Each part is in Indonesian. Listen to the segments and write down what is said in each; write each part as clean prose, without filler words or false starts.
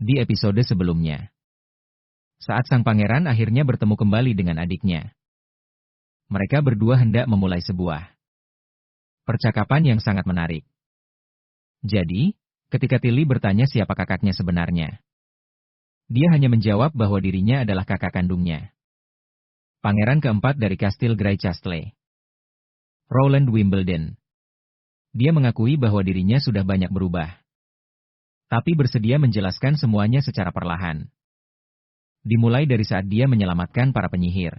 Di episode sebelumnya, saat sang pangeran akhirnya bertemu kembali dengan adiknya, mereka berdua hendak memulai sebuah percakapan yang sangat menarik. Jadi, ketika Tilly bertanya siapa kakaknya sebenarnya, dia hanya menjawab bahwa dirinya adalah kakak kandungnya, pangeran keempat dari Kastil Greycastle, Rowland Wimbledon. Dia mengakui bahwa dirinya sudah banyak berubah, tapi bersedia menjelaskan semuanya secara perlahan. Dimulai dari saat dia menyelamatkan para penyihir.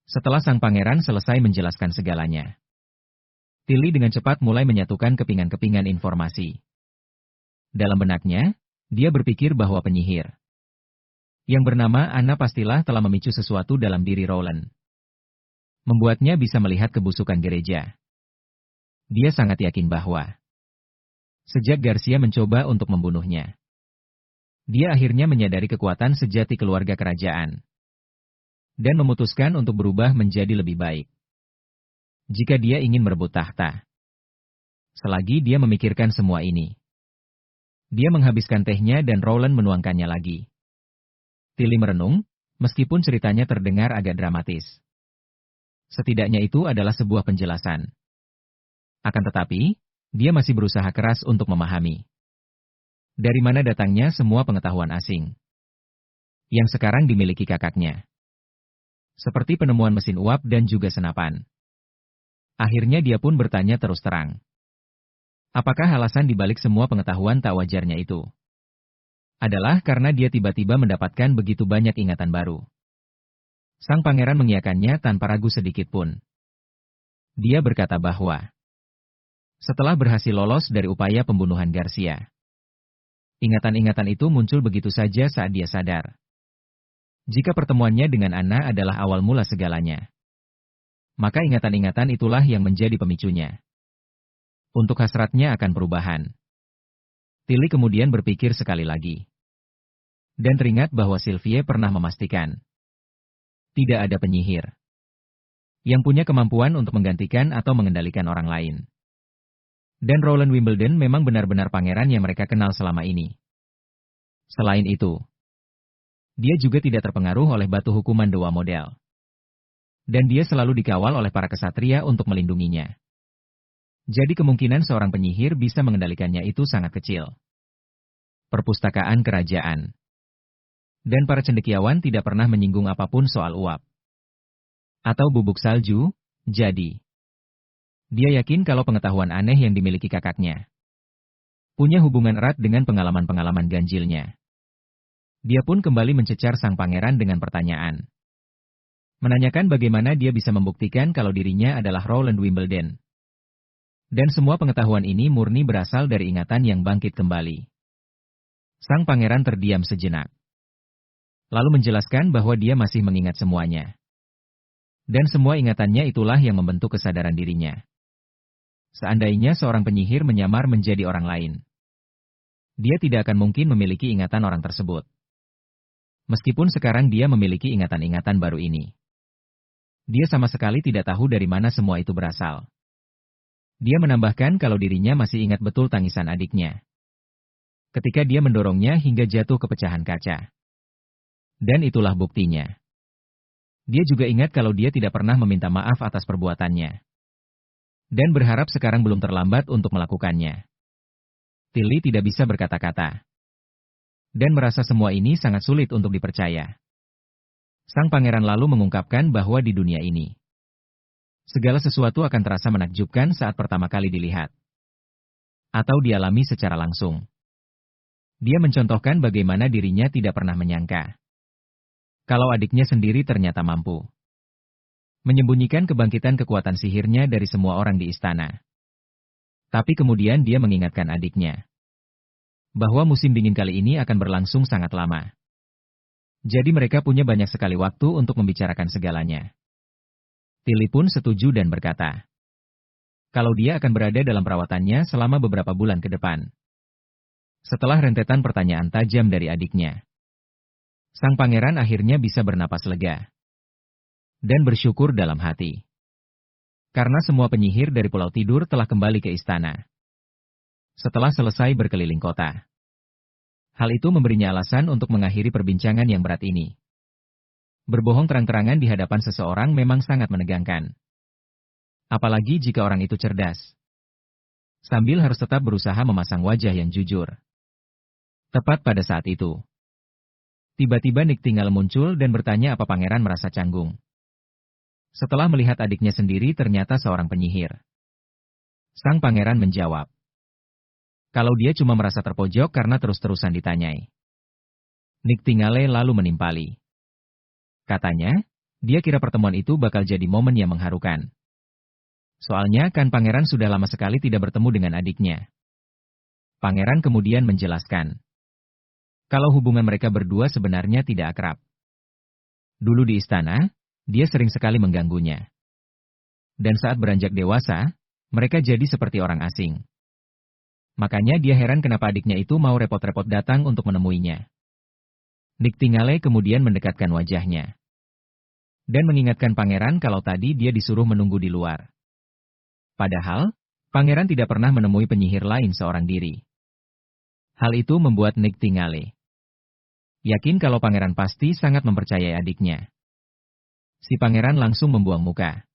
Setelah sang pangeran selesai menjelaskan segalanya, Tilly dengan cepat mulai menyatukan kepingan-kepingan informasi. Dalam benaknya, dia berpikir bahwa penyihir yang bernama Anna pastilah telah memicu sesuatu dalam diri Rowland, membuatnya bisa melihat kebusukan gereja. Dia sangat yakin bahwa sejak Garcia mencoba untuk membunuhnya, dia akhirnya menyadari kekuatan sejati keluarga kerajaan dan memutuskan untuk berubah menjadi lebih baik jika dia ingin merebut tahta. Selagi dia memikirkan semua ini, dia menghabiskan tehnya dan Rowland menuangkannya lagi. Tilly merenung, meskipun ceritanya terdengar agak dramatis. Setidaknya itu adalah sebuah penjelasan. Akan tetapi, dia masih berusaha keras untuk memahami dari mana datangnya semua pengetahuan asing yang sekarang dimiliki kakaknya. Seperti penemuan mesin uap dan juga senapan. Akhirnya dia pun bertanya terus terang. Apakah alasan dibalik semua pengetahuan tak wajarnya itu adalah karena dia tiba-tiba mendapatkan begitu banyak ingatan baru? Sang pangeran mengiyakannya tanpa ragu sedikit pun. Dia berkata bahwa setelah berhasil lolos dari upaya pembunuhan Garcia, ingatan-ingatan itu muncul begitu saja saat dia sadar jika pertemuannya dengan Anna adalah awal mula segalanya. Maka ingatan-ingatan itulah yang menjadi pemicunya untuk hasratnya akan perubahan. Tilly kemudian berpikir sekali lagi, dan teringat bahwa Sylvie pernah memastikan tidak ada penyihir yang punya kemampuan untuk menggantikan atau mengendalikan orang lain. Dan Rowland Wimbledon memang benar-benar pangeran yang mereka kenal selama ini. Selain itu, dia juga tidak terpengaruh oleh batu hukuman dewa model. Dan dia selalu dikawal oleh para kesatria untuk melindunginya. Jadi kemungkinan seorang penyihir bisa mengendalikannya itu sangat kecil. Perpustakaan kerajaan. Dan para cendekiawan tidak pernah menyinggung apapun soal uap atau bubuk salju, jadi dia yakin kalau pengetahuan aneh yang dimiliki kakaknya punya hubungan erat dengan pengalaman-pengalaman ganjilnya. Dia pun kembali mencecar sang pangeran dengan pertanyaan. Menanyakan bagaimana dia bisa membuktikan kalau dirinya adalah Rowland Wimbledon. Dan semua pengetahuan ini murni berasal dari ingatan yang bangkit kembali. Sang pangeran terdiam sejenak, lalu menjelaskan bahwa dia masih mengingat semuanya. Dan semua ingatannya itulah yang membentuk kesadaran dirinya. Seandainya seorang penyihir menyamar menjadi orang lain, dia tidak akan mungkin memiliki ingatan orang tersebut. Meskipun sekarang dia memiliki ingatan-ingatan baru ini, dia sama sekali tidak tahu dari mana semua itu berasal. Dia menambahkan kalau dirinya masih ingat betul tangisan adiknya ketika dia mendorongnya hingga jatuh ke pecahan kaca. Dan itulah buktinya. Dia juga ingat kalau dia tidak pernah meminta maaf atas perbuatannya. Dan berharap sekarang belum terlambat untuk melakukannya. Tilly tidak bisa berkata-kata. Dan merasa semua ini sangat sulit untuk dipercaya. Sang pangeran lalu mengungkapkan bahwa di dunia ini, segala sesuatu akan terasa menakjubkan saat pertama kali dilihat atau dialami secara langsung. Dia mencontohkan bagaimana dirinya tidak pernah menyangka kalau adiknya sendiri ternyata mampu menyembunyikan kebangkitan kekuatan sihirnya dari semua orang di istana. Tapi kemudian dia mengingatkan adiknya bahwa musim dingin kali ini akan berlangsung sangat lama. Jadi mereka punya banyak sekali waktu untuk membicarakan segalanya. Tilly pun setuju dan berkata kalau dia akan berada dalam perawatannya selama beberapa bulan ke depan. Setelah rentetan pertanyaan tajam dari adiknya, sang pangeran akhirnya bisa bernapas lega dan bersyukur dalam hati. Karena semua penyihir dari Pulau Tidur telah kembali ke istana setelah selesai berkeliling kota. Hal itu memberinya alasan untuk mengakhiri perbincangan yang berat ini. Berbohong terang-terangan di hadapan seseorang memang sangat menegangkan. Apalagi jika orang itu cerdas. Sambil harus tetap berusaha memasang wajah yang jujur. Tepat pada saat itu, tiba-tiba Nick tinggal muncul dan bertanya apa pangeran merasa canggung. Setelah melihat adiknya sendiri ternyata seorang penyihir. Sang pangeran menjawab, kalau dia cuma merasa terpojok karena terus-terusan ditanyai. Nick Tingale lalu menimpali. Katanya, dia kira pertemuan itu bakal jadi momen yang mengharukan. Soalnya kan pangeran sudah lama sekali tidak bertemu dengan adiknya. Pangeran kemudian menjelaskan, kalau hubungan mereka berdua sebenarnya tidak akrab. Dulu di istana, dia sering sekali mengganggunya. Dan saat beranjak dewasa, mereka jadi seperti orang asing. Makanya dia heran kenapa adiknya itu mau repot-repot datang untuk menemuinya. Nick Tingale kemudian mendekatkan wajahnya. Dan mengingatkan pangeran kalau tadi dia disuruh menunggu di luar. Padahal, pangeran tidak pernah menemui penyihir lain seorang diri. Hal itu membuat Nick Tingale yakin kalau pangeran pasti sangat mempercayai adiknya. Si pangeran langsung membuang muka.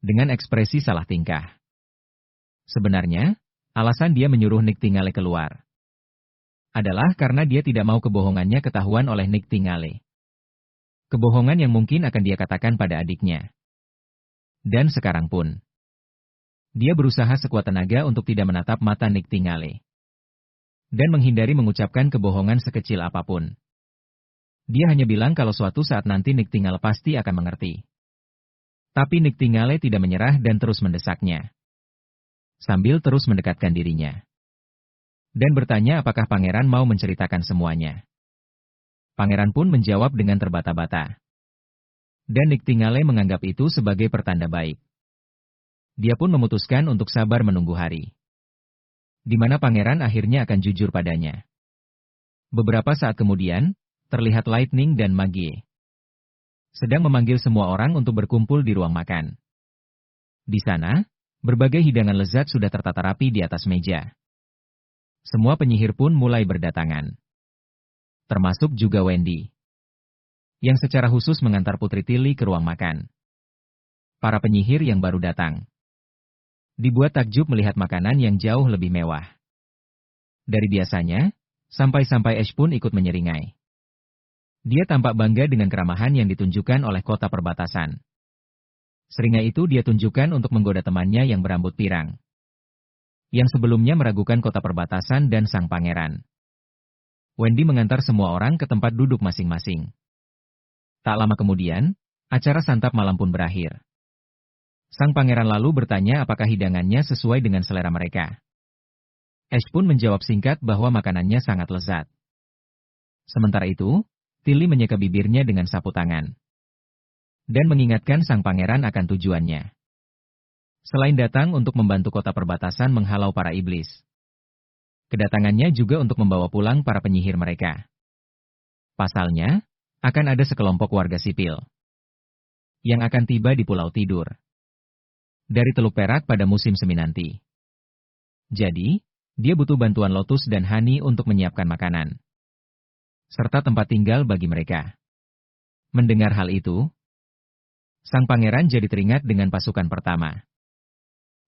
Dengan ekspresi salah tingkah. Sebenarnya, alasan dia menyuruh Nick Tingale keluar adalah karena dia tidak mau kebohongannya ketahuan oleh Nick Tingale. Kebohongan yang mungkin akan dia katakan pada adiknya. Dan sekarang pun, dia berusaha sekuat tenaga untuk tidak menatap mata Nick Tingale. Dan menghindari mengucapkan kebohongan sekecil apapun. Dia hanya bilang kalau suatu saat nanti Nick Tingale pasti akan mengerti. Tapi Nick Tingale tidak menyerah dan terus mendesaknya. Sambil terus mendekatkan dirinya. Dan bertanya apakah pangeran mau menceritakan semuanya. Pangeran pun menjawab dengan terbata-bata. Dan Nick Tingale menganggap itu sebagai pertanda baik. Dia pun memutuskan untuk sabar menunggu hari di mana pangeran akhirnya akan jujur padanya. Beberapa saat kemudian, terlihat Lightning dan Magie sedang memanggil semua orang untuk berkumpul di ruang makan. Di sana, berbagai hidangan lezat sudah tertata rapi di atas meja. Semua penyihir pun mulai berdatangan. Termasuk juga Wendy, yang secara khusus mengantar Putri Tilly ke ruang makan. Para penyihir yang baru datang dibuat takjub melihat makanan yang jauh lebih mewah. Dari biasanya, sampai-sampai Ash pun ikut menyeringai. Dia tampak bangga dengan keramahan yang ditunjukkan oleh kota perbatasan. Seringai itu dia tunjukkan untuk menggoda temannya yang berambut pirang. Yang sebelumnya meragukan kota perbatasan dan sang pangeran. Wendy mengantar semua orang ke tempat duduk masing-masing. Tak lama kemudian, acara santap malam pun berakhir. Sang pangeran lalu bertanya apakah hidangannya sesuai dengan selera mereka. Ash pun menjawab singkat bahwa makanannya sangat lezat. Sementara itu, Tilly menyeka bibirnya dengan sapu tangan. Dan mengingatkan sang pangeran akan tujuannya. Selain datang untuk membantu kota perbatasan menghalau para iblis, kedatangannya juga untuk membawa pulang para penyihir mereka. Pasalnya, akan ada sekelompok warga sipil yang akan tiba di Pulau Tidur dari Teluk Perak pada musim semi nanti. Jadi, dia butuh bantuan Lotus dan Honey untuk menyiapkan makanan, serta tempat tinggal bagi mereka. Mendengar hal itu, sang pangeran jadi teringat dengan pasukan pertama.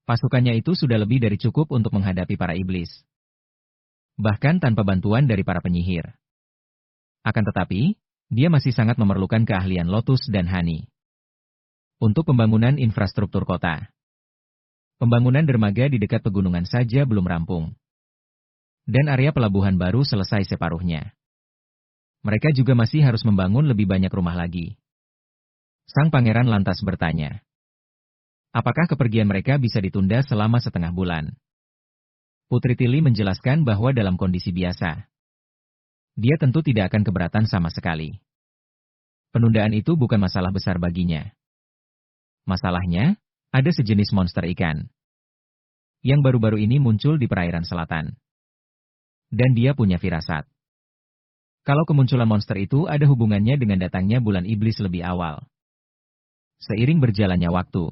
Pasukannya itu sudah lebih dari cukup untuk menghadapi para iblis. Bahkan tanpa bantuan dari para penyihir. Akan tetapi, dia masih sangat memerlukan keahlian Lotus dan Honey untuk pembangunan infrastruktur kota. Pembangunan dermaga di dekat pegunungan saja belum rampung. Dan area pelabuhan baru selesai separuhnya. Mereka juga masih harus membangun lebih banyak rumah lagi. Sang pangeran lantas bertanya, apakah kepergian mereka bisa ditunda selama setengah bulan? Putri Tilly menjelaskan bahwa dalam kondisi biasa, dia tentu tidak akan keberatan sama sekali. Penundaan itu bukan masalah besar baginya. Masalahnya, ada sejenis monster ikan yang baru-baru ini muncul di perairan selatan. Dan dia punya firasat. Kalau kemunculan monster itu ada hubungannya dengan datangnya bulan iblis lebih awal. Seiring berjalannya waktu,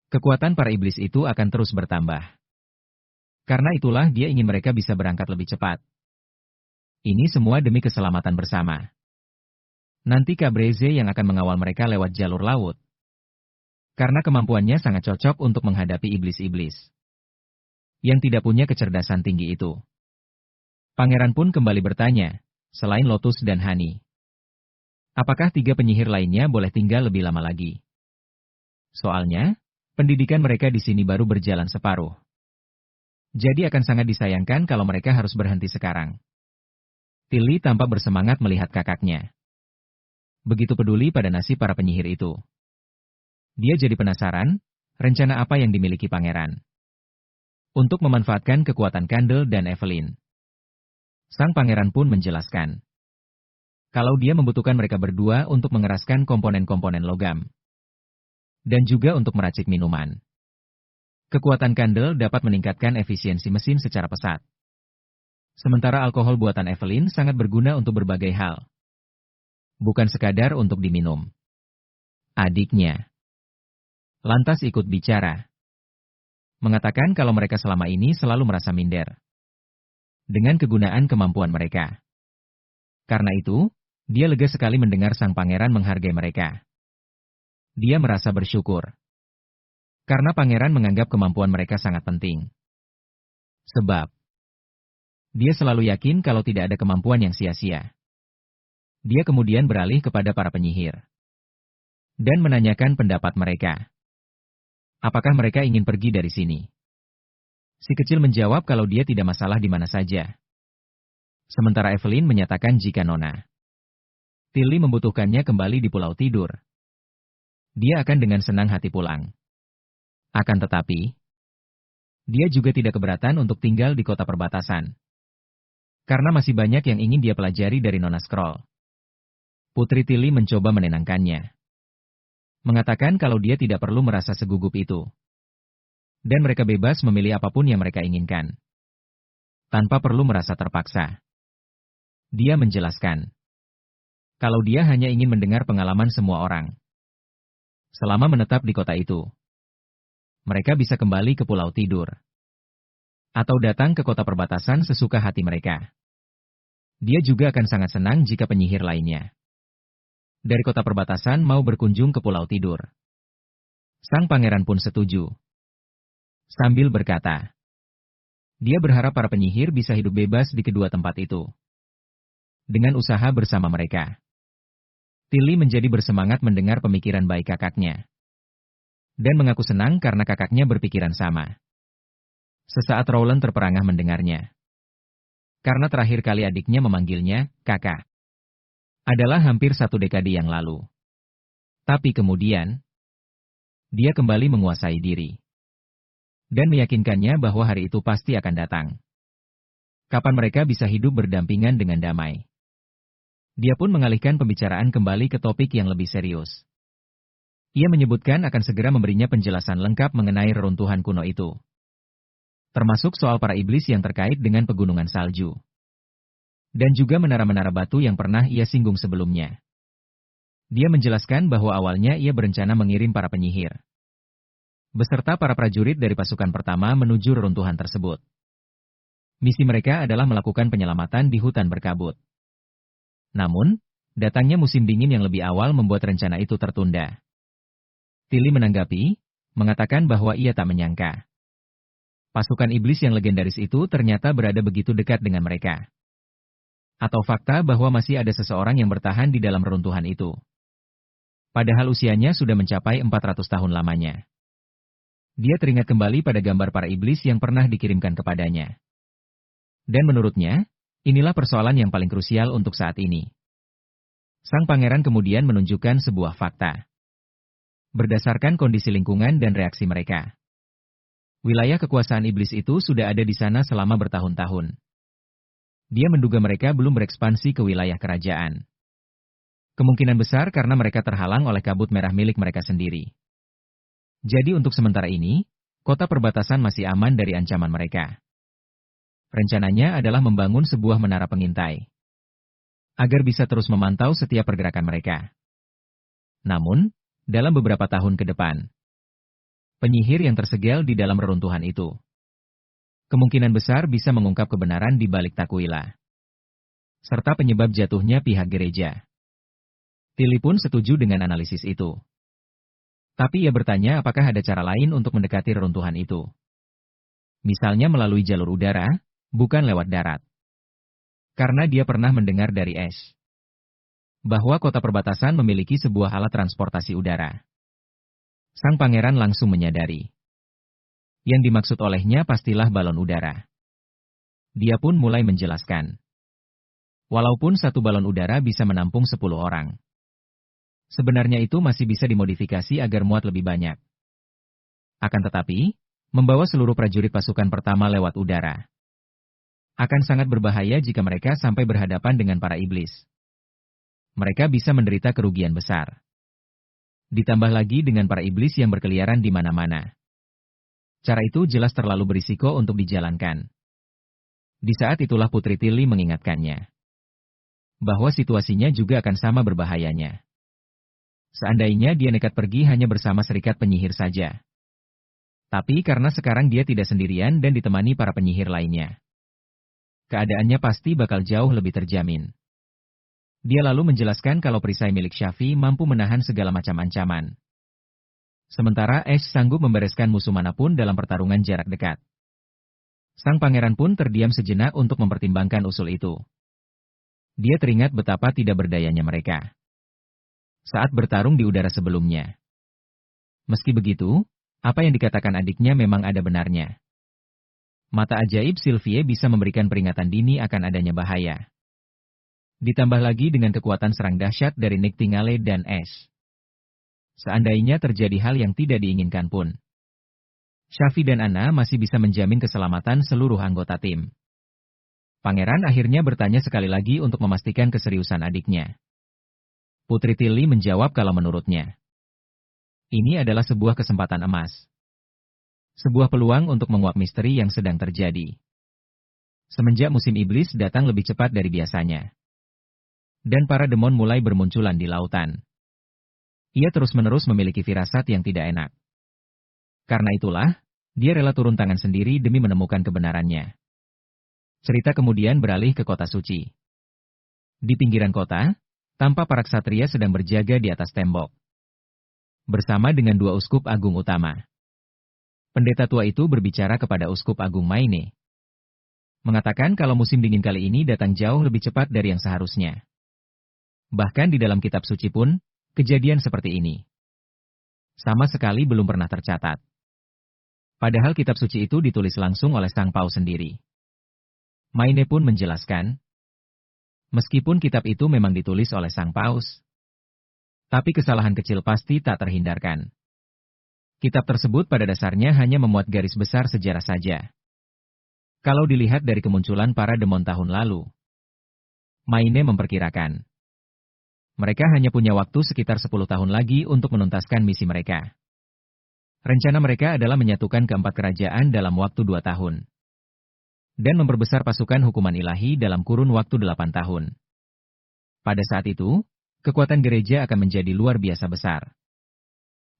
kekuatan para iblis itu akan terus bertambah. Karena itulah dia ingin mereka bisa berangkat lebih cepat. Ini semua demi keselamatan bersama. Nanti Cabreze yang akan mengawal mereka lewat jalur laut. Karena kemampuannya sangat cocok untuk menghadapi iblis-iblis yang tidak punya kecerdasan tinggi itu. Pangeran pun kembali bertanya, selain Lotus dan Honey, apakah 3 penyihir lainnya boleh tinggal lebih lama lagi? Soalnya, pendidikan mereka di sini baru berjalan separuh. Jadi akan sangat disayangkan kalau mereka harus berhenti sekarang. Tilly tampak bersemangat melihat kakaknya. Begitu peduli pada nasib para penyihir itu. Dia jadi penasaran, rencana apa yang dimiliki pangeran untuk memanfaatkan kekuatan Candle dan Evelyn. Sang pangeran pun menjelaskan, kalau dia membutuhkan mereka berdua untuk mengeraskan komponen-komponen logam, dan juga untuk meracik minuman. Kekuatan Candle dapat meningkatkan efisiensi mesin secara pesat. Sementara alkohol buatan Evelyn sangat berguna untuk berbagai hal. Bukan sekadar untuk diminum. Adiknya lantas ikut bicara. Mengatakan kalau mereka selama ini selalu merasa minder dengan kegunaan kemampuan mereka. Karena itu, dia lega sekali mendengar sang pangeran menghargai mereka. Dia merasa bersyukur. Karena pangeran menganggap kemampuan mereka sangat penting. Sebab, dia selalu yakin kalau tidak ada kemampuan yang sia-sia. Dia kemudian beralih kepada para penyihir dan menanyakan pendapat mereka. Apakah mereka ingin pergi dari sini? Si kecil menjawab kalau dia tidak masalah di mana saja. Sementara Evelyn menyatakan jika Nona Tilly membutuhkannya kembali di Pulau Tidur, dia akan dengan senang hati pulang. Akan tetapi, dia juga tidak keberatan untuk tinggal di kota perbatasan. Karena masih banyak yang ingin dia pelajari dari Nona Scroll. Putri Tilly mencoba menenangkannya. Mengatakan kalau dia tidak perlu merasa segugup itu. Dan mereka bebas memilih apapun yang mereka inginkan. Tanpa perlu merasa terpaksa. Dia menjelaskan, kalau dia hanya ingin mendengar pengalaman semua orang. Selama menetap di kota itu, mereka bisa kembali ke Pulau Tidur. Atau datang ke kota perbatasan sesuka hati mereka. Dia juga akan sangat senang jika penyihir lainnya dari kota perbatasan mau berkunjung ke Pulau Tidur. Sang pangeran pun setuju. Sambil berkata, dia berharap para penyihir bisa hidup bebas di kedua tempat itu. Dengan usaha bersama mereka. Tilly menjadi bersemangat mendengar pemikiran baik kakaknya. Dan mengaku senang karena kakaknya berpikiran sama. Sesaat Rowland terperangah mendengarnya. Karena terakhir kali adiknya memanggilnya, kakak, adalah hampir 1 dekade yang lalu. Tapi kemudian, dia kembali menguasai diri. Dan meyakinkannya bahwa hari itu pasti akan datang. Kapan mereka bisa hidup berdampingan dengan damai. Dia pun mengalihkan pembicaraan kembali ke topik yang lebih serius. Ia menyebutkan akan segera memberinya penjelasan lengkap mengenai reruntuhan kuno itu. Termasuk soal para iblis yang terkait dengan pegunungan salju. Dan juga menara-menara batu yang pernah ia singgung sebelumnya. Dia menjelaskan bahwa awalnya ia berencana mengirim para penyihir beserta para prajurit dari pasukan pertama menuju reruntuhan tersebut. Misi mereka adalah melakukan penyelamatan di hutan berkabut. Namun, datangnya musim dingin yang lebih awal membuat rencana itu tertunda. Tilly menanggapi, mengatakan bahwa ia tak menyangka pasukan iblis yang legendaris itu ternyata berada begitu dekat dengan mereka. Atau fakta bahwa masih ada seseorang yang bertahan di dalam reruntuhan itu. Padahal usianya sudah mencapai 400 tahun lamanya. Dia teringat kembali pada gambar para iblis yang pernah dikirimkan kepadanya. Dan menurutnya, inilah persoalan yang paling krusial untuk saat ini. Sang pangeran kemudian menunjukkan sebuah fakta. Berdasarkan kondisi lingkungan dan reaksi mereka. Wilayah kekuasaan iblis itu sudah ada di sana selama bertahun-tahun. Dia menduga mereka belum berekspansi ke wilayah kerajaan. Kemungkinan besar karena mereka terhalang oleh kabut merah milik mereka sendiri. Jadi untuk sementara ini, kota perbatasan masih aman dari ancaman mereka. Rencananya adalah membangun sebuah menara pengintai. Agar bisa terus memantau setiap pergerakan mereka. Namun, dalam beberapa tahun ke depan, penyihir yang tersegel di dalam reruntuhan itu kemungkinan besar bisa mengungkap kebenaran di balik Takwila. serta penyebab jatuhnya pihak gereja. Tilly pun setuju dengan analisis itu. Tapi ia bertanya apakah ada cara lain untuk mendekati reruntuhan itu. Misalnya melalui jalur udara, bukan lewat darat. Karena dia pernah mendengar dari Ash bahwa kota perbatasan memiliki sebuah alat transportasi udara. Sang pangeran langsung menyadari. Yang dimaksud olehnya pastilah balon udara. Dia pun mulai menjelaskan. Walaupun satu balon udara bisa menampung 10 orang. Sebenarnya itu masih bisa dimodifikasi agar muat lebih banyak. Akan tetapi, membawa seluruh prajurit pasukan pertama lewat udara akan sangat berbahaya jika mereka sampai berhadapan dengan para iblis. Mereka bisa menderita kerugian besar. Ditambah lagi dengan para iblis yang berkeliaran di mana-mana. Cara itu jelas terlalu berisiko untuk dijalankan. Di saat itulah Putri Tilly mengingatkannya bahwa situasinya juga akan sama berbahayanya. Seandainya dia nekat pergi hanya bersama serikat penyihir saja. Tapi karena sekarang dia tidak sendirian dan ditemani para penyihir lainnya, keadaannya pasti bakal jauh lebih terjamin. Dia lalu menjelaskan kalau perisai milik Shafi mampu menahan segala macam ancaman. Sementara Ash sanggup membereskan musuh manapun dalam pertarungan jarak dekat. Sang pangeran pun terdiam sejenak untuk mempertimbangkan usul itu. Dia teringat betapa tidak berdayanya mereka saat bertarung di udara sebelumnya. Meski begitu, apa yang dikatakan adiknya memang ada benarnya. Mata ajaib Sylvie bisa memberikan peringatan dini akan adanya bahaya. Ditambah lagi dengan kekuatan serang dahsyat dari Nightingale dan Ash. Seandainya terjadi hal yang tidak diinginkan pun, Shafi dan Anna masih bisa menjamin keselamatan seluruh anggota tim. Pangeran akhirnya bertanya sekali lagi untuk memastikan keseriusan adiknya. Putri Tilly menjawab kalau menurutnya ini adalah sebuah kesempatan emas. Sebuah peluang untuk menguak misteri yang sedang terjadi. Semenjak musim iblis datang lebih cepat dari biasanya. Dan para demon mulai bermunculan di lautan. Ia terus-menerus memiliki firasat yang tidak enak. Karena itulah, dia rela turun tangan sendiri demi menemukan kebenarannya. Cerita kemudian beralih ke kota suci. Di pinggiran kota, tampak para ksatria sedang berjaga di atas tembok. Bersama dengan dua uskup agung utama. Pendeta tua itu berbicara kepada uskup agung Maine. Mengatakan kalau musim dingin kali ini datang jauh lebih cepat dari yang seharusnya. Bahkan di dalam kitab suci pun, kejadian seperti ini sama sekali belum pernah tercatat. Padahal kitab suci itu ditulis langsung oleh Sang Paus sendiri. Maine pun menjelaskan, meskipun kitab itu memang ditulis oleh Sang Paus, tapi kesalahan kecil pasti tak terhindarkan. Kitab tersebut pada dasarnya hanya memuat garis besar sejarah saja. Kalau dilihat dari kemunculan para demon tahun lalu, Maine memperkirakan mereka hanya punya waktu sekitar 10 tahun lagi untuk menuntaskan misi mereka. Rencana mereka adalah menyatukan keempat kerajaan dalam waktu 2 tahun. Dan memperbesar pasukan hukuman ilahi dalam kurun waktu 8 tahun. Pada saat itu, kekuatan gereja akan menjadi luar biasa besar.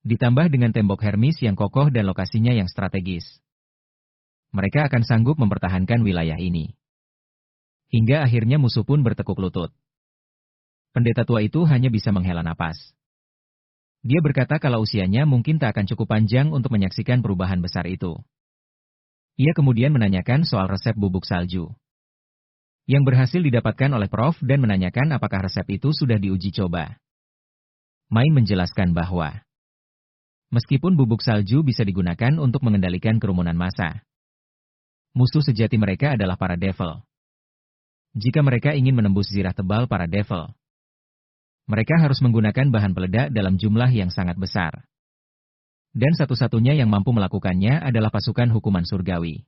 Ditambah dengan tembok Hermes yang kokoh dan lokasinya yang strategis. Mereka akan sanggup mempertahankan wilayah ini. Hingga akhirnya musuh pun bertekuk lutut. Pendeta tua itu hanya bisa menghela napas. Dia berkata kalau usianya mungkin tak akan cukup panjang untuk menyaksikan perubahan besar itu. Ia kemudian menanyakan soal resep bubuk salju yang berhasil didapatkan oleh Prof dan menanyakan apakah resep itu sudah diuji coba. Main menjelaskan bahwa meskipun bubuk salju bisa digunakan untuk mengendalikan kerumunan massa, musuh sejati mereka adalah para devil. Jika mereka ingin menembus zirah tebal para devil, mereka harus menggunakan bahan peledak dalam jumlah yang sangat besar. Dan satu-satunya yang mampu melakukannya adalah pasukan hukuman surgawi.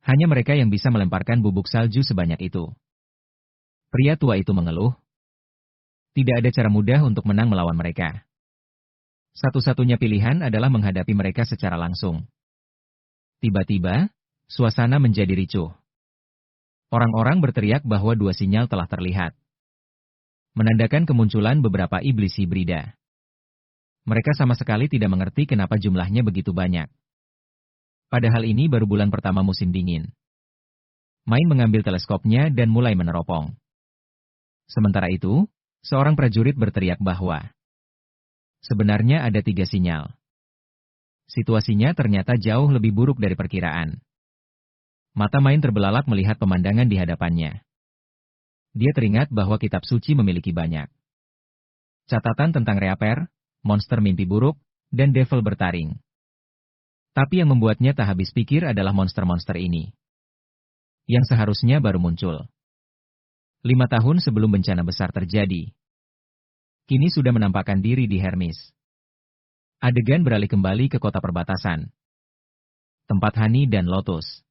Hanya mereka yang bisa melemparkan bubuk salju sebanyak itu. Pria tua itu mengeluh. Tidak ada cara mudah untuk menang melawan mereka. Satu-satunya pilihan adalah menghadapi mereka secara langsung. Tiba-tiba, suasana menjadi ricuh. Orang-orang berteriak bahwa 2 sinyal telah terlihat. Menandakan kemunculan beberapa iblis hibrida. Mereka sama sekali tidak mengerti kenapa jumlahnya begitu banyak. Padahal ini baru bulan pertama musim dingin. Main mengambil teleskopnya dan mulai meneropong. Sementara itu, seorang prajurit berteriak bahwa sebenarnya ada 3 sinyal. Situasinya ternyata jauh lebih buruk dari perkiraan. Mata Main terbelalak melihat pemandangan di hadapannya. Dia teringat bahwa kitab suci memiliki banyak catatan tentang Reaper, monster mimpi buruk, dan devil bertaring. Tapi yang membuatnya tak habis pikir adalah monster-monster ini, yang seharusnya baru muncul 5 tahun sebelum bencana besar terjadi. Kini sudah menampakkan diri di Hermes. Adegan beralih kembali ke kota perbatasan, tempat Honey dan Lotus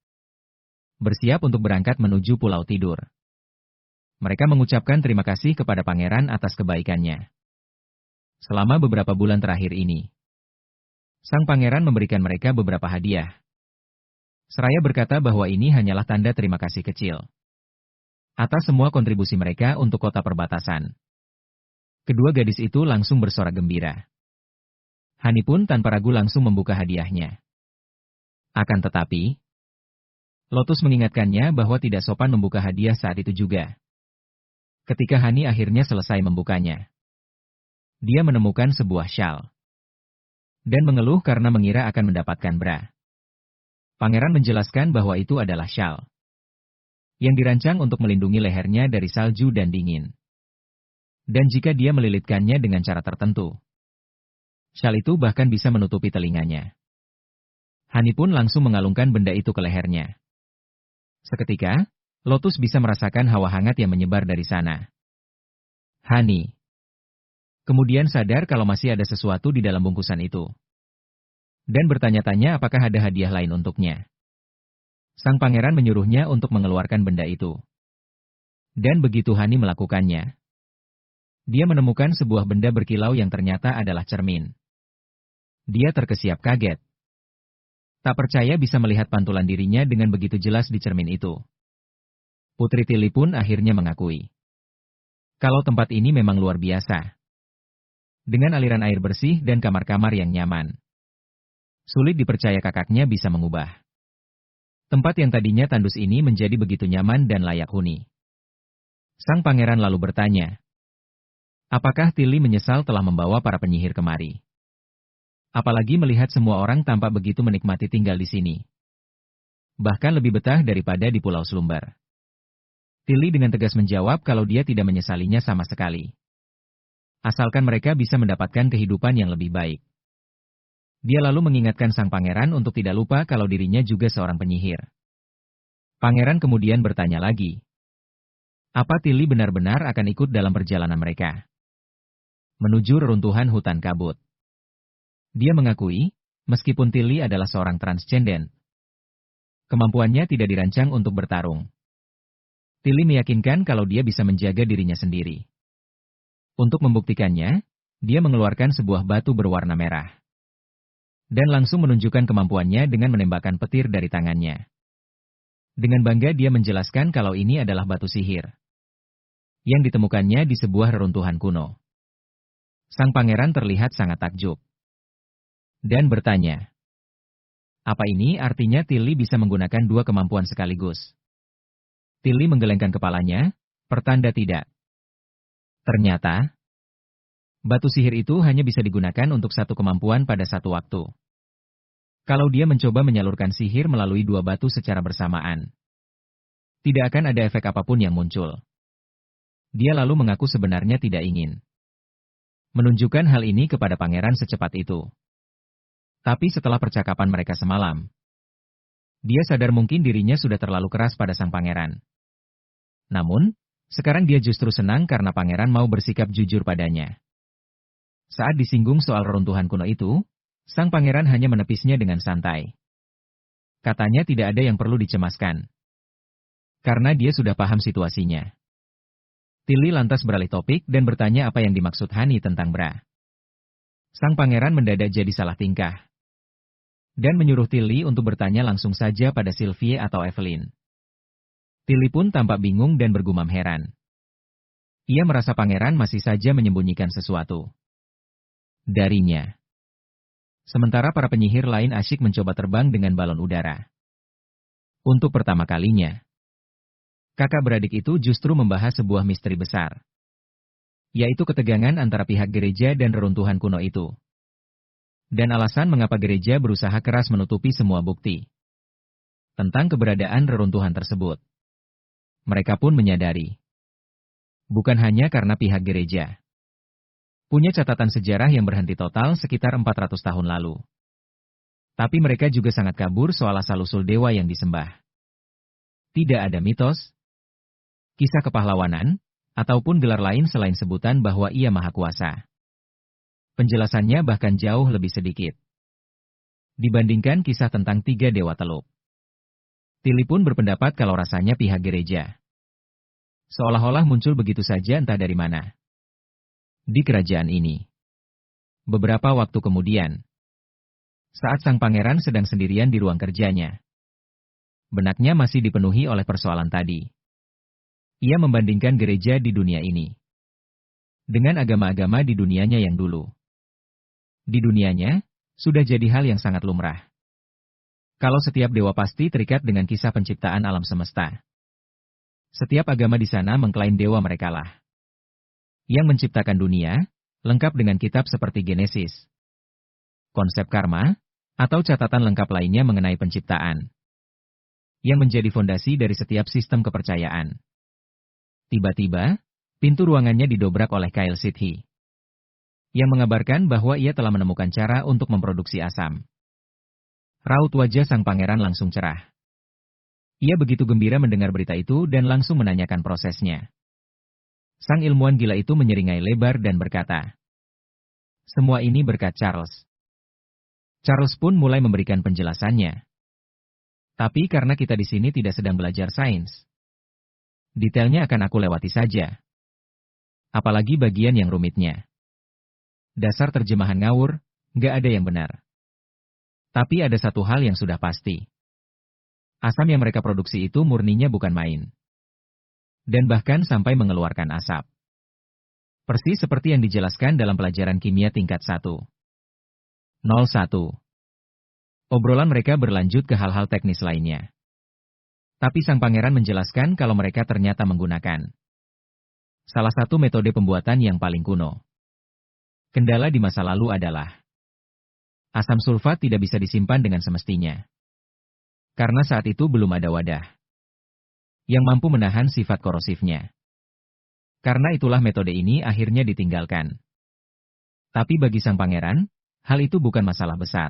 bersiap untuk berangkat menuju Pulau Tidur. Mereka mengucapkan terima kasih kepada pangeran atas kebaikannya selama beberapa bulan terakhir ini. Sang pangeran memberikan mereka beberapa hadiah. Seraya berkata bahwa ini hanyalah tanda terima kasih kecil atas semua kontribusi mereka untuk kota perbatasan. Kedua gadis itu langsung bersorak gembira. Honey pun tanpa ragu langsung membuka hadiahnya. Akan tetapi, Lotus mengingatkannya bahwa tidak sopan membuka hadiah saat itu juga. Ketika Honey akhirnya selesai membukanya, dia menemukan sebuah syal dan mengeluh karena mengira akan mendapatkan bra. Pangeran menjelaskan bahwa itu adalah syal yang dirancang untuk melindungi lehernya dari salju dan dingin. Dan jika dia melilitkannya dengan cara tertentu, syal itu bahkan bisa menutupi telinganya. Honey pun langsung mengalungkan benda itu ke lehernya. Seketika, Lotus bisa merasakan hawa hangat yang menyebar dari sana. Honey kemudian sadar kalau masih ada sesuatu di dalam bungkusan itu, dan bertanya-tanya apakah ada hadiah lain untuknya. Sang pangeran menyuruhnya untuk mengeluarkan benda itu. Dan begitu Honey melakukannya, dia menemukan sebuah benda berkilau yang ternyata adalah cermin. Dia terkesiap kaget. Tak percaya bisa melihat pantulan dirinya dengan begitu jelas di cermin itu. Putri Tilly pun akhirnya mengakui kalau tempat ini memang luar biasa, dengan aliran air bersih dan kamar-kamar yang nyaman. Sulit dipercaya kakaknya bisa mengubah tempat yang tadinya tandus ini menjadi begitu nyaman dan layak huni. Sang pangeran lalu bertanya, apakah Tilly menyesal telah membawa para penyihir kemari? Apalagi melihat semua orang tampak begitu menikmati tinggal di sini. Bahkan lebih betah daripada di Pulau Slumber. Tilly dengan tegas menjawab kalau dia tidak menyesalinya sama sekali. Asalkan mereka bisa mendapatkan kehidupan yang lebih baik. Dia lalu mengingatkan sang pangeran untuk tidak lupa kalau dirinya juga seorang penyihir. Pangeran kemudian bertanya lagi, apa Tilly benar-benar akan ikut dalam perjalanan mereka menuju reruntuhan hutan kabut? Dia mengakui, meskipun Tilly adalah seorang transcendent, kemampuannya tidak dirancang untuk bertarung. Tilly meyakinkan kalau dia bisa menjaga dirinya sendiri. Untuk membuktikannya, dia mengeluarkan sebuah batu berwarna merah. Dan langsung menunjukkan kemampuannya dengan menembakkan petir dari tangannya. Dengan bangga dia menjelaskan kalau ini adalah batu sihir yang ditemukannya di sebuah reruntuhan kuno. Sang pangeran terlihat sangat takjub dan bertanya, apa ini artinya Tilly bisa menggunakan 2 kemampuan sekaligus? Tilly menggelengkan kepalanya, pertanda tidak. Ternyata, batu sihir itu hanya bisa digunakan untuk 1 kemampuan pada satu waktu. Kalau dia mencoba menyalurkan sihir melalui 2 batu secara bersamaan, tidak akan ada efek apapun yang muncul. Dia lalu mengaku sebenarnya tidak ingin menunjukkan hal ini kepada pangeran secepat itu. Tapi setelah percakapan mereka semalam, dia sadar mungkin dirinya sudah terlalu keras pada sang pangeran. Namun, sekarang dia justru senang karena pangeran mau bersikap jujur padanya. Saat disinggung soal reruntuhan kuno itu, sang pangeran hanya menepisnya dengan santai. Katanya tidak ada yang perlu dicemaskan, karena dia sudah paham situasinya. Tilly lantas beralih topik dan bertanya apa yang dimaksud Honey tentang bra. Sang pangeran mendadak jadi salah tingkah, dan menyuruh Tilly untuk bertanya langsung saja pada Sylvie atau Evelyn. Tilly pun tampak bingung dan bergumam heran. Ia merasa pangeran masih saja menyembunyikan sesuatu darinya. Sementara para penyihir lain asyik mencoba terbang dengan balon udara. Untuk pertama kalinya, Kakak beradik itu justru membahas sebuah misteri besar, yaitu ketegangan antara pihak gereja dan reruntuhan kuno itu. Dan alasan mengapa gereja berusaha keras menutupi semua bukti tentang keberadaan reruntuhan tersebut. Mereka pun menyadari, bukan hanya karena pihak gereja punya catatan sejarah yang berhenti total sekitar 400 tahun lalu, tapi mereka juga sangat kabur soal asal-usul dewa yang disembah. Tidak ada mitos, kisah kepahlawanan, ataupun gelar lain selain sebutan bahwa ia maha kuasa. Penjelasannya bahkan jauh lebih sedikit dibandingkan kisah tentang 3 dewa teluk. Tilly pun berpendapat kalau rasanya pihak gereja seolah-olah muncul begitu saja entah dari mana di kerajaan ini. Beberapa waktu kemudian, saat sang pangeran sedang sendirian di ruang kerjanya, benaknya masih dipenuhi oleh persoalan tadi. Ia membandingkan gereja di dunia ini dengan agama-agama di dunianya yang dulu. Di dunianya, sudah jadi hal yang sangat lumrah. Kalau setiap dewa pasti terikat dengan kisah penciptaan alam semesta. Setiap agama di sana mengklaim dewa merekalah yang menciptakan dunia, lengkap dengan kitab seperti Genesis, konsep karma, atau catatan lengkap lainnya mengenai penciptaan, yang menjadi fondasi dari setiap sistem kepercayaan. Tiba-tiba, pintu ruangannya didobrak oleh Kyle Sidhi, yang mengabarkan bahwa ia telah menemukan cara untuk memproduksi asam. Raut wajah sang pangeran langsung cerah. Ia begitu gembira mendengar berita itu dan langsung menanyakan prosesnya. Sang ilmuwan gila itu menyeringai lebar dan berkata, "Semua ini berkat Charles." Charles pun mulai memberikan penjelasannya. Tapi karena kita di sini tidak sedang belajar sains, detailnya akan aku lewati saja. Apalagi bagian yang rumitnya. Dasar terjemahan ngawur, nggak ada yang benar. Tapi ada satu hal yang sudah pasti. Asam yang mereka produksi itu murninya bukan main. Dan bahkan sampai mengeluarkan asap. Persis seperti yang dijelaskan dalam pelajaran kimia tingkat 1. 01. Obrolan mereka berlanjut ke hal-hal teknis lainnya. Tapi sang pangeran menjelaskan kalau mereka ternyata menggunakan salah satu metode pembuatan yang paling kuno. Kendala di masa lalu adalah asam sulfat tidak bisa disimpan dengan semestinya. Karena saat itu belum ada wadah yang mampu menahan sifat korosifnya. Karena itulah metode ini akhirnya ditinggalkan. Tapi bagi sang pangeran, hal itu bukan masalah besar.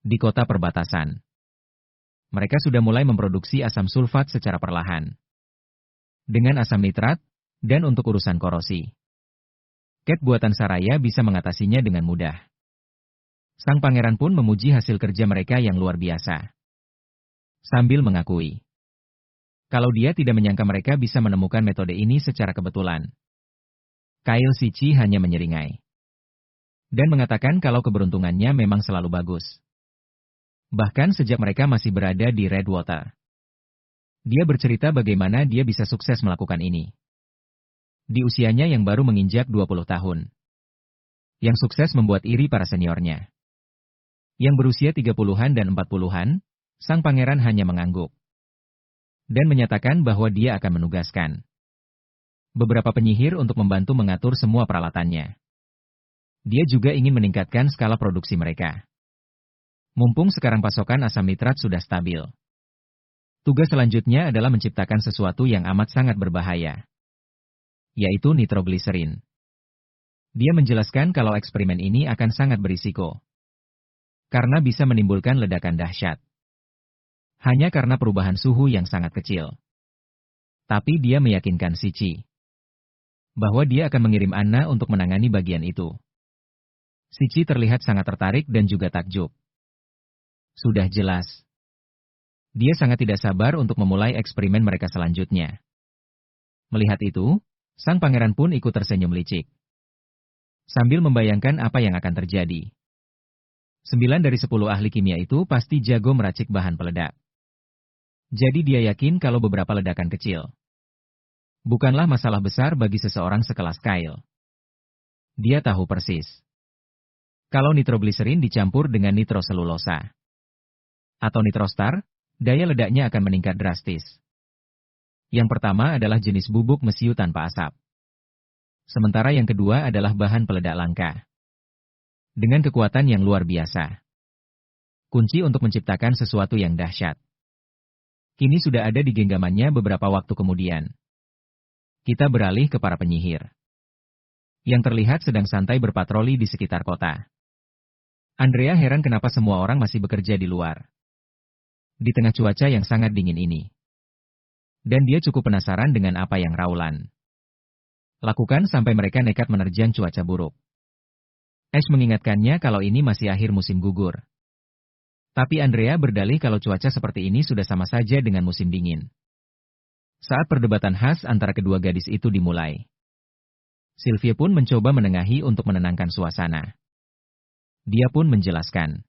Di kota perbatasan, mereka sudah mulai memproduksi asam sulfat secara perlahan. Dengan asam nitrat, dan untuk urusan korosi, cat buatan Saraya bisa mengatasinya dengan mudah. Sang pangeran pun memuji hasil kerja mereka yang luar biasa, sambil mengakui kalau dia tidak menyangka mereka bisa menemukan metode ini secara kebetulan. Kyle Sidhi hanya menyeringai dan mengatakan kalau keberuntungannya memang selalu bagus. Bahkan sejak mereka masih berada di Redwater, dia bercerita bagaimana dia bisa sukses melakukan ini. Di usianya yang baru menginjak 20 tahun. Yang sukses membuat iri para seniornya. Yang berusia 30-an dan 40-an, sang pangeran hanya mengangguk. Dan menyatakan bahwa dia akan menugaskan beberapa penyihir untuk membantu mengatur semua peralatannya. Dia juga ingin meningkatkan skala produksi mereka. Mumpung sekarang pasokan asam nitrat sudah stabil. Tugas selanjutnya adalah menciptakan sesuatu yang amat sangat berbahaya, yaitu nitrogliserin. Dia menjelaskan kalau eksperimen ini akan sangat berisiko, karena bisa menimbulkan ledakan dahsyat. Hanya karena perubahan suhu yang sangat kecil. Tapi dia meyakinkan Sidhi bahwa dia akan mengirim Anna untuk menangani bagian itu. Sidhi terlihat sangat tertarik dan juga takjub. Sudah jelas, dia sangat tidak sabar untuk memulai eksperimen mereka selanjutnya. Melihat itu, sang pangeran pun ikut tersenyum licik, sambil membayangkan apa yang akan terjadi. 9 dari 10 ahli kimia itu pasti jago meracik bahan peledak. Jadi dia yakin kalau beberapa ledakan kecil bukanlah masalah besar bagi seseorang sekelas Kyle. Dia tahu persis kalau nitrogliserin dicampur dengan nitroselulosa atau nitrostar, daya ledaknya akan meningkat drastis. Yang pertama adalah jenis bubuk mesiu tanpa asap. Sementara yang kedua adalah bahan peledak langka. Dengan kekuatan yang luar biasa. Kunci untuk menciptakan sesuatu yang dahsyat. Kini sudah ada di genggamannya beberapa waktu kemudian. Kita beralih ke para penyihir. Yang terlihat sedang santai berpatroli di sekitar kota. Andrea heran kenapa semua orang masih bekerja di luar. Di tengah cuaca yang sangat dingin ini. Dan dia cukup penasaran dengan apa yang Raulan lakukan sampai mereka nekat menerjang cuaca buruk. Ash mengingatkannya kalau ini masih akhir musim gugur. Tapi Andrea berdalih kalau cuaca seperti ini sudah sama saja dengan musim dingin. Saat perdebatan khas antara kedua gadis itu dimulai, Sylvia pun mencoba menengahi untuk menenangkan suasana. Dia pun menjelaskan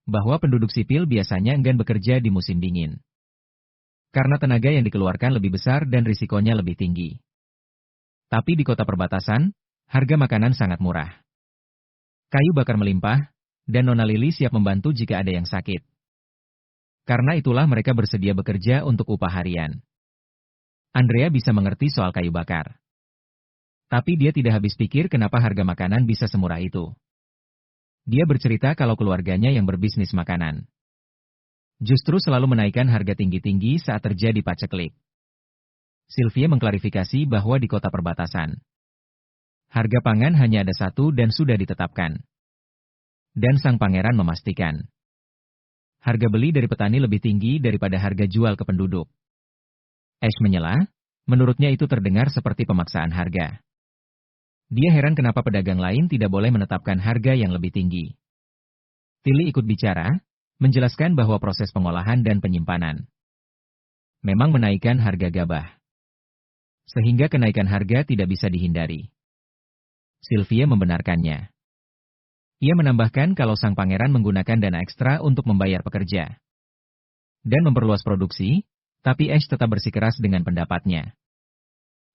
bahwa penduduk sipil biasanya enggan bekerja di musim dingin. Karena tenaga yang dikeluarkan lebih besar dan risikonya lebih tinggi. Tapi di kota perbatasan, harga makanan sangat murah. Kayu bakar melimpah, dan Nona Lily siap membantu jika ada yang sakit. Karena itulah mereka bersedia bekerja untuk upah harian. Andrea bisa mengerti soal kayu bakar. Tapi dia tidak habis pikir kenapa harga makanan bisa semurah itu. Dia bercerita kalau keluarganya yang berbisnis makanan justru selalu menaikkan harga tinggi-tinggi saat terjadi paceklik. Sylvia mengklarifikasi bahwa di kota perbatasan, harga pangan hanya ada satu dan sudah ditetapkan. Dan sang pangeran memastikan, harga beli dari petani lebih tinggi daripada harga jual ke penduduk. Ash menyela, menurutnya itu terdengar seperti pemaksaan harga. Dia heran kenapa pedagang lain tidak boleh menetapkan harga yang lebih tinggi. Tilly ikut bicara, menjelaskan bahwa proses pengolahan dan penyimpanan memang menaikkan harga gabah. Sehingga kenaikan harga tidak bisa dihindari. Sylvia membenarkannya. Ia menambahkan kalau sang pangeran menggunakan dana ekstra untuk membayar pekerja dan memperluas produksi, tapi Ash tetap bersikeras dengan pendapatnya.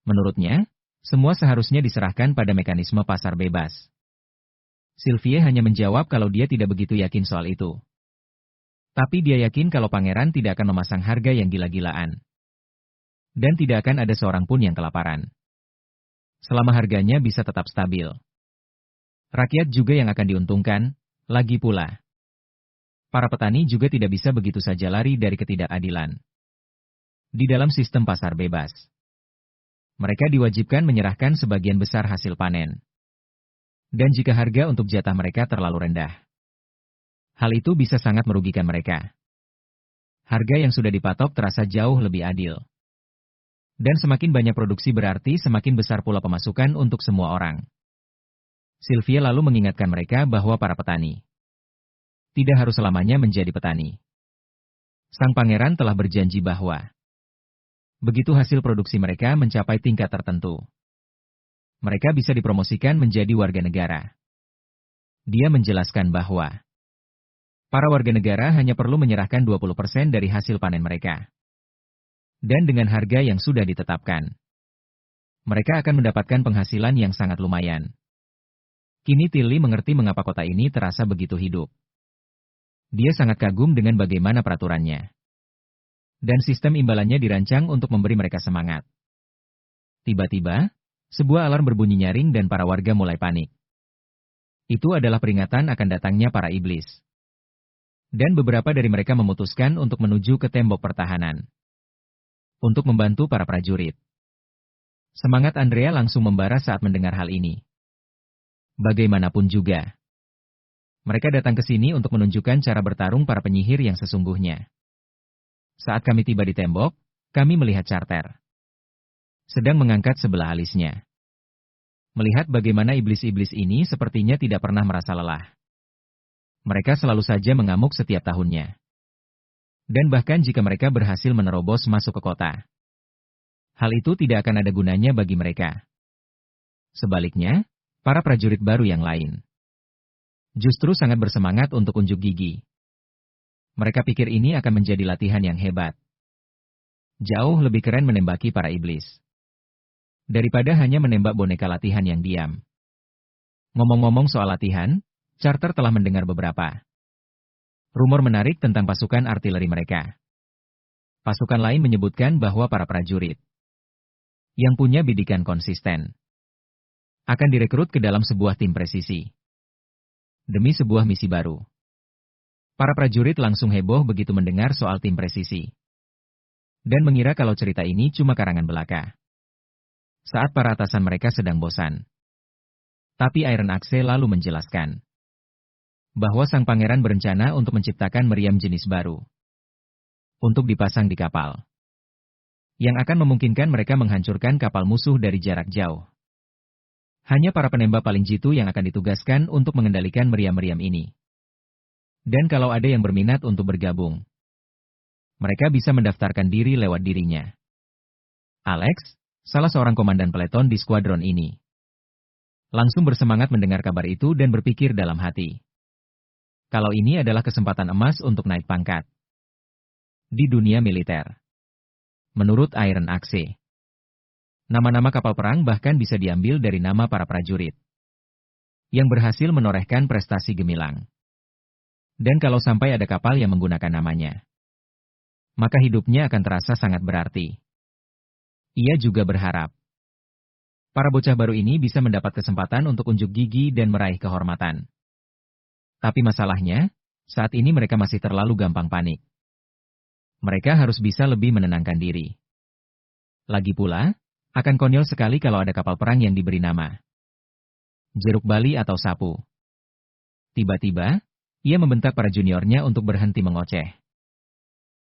Menurutnya, semua seharusnya diserahkan pada mekanisme pasar bebas. Sylvia hanya menjawab kalau dia tidak begitu yakin soal itu. Tapi dia yakin kalau pangeran tidak akan memasang harga yang gila-gilaan. Dan tidak akan ada seorang pun yang kelaparan. Selama harganya bisa tetap stabil. Rakyat juga yang akan diuntungkan, lagi pula. Para petani juga tidak bisa begitu saja lari dari ketidakadilan. Di dalam sistem pasar bebas, mereka diwajibkan menyerahkan sebagian besar hasil panen. Dan jika harga untuk jatah mereka terlalu rendah, hal itu bisa sangat merugikan mereka. Harga yang sudah dipatok terasa jauh lebih adil. Dan semakin banyak produksi berarti semakin besar pula pemasukan untuk semua orang. Sylvia lalu mengingatkan mereka bahwa para petani tidak harus selamanya menjadi petani. Sang pangeran telah berjanji bahwa begitu hasil produksi mereka mencapai tingkat tertentu, mereka bisa dipromosikan menjadi warga negara. Dia menjelaskan bahwa para warga negara hanya perlu menyerahkan 20% dari hasil panen mereka. Dan dengan harga yang sudah ditetapkan, mereka akan mendapatkan penghasilan yang sangat lumayan. Kini Tilly mengerti mengapa kota ini terasa begitu hidup. Dia sangat kagum dengan bagaimana peraturannya. Dan sistem imbalannya dirancang untuk memberi mereka semangat. Tiba-tiba, sebuah alarm berbunyi nyaring dan para warga mulai panik. Itu adalah peringatan akan datangnya para iblis. Dan beberapa dari mereka memutuskan untuk menuju ke tembok pertahanan untuk membantu para prajurit. Semangat Andrea langsung membara saat mendengar hal ini. Bagaimanapun juga, mereka datang ke sini untuk menunjukkan cara bertarung para penyihir yang sesungguhnya. Saat kami tiba di tembok, kami melihat Charter sedang mengangkat sebelah alisnya. Melihat bagaimana iblis-iblis ini sepertinya tidak pernah merasa lelah. Mereka selalu saja mengamuk setiap tahunnya. Dan bahkan jika mereka berhasil menerobos masuk ke kota, hal itu tidak akan ada gunanya bagi mereka. Sebaliknya, para prajurit baru yang lain justru sangat bersemangat untuk unjuk gigi. Mereka pikir ini akan menjadi latihan yang hebat. Jauh lebih keren menembaki para iblis daripada hanya menembak boneka latihan yang diam. Ngomong-ngomong soal latihan, Charter telah mendengar beberapa rumor menarik tentang pasukan artileri mereka. Pasukan lain menyebutkan bahwa para prajurit yang punya bidikan konsisten akan direkrut ke dalam sebuah tim presisi demi sebuah misi baru. Para prajurit langsung heboh begitu mendengar soal tim presisi dan mengira kalau cerita ini cuma karangan belaka. Saat para atasan mereka sedang bosan. Tapi Iron Axe lalu menjelaskan bahwa sang pangeran berencana untuk menciptakan meriam jenis baru untuk dipasang di kapal, yang akan memungkinkan mereka menghancurkan kapal musuh dari jarak jauh. Hanya para penembak paling jitu yang akan ditugaskan untuk mengendalikan meriam-meriam ini. Dan kalau ada yang berminat untuk bergabung, mereka bisa mendaftarkan diri lewat dirinya. Alex, salah seorang komandan peleton di skuadron ini, langsung bersemangat mendengar kabar itu dan berpikir dalam hati, kalau ini adalah kesempatan emas untuk naik pangkat di dunia militer. Menurut Iron Axe, nama-nama kapal perang bahkan bisa diambil dari nama para prajurit yang berhasil menorehkan prestasi gemilang. Dan kalau sampai ada kapal yang menggunakan namanya, maka hidupnya akan terasa sangat berarti. Ia juga berharap para bocah baru ini bisa mendapat kesempatan untuk unjuk gigi dan meraih kehormatan. Tapi masalahnya, saat ini mereka masih terlalu gampang panik. Mereka harus bisa lebih menenangkan diri. Lagi pula, akan konyol sekali kalau ada kapal perang yang diberi nama Jeruk Bali atau Sapu. Tiba-tiba, ia membentak para juniornya untuk berhenti mengoceh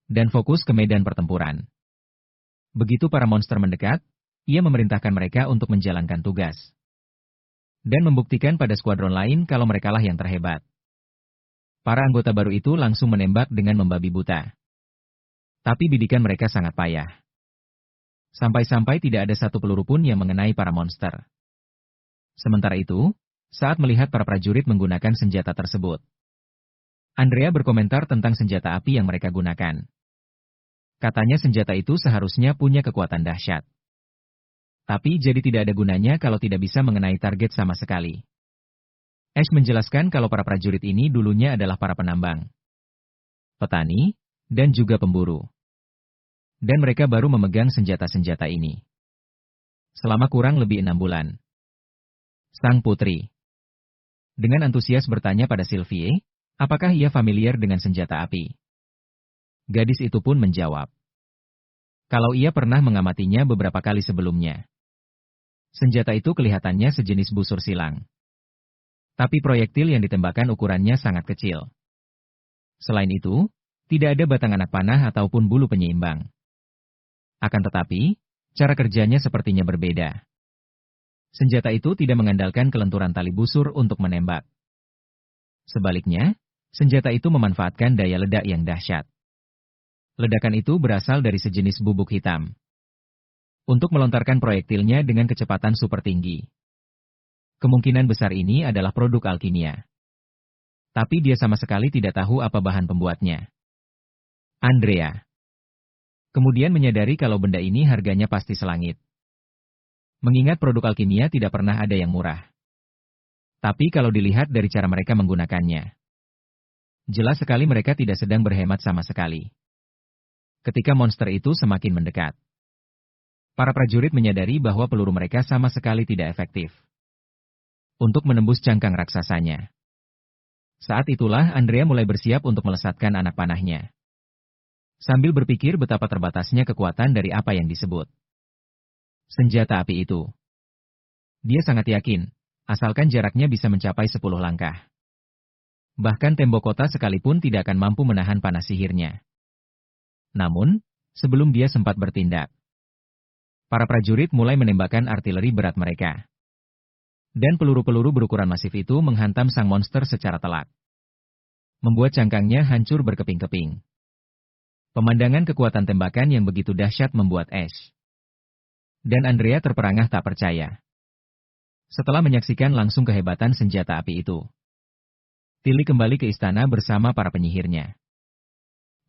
dan fokus ke medan pertempuran. Begitu para monster mendekat, ia memerintahkan mereka untuk menjalankan tugas dan membuktikan pada skuadron lain kalau merekalah yang terhebat. Para anggota baru itu langsung menembak dengan membabi buta. Tapi bidikan mereka sangat payah. Sampai-sampai tidak ada satu peluru pun yang mengenai para monster. Sementara itu, saat melihat para prajurit menggunakan senjata tersebut, Andrea berkomentar tentang senjata api yang mereka gunakan. Katanya senjata itu seharusnya punya kekuatan dahsyat. Tapi jadi tidak ada gunanya kalau tidak bisa mengenai target sama sekali. Ash menjelaskan kalau para prajurit ini dulunya adalah para penambang, petani, dan juga pemburu. Dan mereka baru memegang senjata-senjata ini selama kurang lebih 6 bulan. Sang putri dengan antusias bertanya pada Sylvie, apakah ia familiar dengan senjata api? Gadis itu pun menjawab, kalau ia pernah mengamatinya beberapa kali sebelumnya. Senjata itu kelihatannya sejenis busur silang. Tapi proyektil yang ditembakkan ukurannya sangat kecil. Selain itu, tidak ada batang anak panah ataupun bulu penyeimbang. Akan tetapi, cara kerjanya sepertinya berbeda. Senjata itu tidak mengandalkan kelenturan tali busur untuk menembak. Sebaliknya, senjata itu memanfaatkan daya ledak yang dahsyat. Ledakan itu berasal dari sejenis bubuk hitam untuk melontarkan proyektilnya dengan kecepatan super tinggi. Kemungkinan besar ini adalah produk alkimia. Tapi dia sama sekali tidak tahu apa bahan pembuatnya. Andrea kemudian menyadari kalau benda ini harganya pasti selangit. Mengingat produk alkimia tidak pernah ada yang murah. Tapi kalau dilihat dari cara mereka menggunakannya, jelas sekali mereka tidak sedang berhemat sama sekali. Ketika monster itu semakin mendekat, para prajurit menyadari bahwa peluru mereka sama sekali tidak efektif untuk menembus cangkang raksasanya. Saat itulah Andrea mulai bersiap untuk melesatkan anak panahnya, sambil berpikir betapa terbatasnya kekuatan dari apa yang disebut senjata api itu. Dia sangat yakin, asalkan jaraknya bisa mencapai 10 langkah. Bahkan tembok kota sekalipun tidak akan mampu menahan panas sihirnya. Namun, sebelum dia sempat bertindak, para prajurit mulai menembakkan artileri berat mereka. Dan peluru-peluru berukuran masif itu menghantam sang monster secara telak, membuat cangkangnya hancur berkeping-keping. Pemandangan kekuatan tembakan yang begitu dahsyat membuat Ash dan Andrea terperangah tak percaya. Setelah menyaksikan langsung kehebatan senjata api itu, Tilly kembali ke istana bersama para penyihirnya.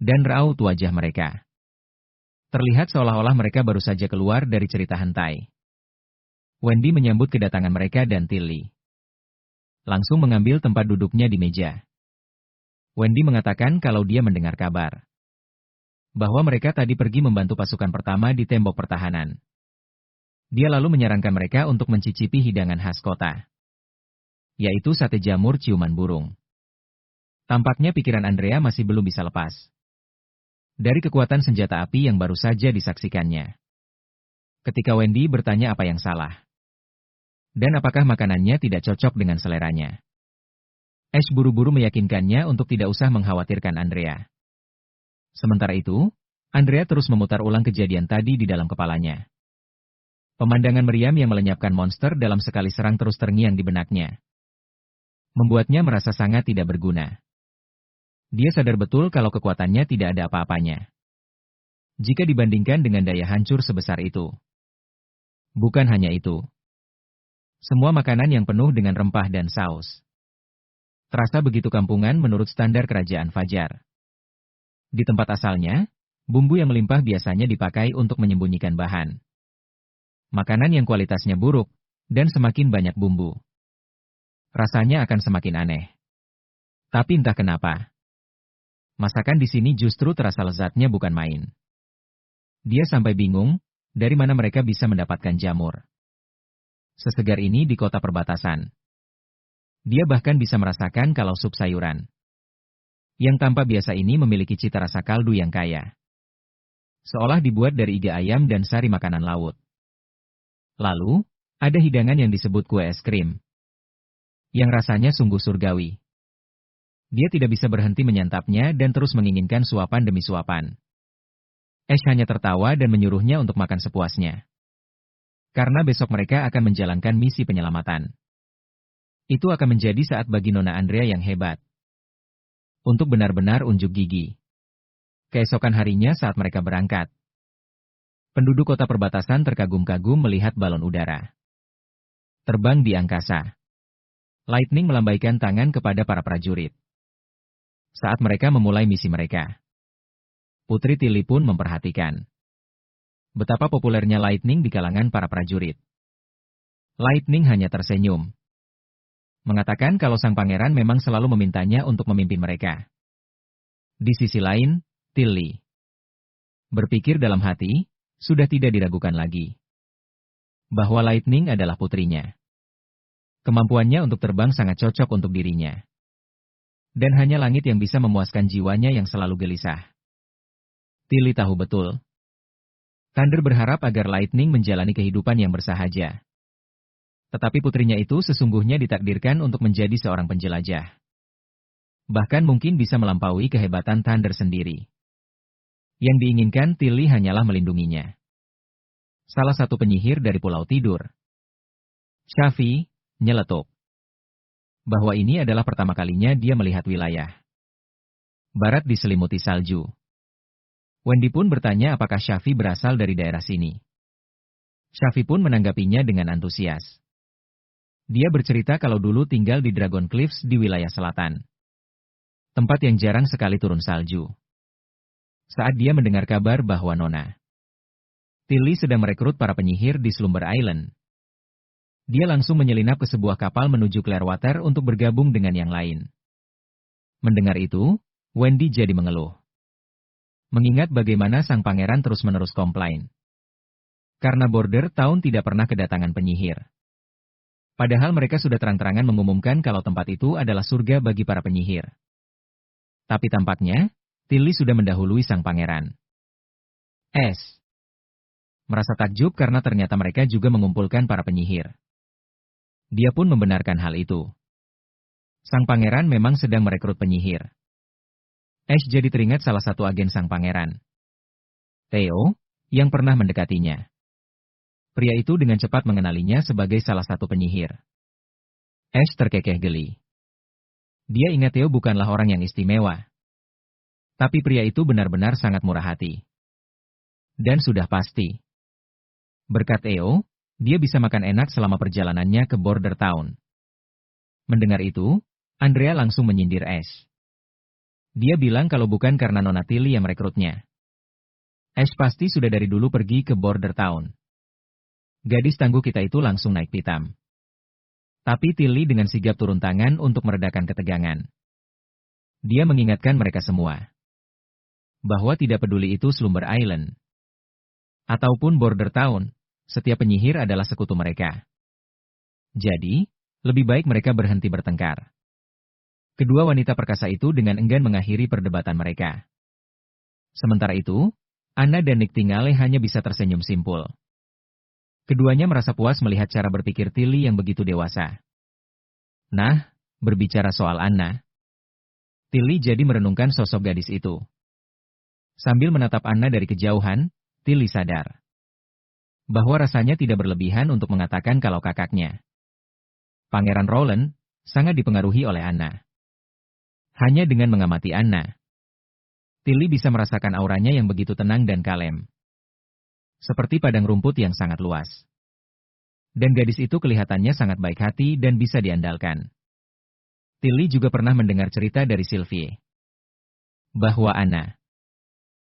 Dan raut wajah mereka terlihat seolah-olah mereka baru saja keluar dari cerita hentai. Wendy menyambut kedatangan mereka dan Tilly langsung mengambil tempat duduknya di meja. Wendy mengatakan kalau dia mendengar kabar bahwa mereka tadi pergi membantu pasukan pertama di tembok pertahanan. Dia lalu menyarankan mereka untuk mencicipi hidangan khas kota, yaitu sate jamur ciuman burung. Tampaknya pikiran Andrea masih belum bisa lepas dari kekuatan senjata api yang baru saja disaksikannya. Ketika Wendy bertanya apa yang salah, dan apakah makanannya tidak cocok dengan seleranya, Ash buru-buru meyakinkannya untuk tidak usah mengkhawatirkan Andrea. Sementara itu, Andrea terus memutar ulang kejadian tadi di dalam kepalanya. Pemandangan meriam yang melenyapkan monster dalam sekali serang terus terngiang di benaknya, membuatnya merasa sangat tidak berguna. Dia sadar betul kalau kekuatannya tidak ada apa-apanya jika dibandingkan dengan daya hancur sebesar itu. Bukan hanya itu. Semua makanan yang penuh dengan rempah dan saus terasa begitu kampungan menurut standar kerajaan Fajar. Di tempat asalnya, bumbu yang melimpah biasanya dipakai untuk menyembunyikan bahan makanan yang kualitasnya buruk, dan semakin banyak bumbu, rasanya akan semakin aneh. Tapi entah kenapa, masakan di sini justru terasa lezatnya bukan main. Dia sampai bingung, dari mana mereka bisa mendapatkan jamur sesegar ini di kota perbatasan. Dia bahkan bisa merasakan kalau sup sayuran yang tampak biasa ini memiliki cita rasa kaldu yang kaya, seolah dibuat dari iga ayam dan sari makanan laut. Lalu, ada hidangan yang disebut kue es krim, yang rasanya sungguh surgawi. Dia tidak bisa berhenti menyantapnya dan terus menginginkan suapan demi suapan. Ash hanya tertawa dan menyuruhnya untuk makan sepuasnya, karena besok mereka akan menjalankan misi penyelamatan. Itu akan menjadi saat bagi Nona Andrea yang hebat untuk benar-benar unjuk gigi. Keesokan harinya saat mereka berangkat, penduduk kota perbatasan terkagum-kagum melihat balon udara terbang di angkasa. Lightning melambaikan tangan kepada para prajurit saat mereka memulai misi mereka. Putri Tilly pun memperhatikan betapa populernya Lightning di kalangan para prajurit. Lightning hanya tersenyum, mengatakan kalau sang pangeran memang selalu memintanya untuk memimpin mereka. Di sisi lain, Tilly berpikir dalam hati, sudah tidak diragukan lagi bahwa Lightning adalah putrinya. Kemampuannya untuk terbang sangat cocok untuk dirinya. Dan hanya langit yang bisa memuaskan jiwanya yang selalu gelisah. Tilly tahu betul. Thunder berharap agar Lightning menjalani kehidupan yang bersahaja. Tetapi putrinya itu sesungguhnya ditakdirkan untuk menjadi seorang penjelajah. Bahkan mungkin bisa melampaui kehebatan Thunder sendiri. Yang diinginkan Tilly hanyalah melindunginya. Salah satu penyihir dari Pulau Tidur, Shafi, nyeletuk bahwa ini adalah pertama kalinya dia melihat wilayah barat diselimuti salju. Wendy pun bertanya apakah Shafi berasal dari daerah sini. Shafi pun menanggapinya dengan antusias. Dia bercerita kalau dulu tinggal di Dragon Cliffs di wilayah selatan, tempat yang jarang sekali turun salju. Saat dia mendengar kabar bahwa Nona Tilly sedang merekrut para penyihir di Slumber Island, dia langsung menyelinap ke sebuah kapal menuju Clearwater untuk bergabung dengan yang lain. Mendengar itu, Wendy jadi mengeluh. Mengingat bagaimana sang pangeran terus-menerus komplain karena Border Town tidak pernah kedatangan penyihir. Padahal mereka sudah terang-terangan mengumumkan kalau tempat itu adalah surga bagi para penyihir. Tapi tampaknya, Tilly sudah mendahului sang pangeran. Merasa takjub karena ternyata mereka juga mengumpulkan para penyihir. Dia pun membenarkan hal itu. Sang pangeran memang sedang merekrut penyihir. Ash jadi teringat salah satu agen sang pangeran, Theo, yang pernah mendekatinya. Pria itu dengan cepat mengenalinya sebagai salah satu penyihir. Ash terkekeh geli. Dia ingat Theo bukanlah orang yang istimewa. Tapi pria itu benar-benar sangat murah hati. Dan sudah pasti, berkat Theo, dia bisa makan enak selama perjalanannya ke Border Town. Mendengar itu, Andrea langsung menyindir Ash. Dia bilang kalau bukan karena Nona Tilly yang merekrutnya, Ash pasti sudah dari dulu pergi ke Border Town. Gadis tangguh kita itu langsung naik pitam. Tapi Tilly dengan sigap turun tangan untuk meredakan ketegangan. Dia mengingatkan mereka semua bahwa tidak peduli itu Slumber Island ataupun Border Town, setiap penyihir adalah sekutu mereka. Jadi, lebih baik mereka berhenti bertengkar. Kedua wanita perkasa itu dengan enggan mengakhiri perdebatan mereka. Sementara itu, Anna dan Niktingale hanya bisa tersenyum simpul. Keduanya merasa puas melihat cara berpikir Tilly yang begitu dewasa. Nah, berbicara soal Anna, Tilly jadi merenungkan sosok gadis itu. Sambil menatap Anna dari kejauhan, Tilly sadar bahwa rasanya tidak berlebihan untuk mengatakan kalau kakaknya, Pangeran Roland, sangat dipengaruhi oleh Anna. Hanya dengan mengamati Anna, Tilly bisa merasakan auranya yang begitu tenang dan kalem. Seperti padang rumput yang sangat luas. Dan gadis itu kelihatannya sangat baik hati dan bisa diandalkan. Tilly juga pernah mendengar cerita dari Sylvie bahwa Anna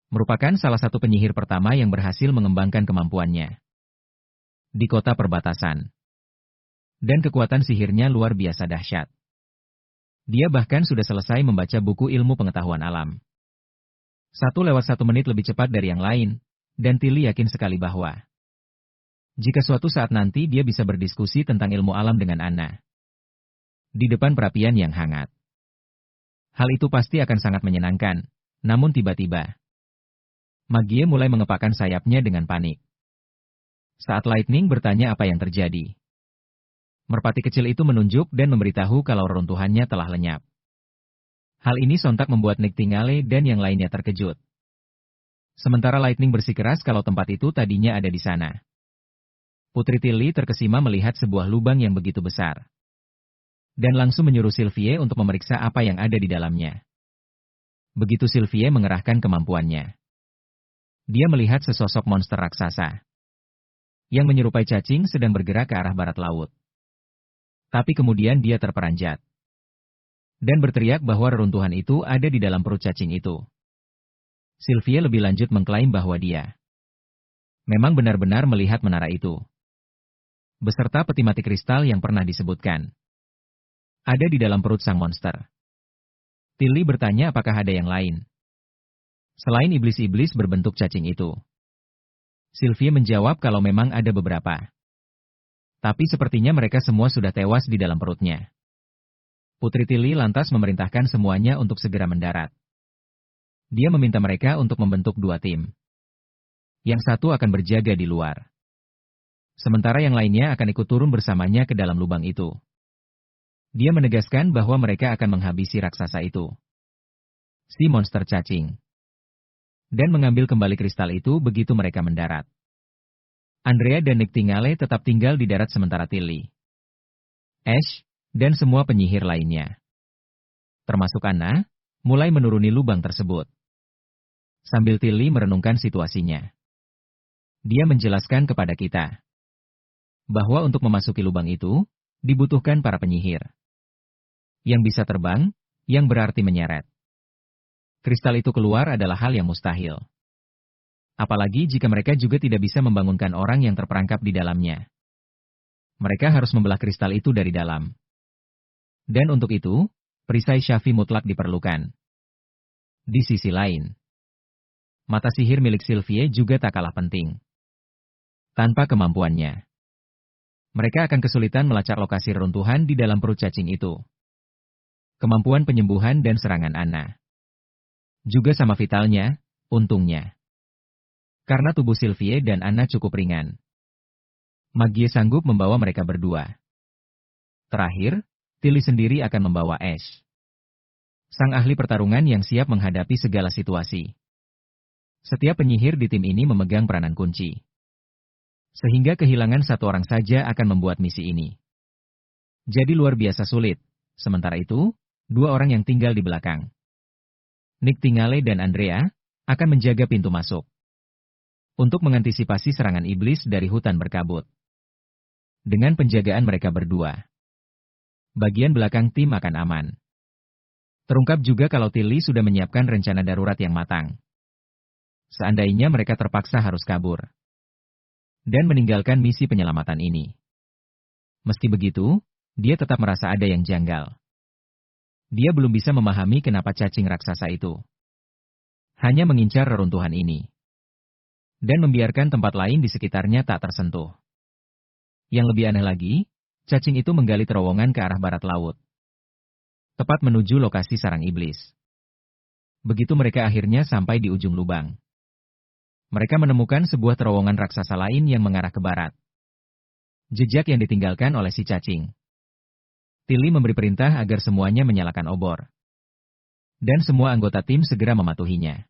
merupakan salah satu penyihir pertama yang berhasil mengembangkan kemampuannya di kota perbatasan. Dan kekuatan sihirnya luar biasa dahsyat. Dia bahkan sudah selesai membaca buku ilmu pengetahuan alam. 1 lewat 1 menit lebih cepat dari yang lain, dan Tilly yakin sekali bahwa jika suatu saat nanti dia bisa berdiskusi tentang ilmu alam dengan Anna di depan perapian yang hangat, hal itu pasti akan sangat menyenangkan. Namun tiba-tiba, Magie mulai mengepakkan sayapnya dengan panik. Saat Lightning bertanya apa yang terjadi, merpati kecil itu menunjuk dan memberitahu kalau reruntuhannya telah lenyap. Hal ini sontak membuat Niktingale dan yang lainnya terkejut. Sementara Lightning bersikeras kalau tempat itu tadinya ada di sana. Putri Tilly terkesima melihat sebuah lubang yang begitu besar. Dan langsung menyuruh Sylvie untuk memeriksa apa yang ada di dalamnya. Begitu Sylvie mengerahkan kemampuannya, dia melihat sesosok monster raksasa yang menyerupai cacing sedang bergerak ke arah barat laut. Tapi kemudian dia terperanjat dan berteriak bahwa reruntuhan itu ada di dalam perut cacing itu. Sylvie lebih lanjut mengklaim bahwa dia memang benar-benar melihat menara itu, beserta peti mati kristal yang pernah disebutkan ada di dalam perut sang monster. Tilly bertanya apakah ada yang lain selain iblis-iblis berbentuk cacing itu. Sylvie menjawab kalau memang ada beberapa. Tapi sepertinya mereka semua sudah tewas di dalam perutnya. Putri Tilly lantas memerintahkan semuanya untuk segera mendarat. Dia meminta mereka untuk membentuk 2 tim. Yang satu akan berjaga di luar. Sementara yang lainnya akan ikut turun bersamanya ke dalam lubang itu. Dia menegaskan bahwa mereka akan menghabisi raksasa itu, si monster cacing, dan mengambil kembali kristal itu begitu mereka mendarat. Andrea dan Niktingale tetap tinggal di darat sementara Tilly, Ash, dan semua penyihir lainnya, termasuk Anna, mulai menuruni lubang tersebut. Sambil Tilly merenungkan situasinya, dia menjelaskan kepada kita bahwa untuk memasuki lubang itu, dibutuhkan para penyihir yang bisa terbang, yang berarti menyeret. Kristal itu keluar adalah hal yang mustahil. Apalagi jika mereka juga tidak bisa membangunkan orang yang terperangkap di dalamnya. Mereka harus membelah kristal itu dari dalam. Dan untuk itu, perisai Syafi mutlak diperlukan. Di sisi lain, mata sihir milik Sylvie juga tak kalah penting. Tanpa kemampuannya, mereka akan kesulitan melacak lokasi reruntuhan di dalam perut cacing itu. Kemampuan penyembuhan dan serangan Anna juga sama vitalnya, untungnya. Karena tubuh Sylvie dan Anna cukup ringan, Magie sanggup membawa mereka berdua. Terakhir, Tilly sendiri akan membawa Ash, sang ahli pertarungan yang siap menghadapi segala situasi. Setiap penyihir di tim ini memegang peranan kunci. Sehingga kehilangan 1 orang saja akan membuat misi ini jadi luar biasa sulit. Sementara itu, 2 orang yang tinggal di belakang, Niktingale dan Andrea, akan menjaga pintu masuk untuk mengantisipasi serangan iblis dari hutan berkabut. Dengan penjagaan mereka berdua, bagian belakang tim akan aman. Terungkap juga kalau Tilly sudah menyiapkan rencana darurat yang matang. Seandainya mereka terpaksa harus kabur dan meninggalkan misi penyelamatan ini. Meski begitu, dia tetap merasa ada yang janggal. Dia belum bisa memahami kenapa cacing raksasa itu hanya mengincar reruntuhan ini. Dan membiarkan tempat lain di sekitarnya tak tersentuh. Yang lebih aneh lagi, cacing itu menggali terowongan ke arah barat laut. Tepat menuju lokasi sarang iblis. Begitu mereka akhirnya sampai di ujung lubang. Mereka menemukan sebuah terowongan raksasa lain yang mengarah ke barat. Jejak yang ditinggalkan oleh si cacing. Tilly memberi perintah agar semuanya menyalakan obor. Dan semua anggota tim segera mematuhinya.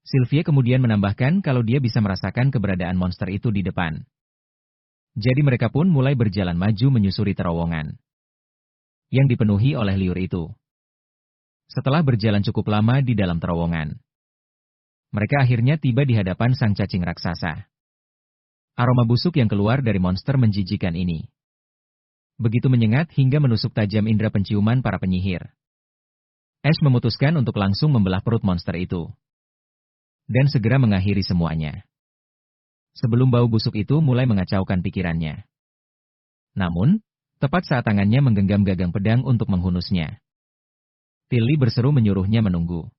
Sylvia kemudian menambahkan kalau dia bisa merasakan keberadaan monster itu di depan. Jadi mereka pun mulai berjalan maju menyusuri terowongan yang dipenuhi oleh liur itu. Setelah berjalan cukup lama di dalam terowongan, mereka akhirnya tiba di hadapan sang cacing raksasa. Aroma busuk yang keluar dari monster menjijikan ini begitu menyengat hingga menusuk tajam indera penciuman para penyihir. Ash memutuskan untuk langsung membelah perut monster itu dan segera mengakhiri semuanya. Sebelum bau busuk itu mulai mengacaukan pikirannya. Namun, tepat saat tangannya menggenggam gagang pedang untuk menghunusnya, Tilly berseru menyuruhnya menunggu.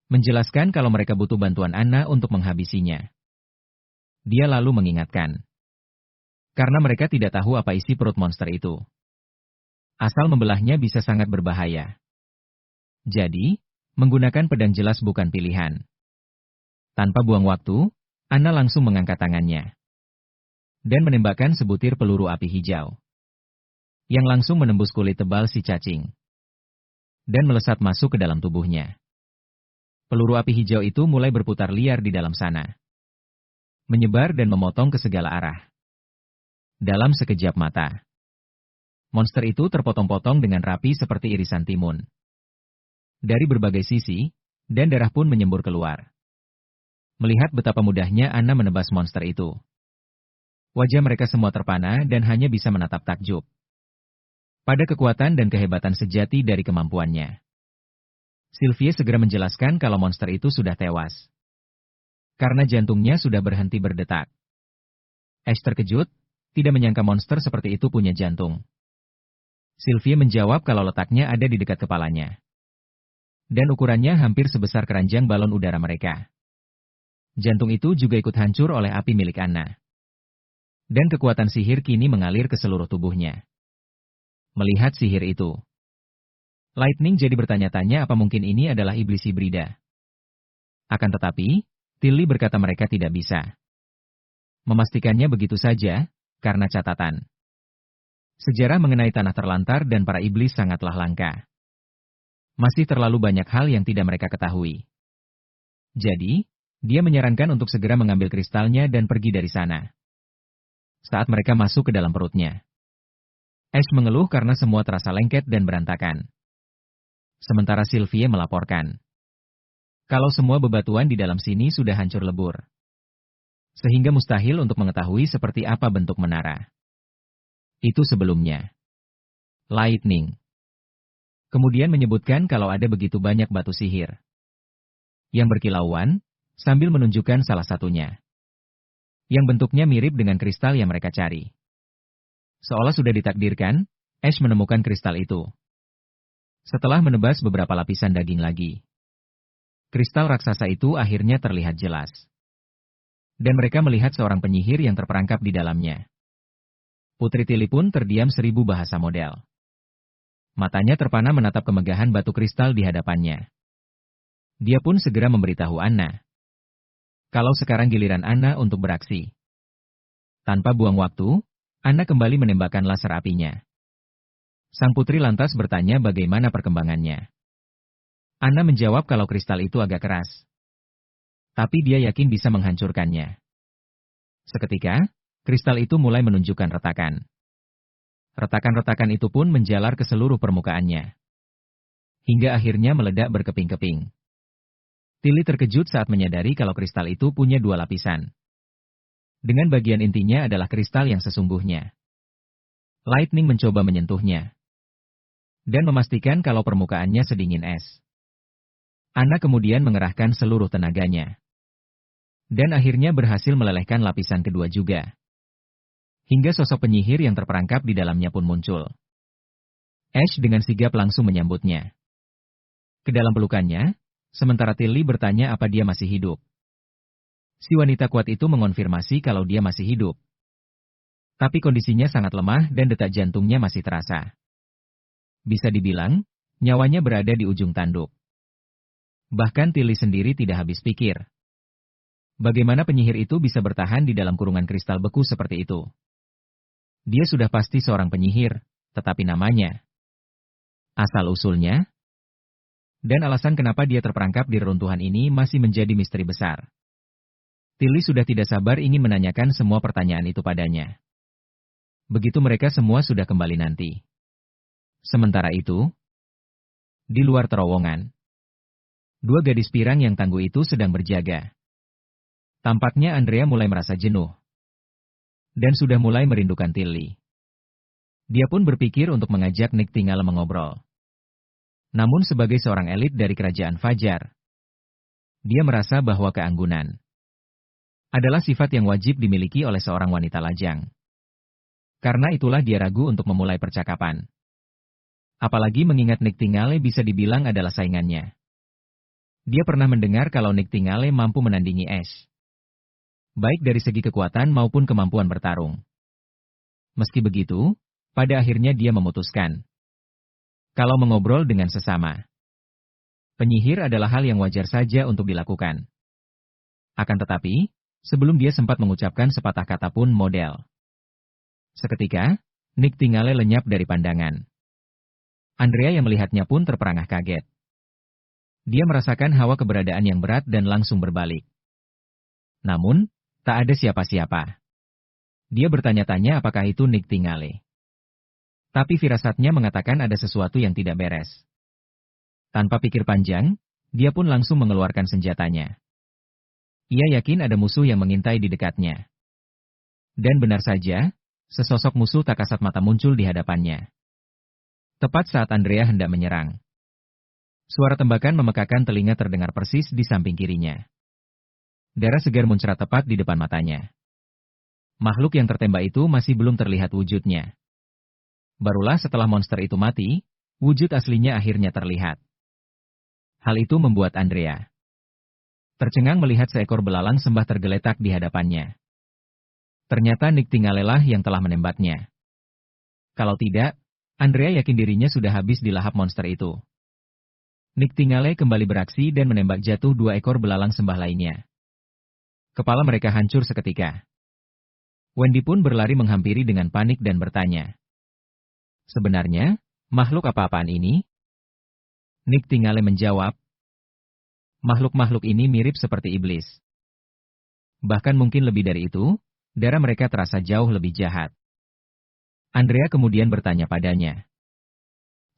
Menjelaskan kalau mereka butuh bantuan Anna untuk menghabisinya. Dia lalu mengingatkan. Karena mereka tidak tahu apa isi perut monster itu. Asal membelahnya bisa sangat berbahaya. Jadi, menggunakan pedang jelas bukan pilihan. Tanpa buang waktu, Anna langsung mengangkat tangannya dan menembakkan sebutir peluru api hijau yang langsung menembus kulit tebal si cacing dan melesat masuk ke dalam tubuhnya. Peluru api hijau itu mulai berputar liar di dalam sana, menyebar dan memotong ke segala arah. Dalam sekejap mata, monster itu terpotong-potong dengan rapi seperti irisan timun dari berbagai sisi, dan darah pun menyembur keluar. Melihat betapa mudahnya Anna menebas monster itu, wajah mereka semua terpana dan hanya bisa menatap takjub pada kekuatan dan kehebatan sejati dari kemampuannya. Sylvia segera menjelaskan kalau monster itu sudah tewas karena jantungnya sudah berhenti berdetak. Ash terkejut, tidak menyangka monster seperti itu punya jantung. Sylvia menjawab kalau letaknya ada di dekat kepalanya dan ukurannya hampir sebesar keranjang balon udara mereka. Jantung itu juga ikut hancur oleh api milik Anna. Dan kekuatan sihir kini mengalir ke seluruh tubuhnya. Melihat sihir itu, Lightning jadi bertanya-tanya apa mungkin ini adalah iblis hibrida. Akan tetapi, Tilly berkata mereka tidak bisa memastikannya begitu saja, karena catatan. Sejarah mengenai tanah terlantar dan para iblis sangatlah langka. Masih terlalu banyak hal yang tidak mereka ketahui. Jadi, dia menyarankan untuk segera mengambil kristalnya dan pergi dari sana. Saat mereka masuk ke dalam perutnya, Ash mengeluh karena semua terasa lengket dan berantakan. Sementara Sylvia melaporkan kalau semua bebatuan di dalam sini sudah hancur lebur, sehingga mustahil untuk mengetahui seperti apa bentuk menara itu sebelumnya. Lightning kemudian menyebutkan kalau ada begitu banyak batu sihir yang berkilauan, sambil menunjukkan salah satunya yang bentuknya mirip dengan kristal yang mereka cari. Seolah sudah ditakdirkan, Ash menemukan kristal itu setelah menebas beberapa lapisan daging lagi. Kristal raksasa itu akhirnya terlihat jelas. Dan mereka melihat seorang penyihir yang terperangkap di dalamnya. Putri Tilly pun terdiam 1000 bahasa model. Matanya terpana menatap kemegahan batu kristal di hadapannya. Dia pun segera memberitahu Anna kalau sekarang giliran Anna untuk beraksi. Tanpa buang waktu, Anna kembali menembakkan laser apinya. Sang putri lantas bertanya bagaimana perkembangannya. Anna menjawab kalau kristal itu agak keras. Tapi dia yakin bisa menghancurkannya. Seketika, kristal itu mulai menunjukkan retakan. Retakan-retakan itu pun menjalar ke seluruh permukaannya. Hingga akhirnya meledak berkeping-keping. Tilly terkejut saat menyadari kalau kristal itu punya 2 lapisan. Dengan bagian intinya adalah kristal yang sesungguhnya. Lightning mencoba menyentuhnya dan memastikan kalau permukaannya sedingin es. Anna kemudian mengerahkan seluruh tenaganya. Dan akhirnya berhasil melelehkan lapisan kedua juga. Hingga sosok penyihir yang terperangkap di dalamnya pun muncul. Ash dengan sigap langsung menyambutnya. Ke dalam pelukannya, Sementara Tilly bertanya apa dia masih hidup. Si wanita kuat itu mengonfirmasi kalau dia masih hidup. Tapi kondisinya sangat lemah dan detak jantungnya masih terasa. Bisa dibilang, nyawanya berada di ujung tanduk. Bahkan Tilly sendiri tidak habis pikir. Bagaimana penyihir itu bisa bertahan di dalam kurungan kristal beku seperti itu? Dia sudah pasti seorang penyihir, tetapi namanya, asal-usulnya, dan alasan kenapa dia terperangkap di reruntuhan ini masih menjadi misteri besar. Tilly sudah tidak sabar ingin menanyakan semua pertanyaan itu padanya. Begitu mereka semua sudah kembali nanti. Sementara itu, di luar terowongan, dua gadis pirang yang tangguh itu sedang berjaga. Tampaknya Andrea mulai merasa jenuh. Dan sudah mulai merindukan Tilly. Dia pun berpikir untuk mengajak Nick tinggal mengobrol. Namun sebagai seorang elit dari kerajaan Fajar, dia merasa bahwa keanggunan adalah sifat yang wajib dimiliki oleh seorang wanita lajang. Karena itulah dia ragu untuk memulai percakapan. Apalagi mengingat Nick Tingale bisa dibilang adalah saingannya. Dia pernah mendengar kalau Nick Tingale mampu menandingi Ash. Baik dari segi kekuatan maupun kemampuan bertarung. Meski begitu, pada akhirnya dia memutuskan kalau mengobrol dengan sesama penyihir adalah hal yang wajar saja untuk dilakukan. Akan tetapi, sebelum dia sempat mengucapkan sepatah kata pun model. Seketika, Nick Tingale lenyap dari pandangan. Andrea yang melihatnya pun terperangah kaget. Dia merasakan hawa keberadaan yang berat dan langsung berbalik. Namun, tak ada siapa-siapa. Dia bertanya-tanya apakah itu Nick Tingale. Tapi firasatnya mengatakan ada sesuatu yang tidak beres. Tanpa pikir panjang, dia pun langsung mengeluarkan senjatanya. Ia yakin ada musuh yang mengintai di dekatnya. Dan benar saja, sesosok musuh tak kasat mata muncul di hadapannya. Tepat saat Andrea hendak menyerang. Suara tembakan memekakan telinga terdengar persis di samping kirinya. Darah segar muncrat tepat di depan matanya. Makhluk yang tertembak itu masih belum terlihat wujudnya. Barulah setelah monster itu mati, wujud aslinya akhirnya terlihat. Hal itu membuat Andrea tercengang melihat seekor belalang sembah tergeletak di hadapannya. Ternyata Nick Tingale lah yang telah menembaknya. Kalau tidak, Andrea yakin dirinya sudah habis dilahap monster itu. Nick Tingale kembali beraksi dan menembak jatuh dua ekor belalang sembah lainnya. Kepala mereka hancur seketika. Wendy pun berlari menghampiri dengan panik dan bertanya. Sebenarnya, makhluk apa-apaan ini? Nick Tingale menjawab. Makhluk-makhluk ini mirip seperti iblis. Bahkan mungkin lebih dari itu, darah mereka terasa jauh lebih jahat. Andrea kemudian bertanya padanya.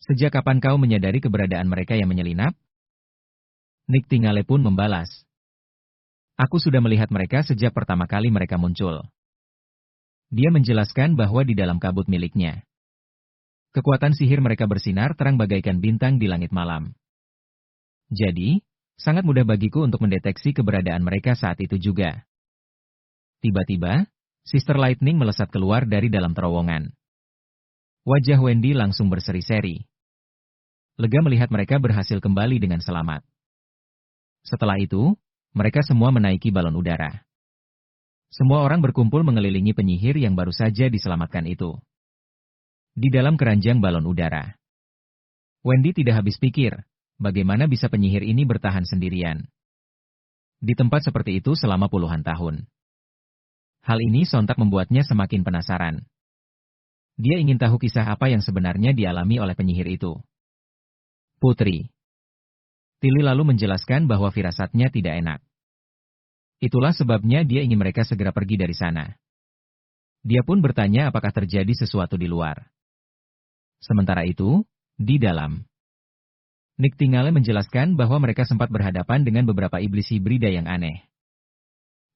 Sejak kapan kau menyadari keberadaan mereka yang menyelinap? Nick Tingale pun membalas. Aku sudah melihat mereka sejak pertama kali mereka muncul. Dia menjelaskan bahwa di dalam kabut miliknya, kekuatan sihir mereka bersinar terang bagaikan bintang di langit malam. Jadi, sangat mudah bagiku untuk mendeteksi keberadaan mereka saat itu juga. Tiba-tiba, Sister Lightning melesat keluar dari dalam terowongan. Wajah Wendy langsung berseri-seri. Lega melihat mereka berhasil kembali dengan selamat. Setelah itu, mereka semua menaiki balon udara. Semua orang berkumpul mengelilingi penyihir yang baru saja diselamatkan itu. Di dalam keranjang balon udara, Wendy tidak habis pikir, bagaimana bisa penyihir ini bertahan sendirian di tempat seperti itu selama puluhan tahun. Hal ini sontak membuatnya semakin penasaran. Dia ingin tahu kisah apa yang sebenarnya dialami oleh penyihir itu. Putri. Tilly lalu menjelaskan bahwa firasatnya tidak enak. Itulah sebabnya dia ingin mereka segera pergi dari sana. Dia pun bertanya apakah terjadi sesuatu di luar. Sementara itu, di dalam, Nick Tingale menjelaskan bahwa mereka sempat berhadapan dengan beberapa iblis hibrida yang aneh.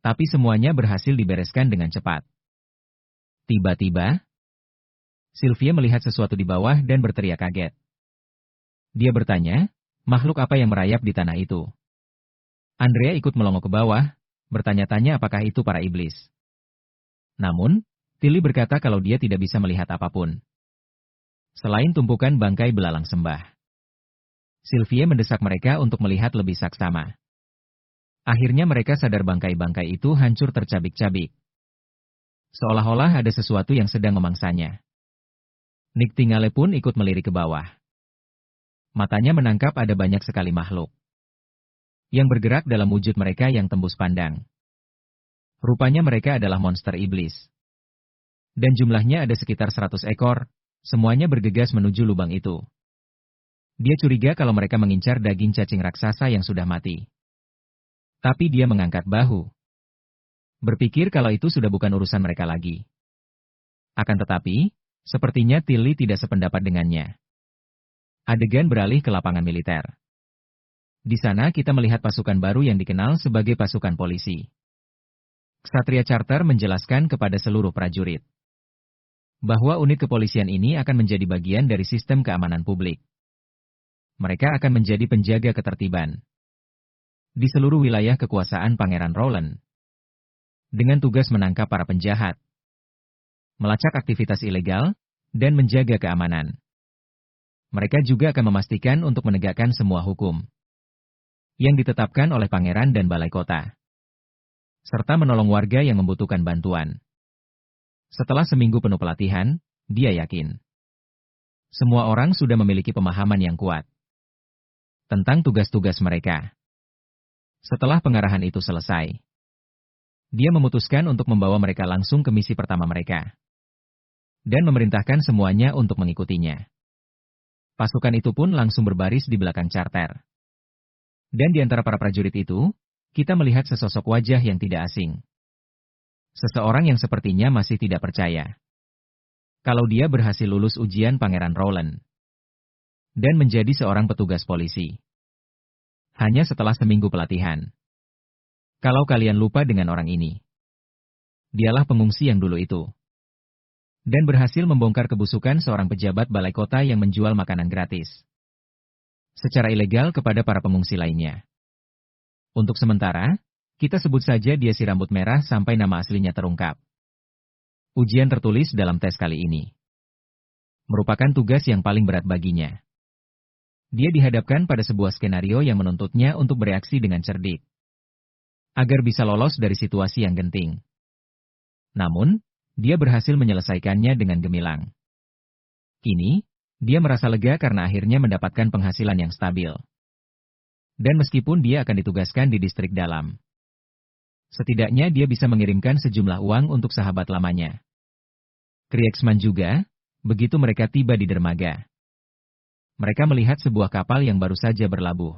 Tapi semuanya berhasil dibereskan dengan cepat. Tiba-tiba, Sylvia melihat sesuatu di bawah dan berteriak kaget. Dia bertanya, makhluk apa yang merayap di tanah itu? Andrea ikut melongok ke bawah, bertanya-tanya apakah itu para iblis. Namun, Tilly berkata kalau dia tidak bisa melihat apapun selain tumpukan bangkai belalang sembah. Sylvie mendesak mereka untuk melihat lebih saksama. Akhirnya mereka sadar bangkai-bangkai itu hancur tercabik-cabik. Seolah-olah ada sesuatu yang sedang memangsanya. Nightingale pun ikut melirik ke bawah. Matanya menangkap ada banyak sekali makhluk yang bergerak dalam wujud mereka yang tembus pandang. Rupanya mereka adalah monster iblis. Dan jumlahnya ada sekitar 100 ekor, semuanya bergegas menuju lubang itu. Dia curiga kalau mereka mengincar daging cacing raksasa yang sudah mati. Tapi dia mengangkat bahu. Berpikir kalau itu sudah bukan urusan mereka lagi. Akan tetapi, sepertinya Tilly tidak sependapat dengannya. Adegan beralih ke lapangan militer. Di sana kita melihat pasukan baru yang dikenal sebagai pasukan polisi. Ksatria Charter menjelaskan kepada seluruh prajurit bahwa unit kepolisian ini akan menjadi bagian dari sistem keamanan publik. Mereka akan menjadi penjaga ketertiban di seluruh wilayah kekuasaan Pangeran Roland, dengan tugas menangkap para penjahat, melacak aktivitas ilegal, dan menjaga keamanan. Mereka juga akan memastikan untuk menegakkan semua hukum yang ditetapkan oleh Pangeran dan Balai Kota, serta menolong warga yang membutuhkan bantuan. Setelah seminggu penuh pelatihan, dia yakin semua orang sudah memiliki pemahaman yang kuat tentang tugas-tugas mereka. Setelah pengarahan itu selesai, dia memutuskan untuk membawa mereka langsung ke misi pertama mereka, dan memerintahkan semuanya untuk mengikutinya. Pasukan itu pun langsung berbaris di belakang Charter. Dan di antara para prajurit itu, kita melihat sesosok wajah yang tidak asing. Seseorang yang sepertinya masih tidak percaya kalau dia berhasil lulus ujian Pangeran Roland dan menjadi seorang petugas polisi. Hanya setelah seminggu pelatihan. Kalau kalian lupa dengan orang ini, dialah pengungsi yang dulu itu, dan berhasil membongkar kebusukan seorang pejabat balai kota yang menjual makanan gratis secara ilegal kepada para pengungsi lainnya. Untuk sementara, kita sebut saja dia si rambut merah sampai nama aslinya terungkap. Ujian tertulis dalam tes kali ini merupakan tugas yang paling berat baginya. Dia dihadapkan pada sebuah skenario yang menuntutnya untuk bereaksi dengan cerdik, agar bisa lolos dari situasi yang genting. Namun, dia berhasil menyelesaikannya dengan gemilang. Kini, dia merasa lega karena akhirnya mendapatkan penghasilan yang stabil. Dan meskipun dia akan ditugaskan di distrik dalam, setidaknya dia bisa mengirimkan sejumlah uang untuk sahabat lamanya. Kriegsman juga, begitu mereka tiba di dermaga. Mereka melihat sebuah kapal yang baru saja berlabuh,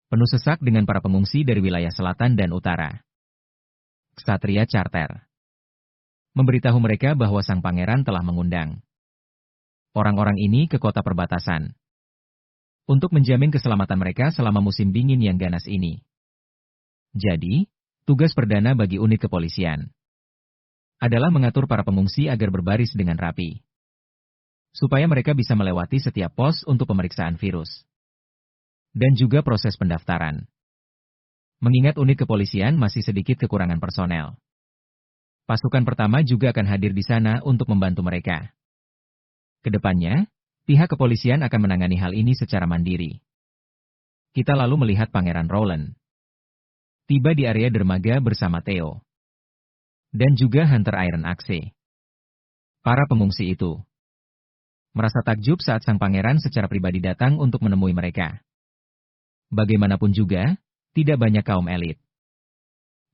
penuh sesak dengan para pengungsi dari wilayah selatan dan utara. Ksatria Charter memberitahu mereka bahwa sang pangeran telah mengundang orang-orang ini ke kota perbatasan untuk menjamin keselamatan mereka selama musim dingin yang ganas ini. Jadi, tugas perdana bagi unit kepolisian adalah mengatur para pengungsi agar berbaris dengan rapi, supaya mereka bisa melewati setiap pos untuk pemeriksaan virus dan juga proses pendaftaran. Mengingat unit kepolisian masih sedikit kekurangan personel, pasukan pertama juga akan hadir di sana untuk membantu mereka. Kedepannya, pihak kepolisian akan menangani hal ini secara mandiri. Kita lalu melihat Pangeran Roland tiba di area dermaga bersama Theo dan juga Hunter Iron Axe. Para pengungsi itu merasa takjub saat sang pangeran secara pribadi datang untuk menemui mereka. Bagaimanapun juga, tidak banyak kaum elit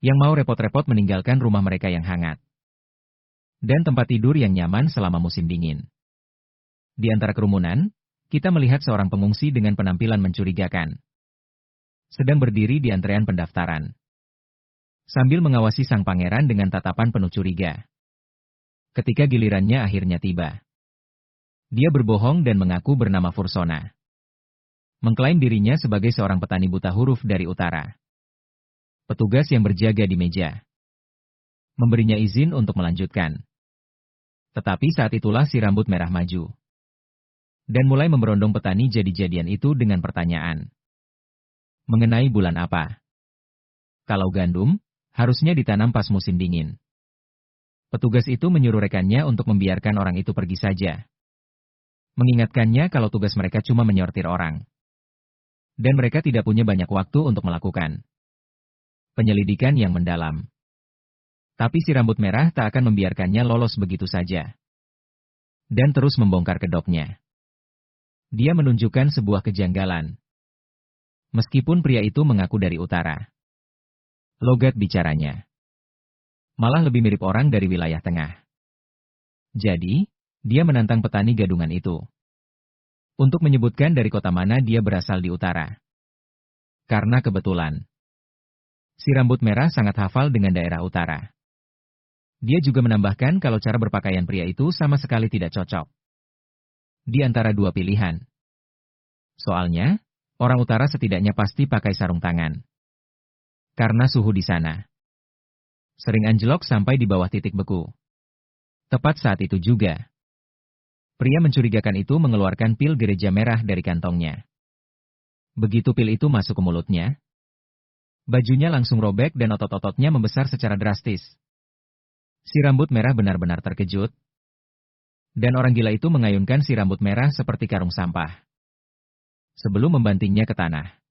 yang mau repot-repot meninggalkan rumah mereka yang hangat dan tempat tidur yang nyaman selama musim dingin. Di antara kerumunan, kita melihat seorang pengungsi dengan penampilan mencurigakan sedang berdiri di antrean pendaftaran, sambil mengawasi sang pangeran dengan tatapan penuh curiga. Ketika gilirannya akhirnya tiba, dia berbohong dan mengaku bernama Fursona, mengklaim dirinya sebagai seorang petani buta huruf dari utara. Petugas yang berjaga di meja memberinya izin untuk melanjutkan. Tetapi saat itulah si rambut merah maju dan mulai memberondong petani jadi-jadian itu dengan pertanyaan mengenai bulan apa. Kalau gandum, harusnya ditanam pas musim dingin. Petugas itu menyuruh rekannya untuk membiarkan orang itu pergi saja, mengingatkannya kalau tugas mereka cuma menyortir orang Dan mereka tidak punya banyak waktu untuk melakukan penyelidikan yang mendalam. Tapi si rambut merah tak akan membiarkannya lolos begitu saja. Dan terus membongkar kedoknya. Dia menunjukkan sebuah kejanggalan. Meskipun pria itu mengaku dari utara. Logat bicaranya malah lebih mirip orang dari wilayah tengah. Jadi, dia menantang petani gadungan itu untuk menyebutkan dari kota mana dia berasal di utara. Karena kebetulan, si rambut merah sangat hafal dengan daerah utara. Dia juga menambahkan kalau cara berpakaian pria itu sama sekali tidak cocok di antara dua pilihan. Soalnya, orang utara setidaknya pasti pakai sarung tangan. Karena suhu di sana sering anjlok sampai di bawah titik beku. Tepat saat itu juga, pria mencurigakan itu mengeluarkan pil gereja merah dari kantongnya. Begitu pil itu masuk ke mulutnya, bajunya langsung robek dan otot-ototnya membesar secara drastis. Si rambut merah benar-benar terkejut. Dan orang gila itu mengayunkan si rambut merah seperti karung sampah. Sebelum membantingnya ke tanah.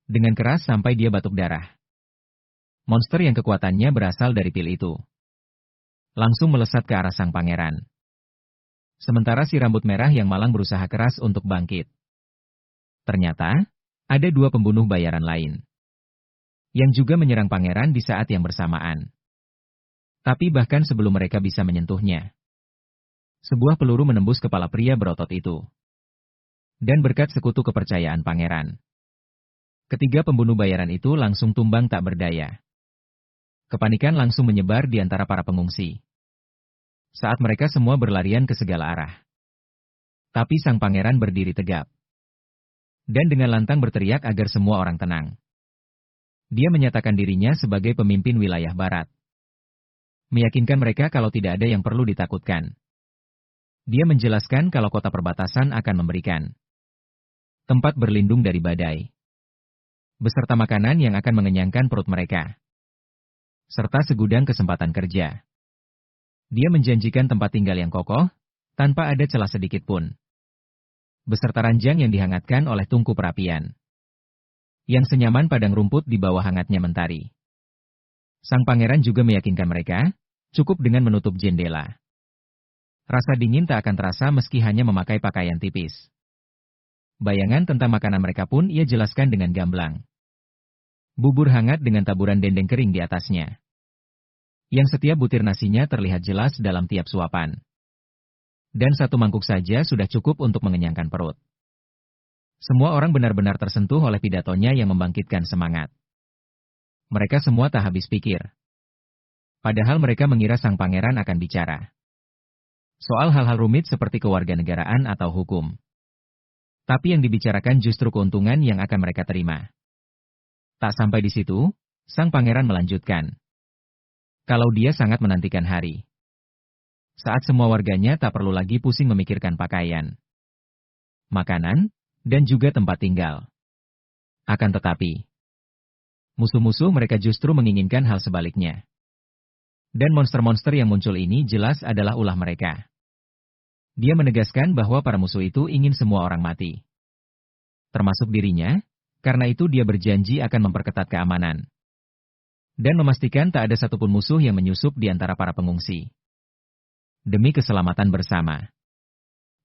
Dengan keras sampai dia batuk darah. Monster yang kekuatannya berasal dari pil itu langsung melesat ke arah sang pangeran. Sementara si rambut merah yang malang berusaha keras untuk bangkit. Ternyata, ada dua pembunuh bayaran lain yang juga menyerang pangeran di saat yang bersamaan. Tapi bahkan sebelum mereka bisa menyentuhnya, sebuah peluru menembus kepala pria berotot itu. Dan berkat sekutu kepercayaan pangeran, ketiga pembunuh bayaran itu langsung tumbang tak berdaya. Kepanikan langsung menyebar di antara para pengungsi saat mereka semua berlarian ke segala arah. Tapi sang pangeran berdiri tegap dan dengan lantang berteriak agar semua orang tenang. Dia menyatakan dirinya sebagai pemimpin wilayah barat. Meyakinkan mereka kalau tidak ada yang perlu ditakutkan. Dia menjelaskan kalau kota perbatasan akan memberikan tempat berlindung dari badai, beserta makanan yang akan mengenyangkan perut mereka, serta segudang kesempatan kerja. Dia menjanjikan tempat tinggal yang kokoh, tanpa ada celah sedikit pun, beserta ranjang yang dihangatkan oleh tungku perapian, yang senyaman padang rumput di bawah hangatnya mentari. Sang pangeran juga meyakinkan mereka, cukup dengan menutup jendela. Rasa dingin tak akan terasa meski hanya memakai pakaian tipis. Bayangan tentang makanan mereka pun ia jelaskan dengan gamblang. Bubur hangat dengan taburan dendeng kering di atasnya. Yang setiap butir nasinya terlihat jelas dalam tiap suapan. Dan satu mangkuk saja sudah cukup untuk mengenyangkan perut. Semua orang benar-benar tersentuh oleh pidatonya yang membangkitkan semangat. Mereka semua tak habis pikir. Padahal mereka mengira sang pangeran akan bicara soal hal-hal rumit seperti kewarganegaraan atau hukum. Tapi yang dibicarakan justru keuntungan yang akan mereka terima. Tak sampai di situ, sang pangeran melanjutkan. Kalau dia sangat menantikan hari saat semua warganya tak perlu lagi pusing memikirkan pakaian, makanan, dan juga tempat tinggal. Akan tetapi, musuh-musuh mereka justru menginginkan hal sebaliknya. Dan monster-monster yang muncul ini jelas adalah ulah mereka. Dia menegaskan bahwa para musuh itu ingin semua orang mati, termasuk dirinya, karena itu dia berjanji akan memperketat keamanan. Dan memastikan tak ada satupun musuh yang menyusup di antara para pengungsi. Demi keselamatan bersama.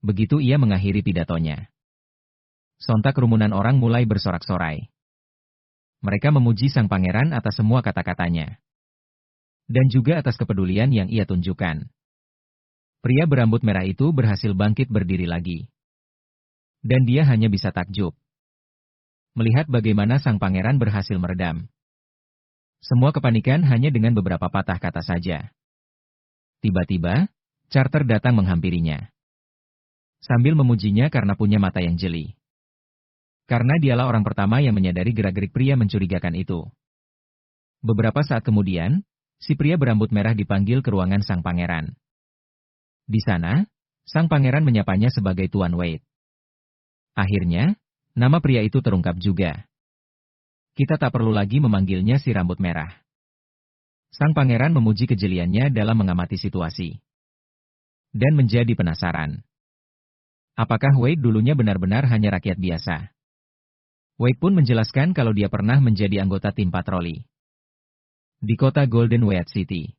Begitu ia mengakhiri pidatonya. Sontak kerumunan orang mulai bersorak-sorai. Mereka memuji sang pangeran atas semua kata-katanya. Dan juga atas kepedulian yang ia tunjukkan. Pria berambut merah itu berhasil bangkit berdiri lagi. Dan dia hanya bisa takjub melihat bagaimana sang pangeran berhasil meredam semua kepanikan hanya dengan beberapa patah kata saja. Tiba-tiba, Carter datang menghampirinya. Sambil memujinya karena punya mata yang jeli. Karena dialah orang pertama yang menyadari gerak-gerik pria mencurigakan itu. Beberapa saat kemudian, si pria berambut merah dipanggil ke ruangan sang pangeran. Di sana, sang pangeran menyapanya sebagai Tuan Wade. Akhirnya, nama pria itu terungkap juga. Kita tak perlu lagi memanggilnya si rambut merah. Sang pangeran memuji kejeliannya dalam mengamati situasi. Dan menjadi penasaran. Apakah Wade dulunya benar-benar hanya rakyat biasa? Wade pun menjelaskan kalau dia pernah menjadi anggota tim patroli di kota Golden Wade City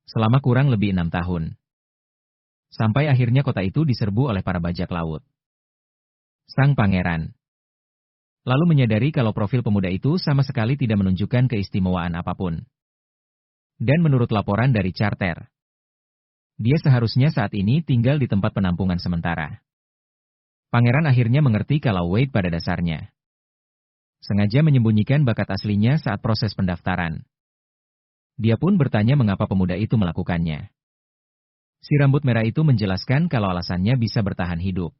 selama kurang lebih 6 tahun. Sampai akhirnya kota itu diserbu oleh para bajak laut. Sang pangeran lalu menyadari kalau profil pemuda itu sama sekali tidak menunjukkan keistimewaan apapun. Dan menurut laporan dari charter, dia seharusnya saat ini tinggal di tempat penampungan sementara. Pangeran akhirnya mengerti kalau Wade pada dasarnya sengaja menyembunyikan bakat aslinya saat proses pendaftaran. Dia pun bertanya mengapa pemuda itu melakukannya. Si rambut merah itu menjelaskan kalau alasannya bisa bertahan hidup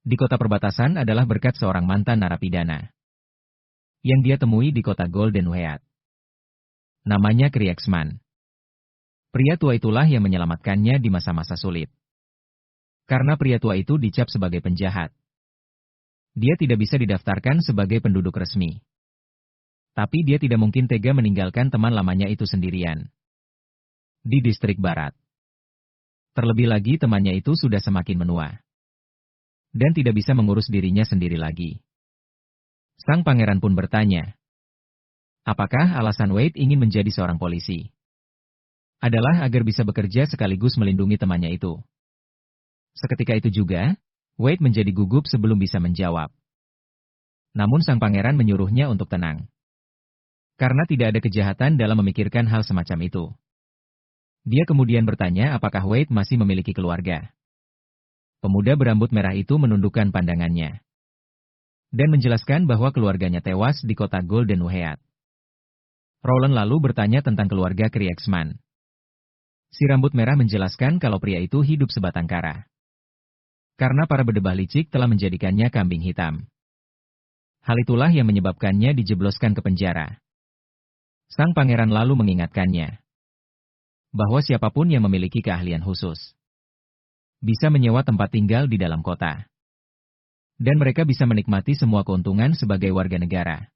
di kota perbatasan adalah berkat seorang mantan narapidana yang dia temui di kota Golden Wade. Namanya Kriegsman. Pria tua itulah yang menyelamatkannya di masa-masa sulit. Karena pria tua itu dicap sebagai penjahat, dia tidak bisa didaftarkan sebagai penduduk resmi. Tapi dia tidak mungkin tega meninggalkan teman lamanya itu sendirian di distrik barat. Terlebih lagi temannya itu sudah semakin menua dan tidak bisa mengurus dirinya sendiri lagi. Sang pangeran pun bertanya, apakah alasan Wade ingin menjadi seorang polisi? Adalah agar bisa bekerja sekaligus melindungi temannya itu. Seketika itu juga, Wade menjadi gugup sebelum bisa menjawab. Namun sang pangeran menyuruhnya untuk tenang. Karena tidak ada kejahatan dalam memikirkan hal semacam itu. Dia kemudian bertanya apakah Wade masih memiliki keluarga. Pemuda berambut merah itu menundukkan pandangannya dan menjelaskan bahwa keluarganya tewas di kota Golden Wade. Roland lalu bertanya tentang keluarga Kriegsman. Si rambut merah menjelaskan kalau pria itu hidup sebatang kara karena para berdebah licik telah menjadikannya kambing hitam. Hal itulah yang menyebabkannya dijebloskan ke penjara. Sang pangeran lalu mengingatkannya bahwa siapapun yang memiliki keahlian khusus bisa menyewa tempat tinggal di dalam kota. Dan mereka bisa menikmati semua keuntungan sebagai warga negara.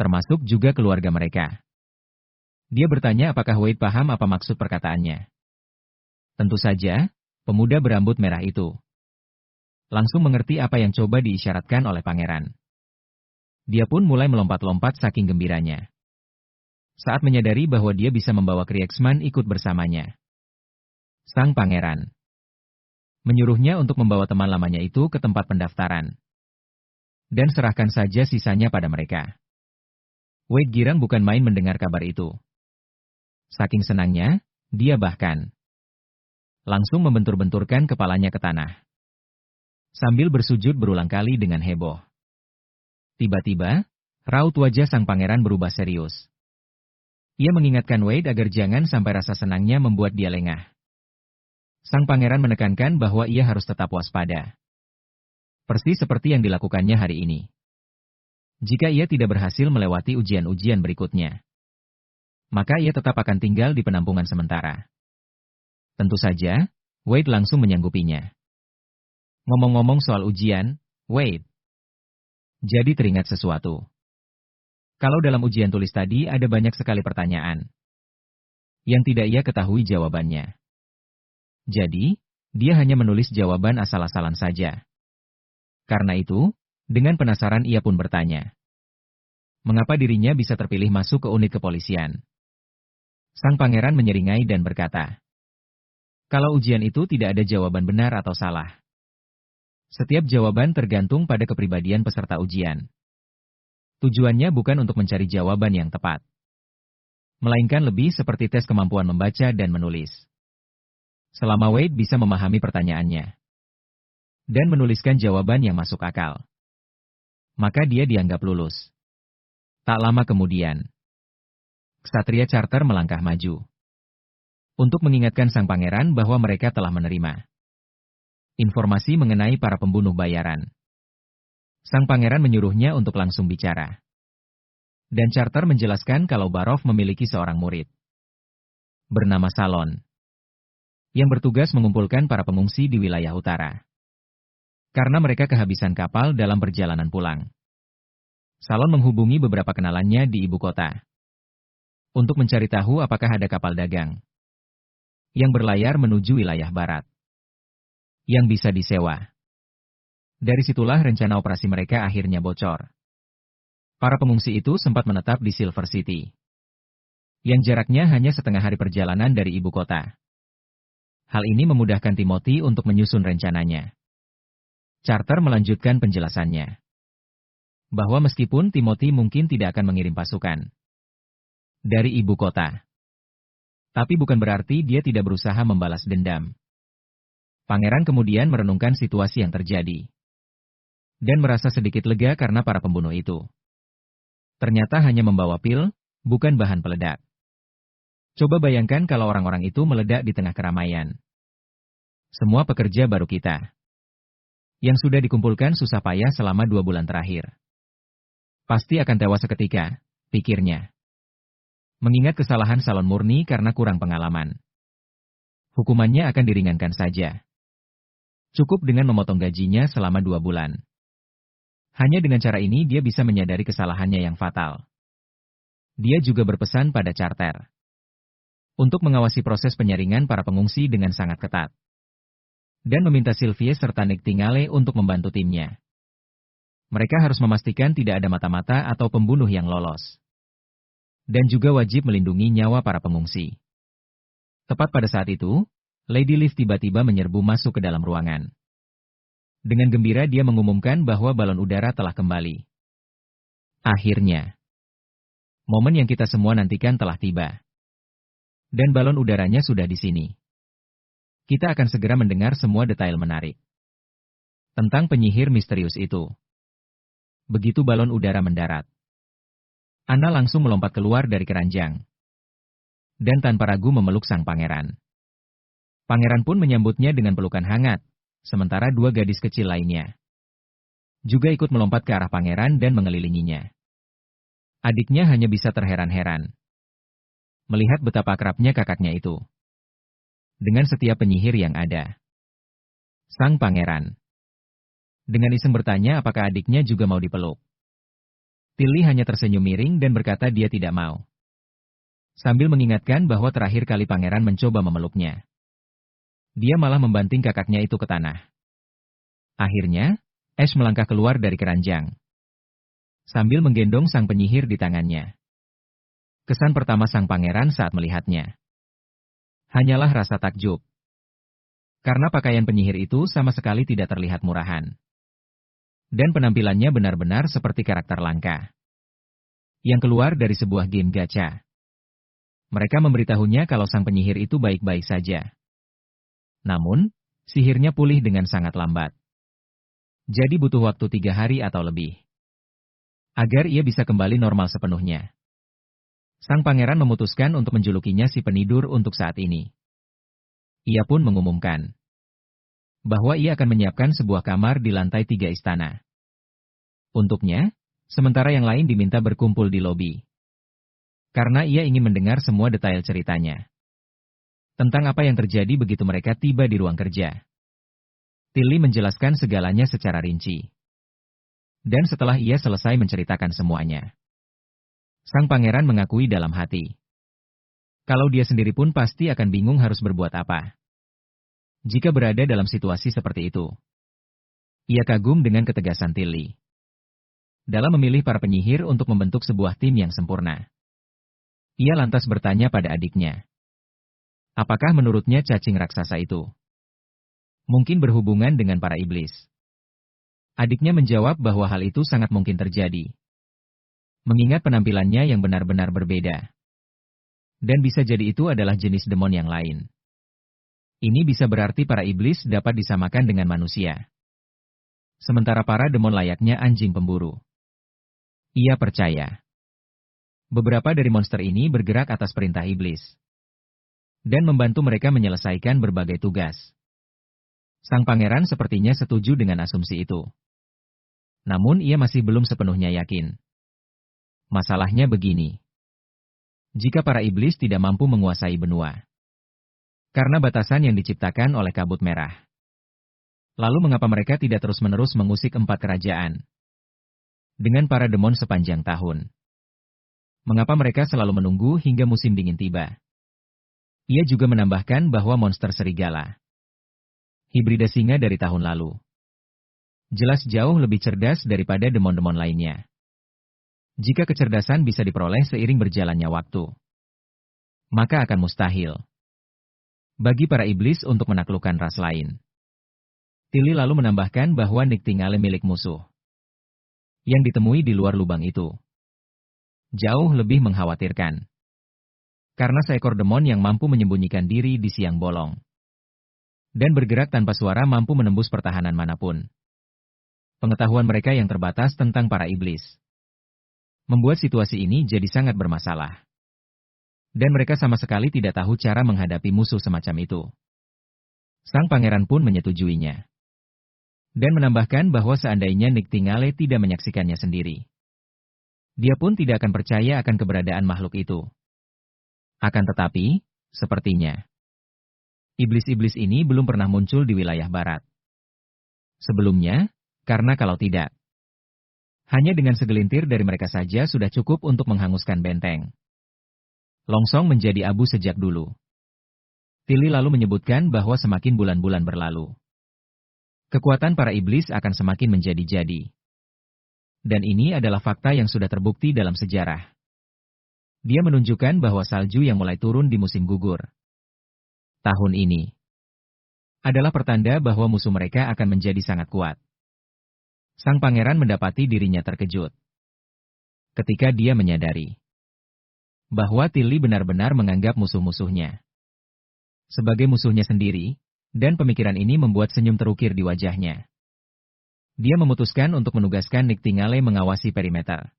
Termasuk juga keluarga mereka. Dia bertanya apakah Wade paham apa maksud perkataannya. Tentu saja, pemuda berambut merah itu langsung mengerti apa yang coba diisyaratkan oleh pangeran. Dia pun mulai melompat-lompat saking gembiranya saat menyadari bahwa dia bisa membawa Kriegsman ikut bersamanya. Sang pangeran menyuruhnya untuk membawa teman lamanya itu ke tempat pendaftaran dan serahkan saja sisanya pada mereka. Wade girang bukan main mendengar kabar itu. Saking senangnya, dia bahkan langsung membentur-benturkan kepalanya ke tanah sambil bersujud berulang kali dengan heboh. Tiba-tiba, raut wajah sang pangeran berubah serius. Ia mengingatkan Wade agar jangan sampai rasa senangnya membuat dia lengah. Sang pangeran menekankan bahwa ia harus tetap waspada. Persis seperti yang dilakukannya hari ini. Jika ia tidak berhasil melewati ujian-ujian berikutnya, maka ia tetap akan tinggal di penampungan sementara. Tentu saja, Wade langsung menyanggupinya. Ngomong-ngomong soal ujian, Wade jadi teringat sesuatu. Kalau dalam ujian tulis tadi ada banyak sekali pertanyaan yang tidak ia ketahui jawabannya. Jadi, dia hanya menulis jawaban asal-asalan saja. Karena itu, dengan penasaran ia pun bertanya, mengapa dirinya bisa terpilih masuk ke unit kepolisian? Sang pangeran menyeringai dan berkata, kalau ujian itu tidak ada jawaban benar atau salah. Setiap jawaban tergantung pada kepribadian peserta ujian. Tujuannya bukan untuk mencari jawaban yang tepat, melainkan lebih seperti tes kemampuan membaca dan menulis. Selama Wade bisa memahami pertanyaannya dan menuliskan jawaban yang masuk akal, maka dia dianggap lulus. Tak lama kemudian, Ksatria Charter melangkah maju untuk mengingatkan sang pangeran bahwa mereka telah menerima informasi mengenai para pembunuh bayaran. Sang pangeran menyuruhnya untuk langsung bicara. Dan Charter menjelaskan kalau Barov memiliki seorang murid bernama Salon yang bertugas mengumpulkan para pengungsi di wilayah utara. Karena mereka kehabisan kapal dalam perjalanan pulang. Salon menghubungi beberapa kenalannya di ibu kota untuk mencari tahu apakah ada kapal dagang yang berlayar menuju wilayah barat yang bisa disewa. Dari situlah rencana operasi mereka akhirnya bocor. Para pengungsi itu sempat menetap di Silver City, yang jaraknya hanya setengah hari perjalanan dari ibu kota. Hal ini memudahkan Timothy untuk menyusun rencananya. Carter melanjutkan penjelasannya, bahwa meskipun Timothy mungkin tidak akan mengirim pasukan dari ibu kota, tapi bukan berarti dia tidak berusaha membalas dendam. Pangeran kemudian merenungkan situasi yang terjadi, dan merasa sedikit lega karena para pembunuh itu ternyata hanya membawa pil, bukan bahan peledak. Coba bayangkan kalau orang-orang itu meledak di tengah keramaian. Semua pekerja baru kita, yang sudah dikumpulkan susah payah selama 2 bulan terakhir, pasti akan tewas seketika, pikirnya. Mengingat kesalahan Salon murni karena kurang pengalaman, hukumannya akan diringankan saja. Cukup dengan memotong gajinya selama 2 bulan. Hanya dengan cara ini dia bisa menyadari kesalahannya yang fatal. Dia juga berpesan pada Carter untuk mengawasi proses penyaringan para pengungsi dengan sangat ketat, dan meminta Sylvie serta Nightingale untuk membantu timnya. Mereka harus memastikan tidak ada mata-mata atau pembunuh yang lolos, dan juga wajib melindungi nyawa para pengungsi. Tepat pada saat itu, Lady Leaf tiba-tiba menyerbu masuk ke dalam ruangan. Dengan gembira dia mengumumkan bahwa balon udara telah kembali. Akhirnya, momen yang kita semua nantikan telah tiba. Dan balon udaranya sudah di sini. Kita akan segera mendengar semua detail menarik tentang penyihir misterius itu. Begitu balon udara mendarat, Anna langsung melompat keluar dari keranjang, dan tanpa ragu memeluk sang pangeran. Pangeran pun menyambutnya dengan pelukan hangat, sementara 2 gadis kecil lainnya juga ikut melompat ke arah pangeran dan mengelilinginya. Adiknya hanya bisa terheran-heran melihat betapa akrabnya kakaknya itu dengan setiap penyihir yang ada. Sang pangeran dengan iseng bertanya apakah adiknya juga mau dipeluk. Tilly hanya tersenyum miring dan berkata dia tidak mau, sambil mengingatkan bahwa terakhir kali pangeran mencoba memeluknya, dia malah membanting kakaknya itu ke tanah. Akhirnya, Ash melangkah keluar dari keranjang, sambil menggendong sang penyihir di tangannya. Kesan pertama sang pangeran saat melihatnya hanyalah rasa takjub, karena pakaian penyihir itu sama sekali tidak terlihat murahan. Dan penampilannya benar-benar seperti karakter langka yang keluar dari sebuah game gacha. Mereka memberitahunya kalau sang penyihir itu baik-baik saja. Namun, sihirnya pulih dengan sangat lambat. Jadi butuh waktu 3 hari atau lebih agar ia bisa kembali normal sepenuhnya. Sang pangeran memutuskan untuk menjulukinya si penidur untuk saat ini. Ia pun mengumumkan bahwa ia akan menyiapkan sebuah kamar di lantai 3 istana untuknya, sementara yang lain diminta berkumpul di lobi. Karena ia ingin mendengar semua detail ceritanya tentang apa yang terjadi begitu mereka tiba di ruang kerja. Tilly menjelaskan segalanya secara rinci. Dan setelah ia selesai menceritakan semuanya, sang pangeran mengakui dalam hati kalau dia sendiri pun pasti akan bingung harus berbuat apa jika berada dalam situasi seperti itu. Ia kagum dengan ketegasan Tilly dalam memilih para penyihir untuk membentuk sebuah tim yang sempurna. Ia lantas bertanya pada adiknya, apakah menurutnya cacing raksasa itu mungkin berhubungan dengan para iblis? Adiknya menjawab bahwa hal itu sangat mungkin terjadi, mengingat penampilannya yang benar-benar berbeda. Dan bisa jadi itu adalah jenis demon yang lain. Ini bisa berarti para iblis dapat disamakan dengan manusia, sementara para demon layaknya anjing pemburu. Ia percaya beberapa dari monster ini bergerak atas perintah iblis dan membantu mereka menyelesaikan berbagai tugas. Sang pangeran sepertinya setuju dengan asumsi itu. Namun ia masih belum sepenuhnya yakin. Masalahnya begini. Jika para iblis tidak mampu menguasai benua karena batasan yang diciptakan oleh kabut merah, lalu mengapa mereka tidak terus-menerus mengusik 4 kerajaan dengan para demon sepanjang tahun? Mengapa mereka selalu menunggu hingga musim dingin tiba? Ia juga menambahkan bahwa monster serigala hibrida singa dari tahun lalu Jelas jauh lebih cerdas daripada demon-demon lainnya. Jika kecerdasan bisa diperoleh seiring berjalannya waktu, maka akan mustahil bagi para iblis untuk menaklukkan ras lain. Tilly lalu menambahkan bahwa Niktingale milik musuh yang ditemui di luar lubang itu jauh lebih mengkhawatirkan. Karena seekor demon yang mampu menyembunyikan diri di siang bolong dan bergerak tanpa suara mampu menembus pertahanan manapun. Pengetahuan mereka yang terbatas tentang para iblis membuat situasi ini jadi sangat bermasalah. Dan mereka sama sekali tidak tahu cara menghadapi musuh semacam itu. Sang pangeran pun menyetujuinya. Dan menambahkan bahwa seandainya Niktingale tidak menyaksikannya sendiri, dia pun tidak akan percaya akan keberadaan makhluk itu. Akan tetapi, sepertinya iblis-iblis ini belum pernah muncul di wilayah barat sebelumnya, karena kalau tidak, hanya dengan segelintir dari mereka saja sudah cukup untuk menghanguskan benteng Longsong menjadi abu sejak dulu. Tilly lalu menyebutkan bahwa semakin bulan-bulan berlalu, kekuatan para iblis akan semakin menjadi-jadi. Dan ini adalah fakta yang sudah terbukti dalam sejarah. Dia menunjukkan bahwa salju yang mulai turun di musim gugur tahun ini adalah pertanda bahwa musuh mereka akan menjadi sangat kuat. Sang pangeran mendapati dirinya terkejut ketika dia menyadari bahwa Tilly benar-benar menganggap musuh-musuhnya sebagai musuhnya sendiri, dan pemikiran ini membuat senyum terukir di wajahnya. Dia memutuskan untuk menugaskan Niktingale mengawasi perimeter.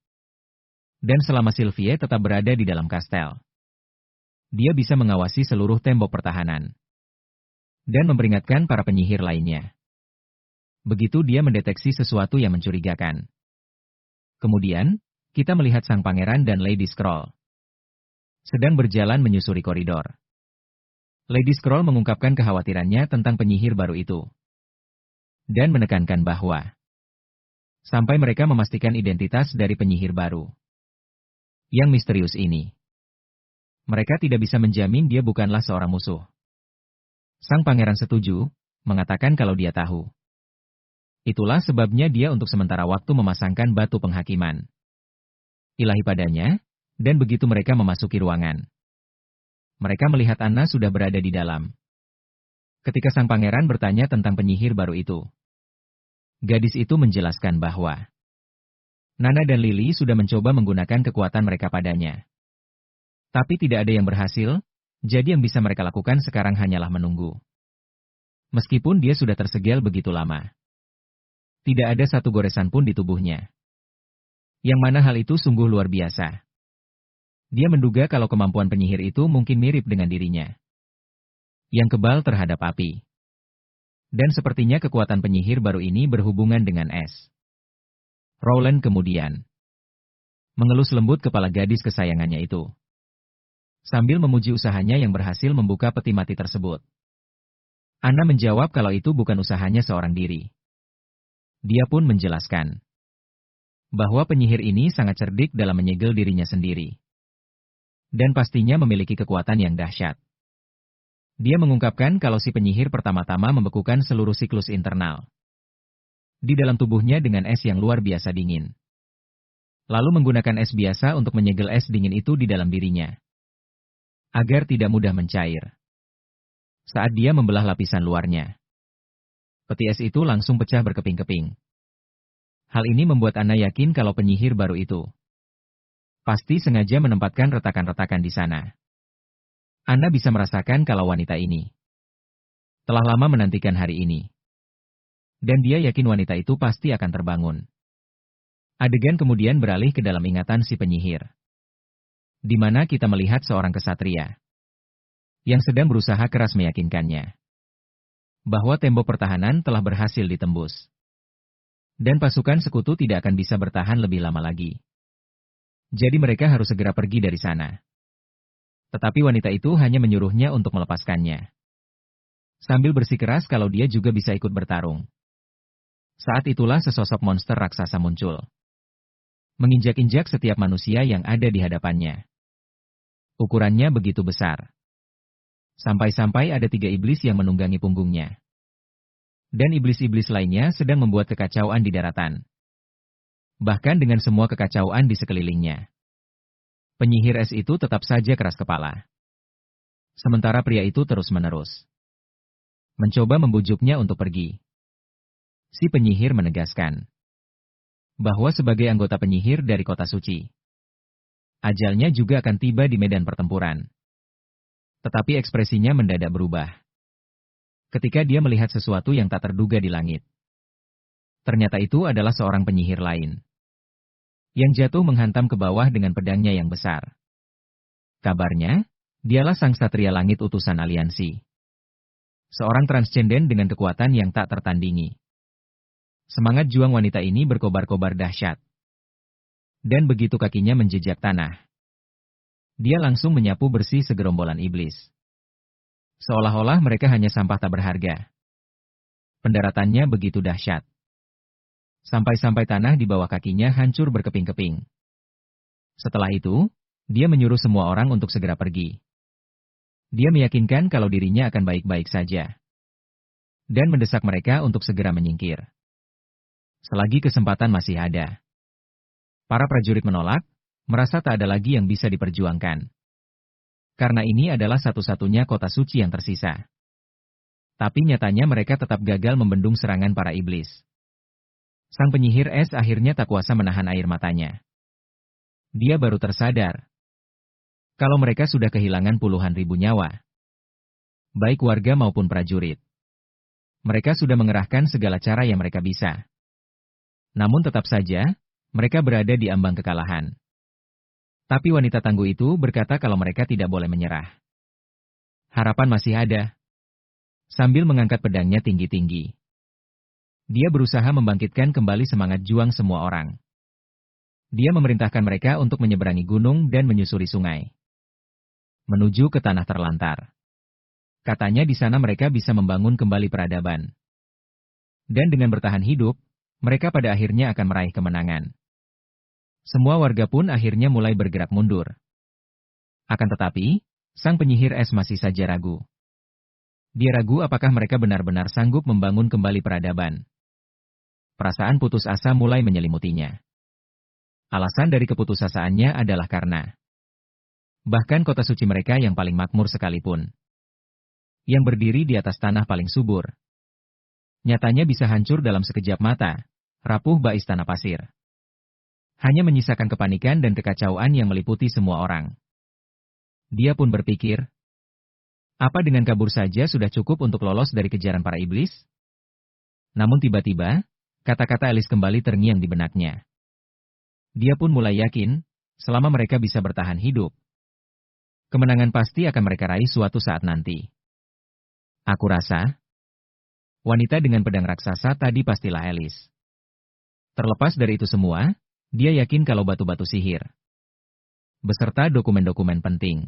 Dan selama Sylvie tetap berada di dalam kastel, dia bisa mengawasi seluruh tembok pertahanan dan memperingatkan para penyihir lainnya. Begitu dia mendeteksi sesuatu yang mencurigakan. Kemudian, kita melihat sang pangeran dan Lady Scroll sedang berjalan menyusuri koridor. Lady Scroll mengungkapkan kekhawatirannya tentang penyihir baru itu. Dan menekankan bahwa sampai mereka memastikan identitas dari penyihir baru yang misterius ini, mereka tidak bisa menjamin dia bukanlah seorang musuh. Sang pangeran setuju, mengatakan kalau dia tahu. Itulah sebabnya dia untuk sementara waktu memasangkan batu penghakiman ilahi padanya, dan begitu mereka memasuki ruangan, mereka melihat Anna sudah berada di dalam. Ketika sang pangeran bertanya tentang penyihir baru itu, gadis itu menjelaskan bahwa Nana dan Lily sudah mencoba menggunakan kekuatan mereka padanya. Tapi tidak ada yang berhasil, jadi yang bisa mereka lakukan sekarang hanyalah menunggu. Meskipun dia sudah tersegel begitu lama, tidak ada satu goresan pun di tubuhnya. Yang mana hal itu sungguh luar biasa. Dia menduga kalau kemampuan penyihir itu mungkin mirip dengan dirinya, yang kebal terhadap api. Dan sepertinya kekuatan penyihir baru ini berhubungan dengan es. Rowland kemudian mengelus lembut kepala gadis kesayangannya itu, sambil memuji usahanya yang berhasil membuka peti mati tersebut. Anna menjawab kalau itu bukan usahanya seorang diri. Dia pun menjelaskan bahwa penyihir ini sangat cerdik dalam menyegel dirinya sendiri. Dan pastinya memiliki kekuatan yang dahsyat. Dia mengungkapkan kalau si penyihir pertama-tama membekukan seluruh siklus internal di dalam tubuhnya dengan es yang luar biasa dingin. Lalu menggunakan es biasa untuk menyegel es dingin itu di dalam dirinya, agar tidak mudah mencair. Saat dia membelah lapisan luarnya, peti es itu langsung pecah berkeping-keping. Hal ini membuat Anna yakin kalau penyihir baru itu pasti sengaja menempatkan retakan-retakan di sana. Anna bisa merasakan kalau wanita ini telah lama menantikan hari ini. Dan dia yakin wanita itu pasti akan terbangun. Adegan kemudian beralih ke dalam ingatan si penyihir, di mana kita melihat seorang kesatria yang sedang berusaha keras meyakinkannya bahwa tembok pertahanan telah berhasil ditembus. Dan pasukan sekutu tidak akan bisa bertahan lebih lama lagi. Jadi mereka harus segera pergi dari sana. Tetapi wanita itu hanya menyuruhnya untuk melepaskannya, sambil bersikeras kalau dia juga bisa ikut bertarung. Saat itulah sesosok monster raksasa muncul, menginjak-injak setiap manusia yang ada di hadapannya. Ukurannya begitu besar, sampai-sampai ada 3 iblis yang menunggangi punggungnya. dan iblis-iblis lainnya sedang membuat kekacauan di daratan. Bahkan dengan semua kekacauan di sekelilingnya. Penyihir es itu tetap saja keras kepala. Sementara pria itu terus-menerus mencoba membujuknya untuk pergi. Si penyihir menegaskan bahwa sebagai anggota penyihir dari kota suci, ajalnya juga akan tiba di medan pertempuran. Tetapi ekspresinya mendadak berubah ketika dia melihat sesuatu yang tak terduga di langit. Ternyata itu adalah seorang penyihir lain yang jatuh menghantam ke bawah dengan pedangnya yang besar. Kabarnya, dialah sang satria langit utusan aliansi. Seorang transcenden dengan kekuatan yang tak tertandingi. Semangat juang wanita ini berkobar-kobar dahsyat. Dan begitu kakinya menjejak tanah, dia langsung menyapu bersih segerombolan iblis. Seolah-olah mereka hanya sampah tak berharga. Pendaratannya begitu dahsyat. Sampai-sampai tanah di bawah kakinya hancur berkeping-keping. Setelah itu, dia menyuruh semua orang untuk segera pergi. Dia meyakinkan kalau dirinya akan baik-baik saja. Dan mendesak mereka untuk segera menyingkir. Selagi kesempatan masih ada. Para prajurit menolak, merasa tak ada lagi yang bisa diperjuangkan. Karena ini adalah satu-satunya kota suci yang tersisa. Tapi nyatanya mereka tetap gagal membendung serangan para iblis. Sang penyihir es akhirnya tak kuasa menahan air matanya. Dia baru tersadar kalau mereka sudah kehilangan puluhan ribu nyawa. Baik warga maupun prajurit. Mereka sudah mengerahkan segala cara yang mereka bisa. Namun tetap saja, mereka berada di ambang kekalahan. Tapi wanita tangguh itu berkata kalau mereka tidak boleh menyerah. Harapan masih ada. Sambil mengangkat pedangnya tinggi-tinggi, dia berusaha membangkitkan kembali semangat juang semua orang. Dia memerintahkan mereka untuk menyeberangi gunung dan menyusuri sungai, menuju ke tanah terlantar. Katanya di sana mereka bisa membangun kembali peradaban. Dan dengan bertahan hidup, mereka pada akhirnya akan meraih kemenangan. Semua warga pun akhirnya mulai bergerak mundur. Akan tetapi, sang penyihir es masih saja ragu. Dia ragu apakah mereka benar-benar sanggup membangun kembali peradaban. Perasaan putus asa mulai menyelimutinya. Alasan dari keputusasaannya adalah karena bahkan kota suci mereka yang paling makmur sekalipun, yang berdiri di atas tanah paling subur, nyatanya bisa hancur dalam sekejap mata, rapuh bak istana pasir. Hanya menyisakan kepanikan dan kekacauan yang meliputi semua orang. Dia pun berpikir, apa dengan kabur saja sudah cukup untuk lolos dari kejaran para iblis? Namun tiba-tiba, kata-kata Alice kembali terngiang di benaknya. Dia pun mulai yakin, selama mereka bisa bertahan hidup, kemenangan pasti akan mereka raih suatu saat nanti. Aku rasa, wanita dengan pedang raksasa tadi pastilah Alice. Terlepas dari itu semua, dia yakin kalau batu-batu sihir, beserta dokumen-dokumen penting,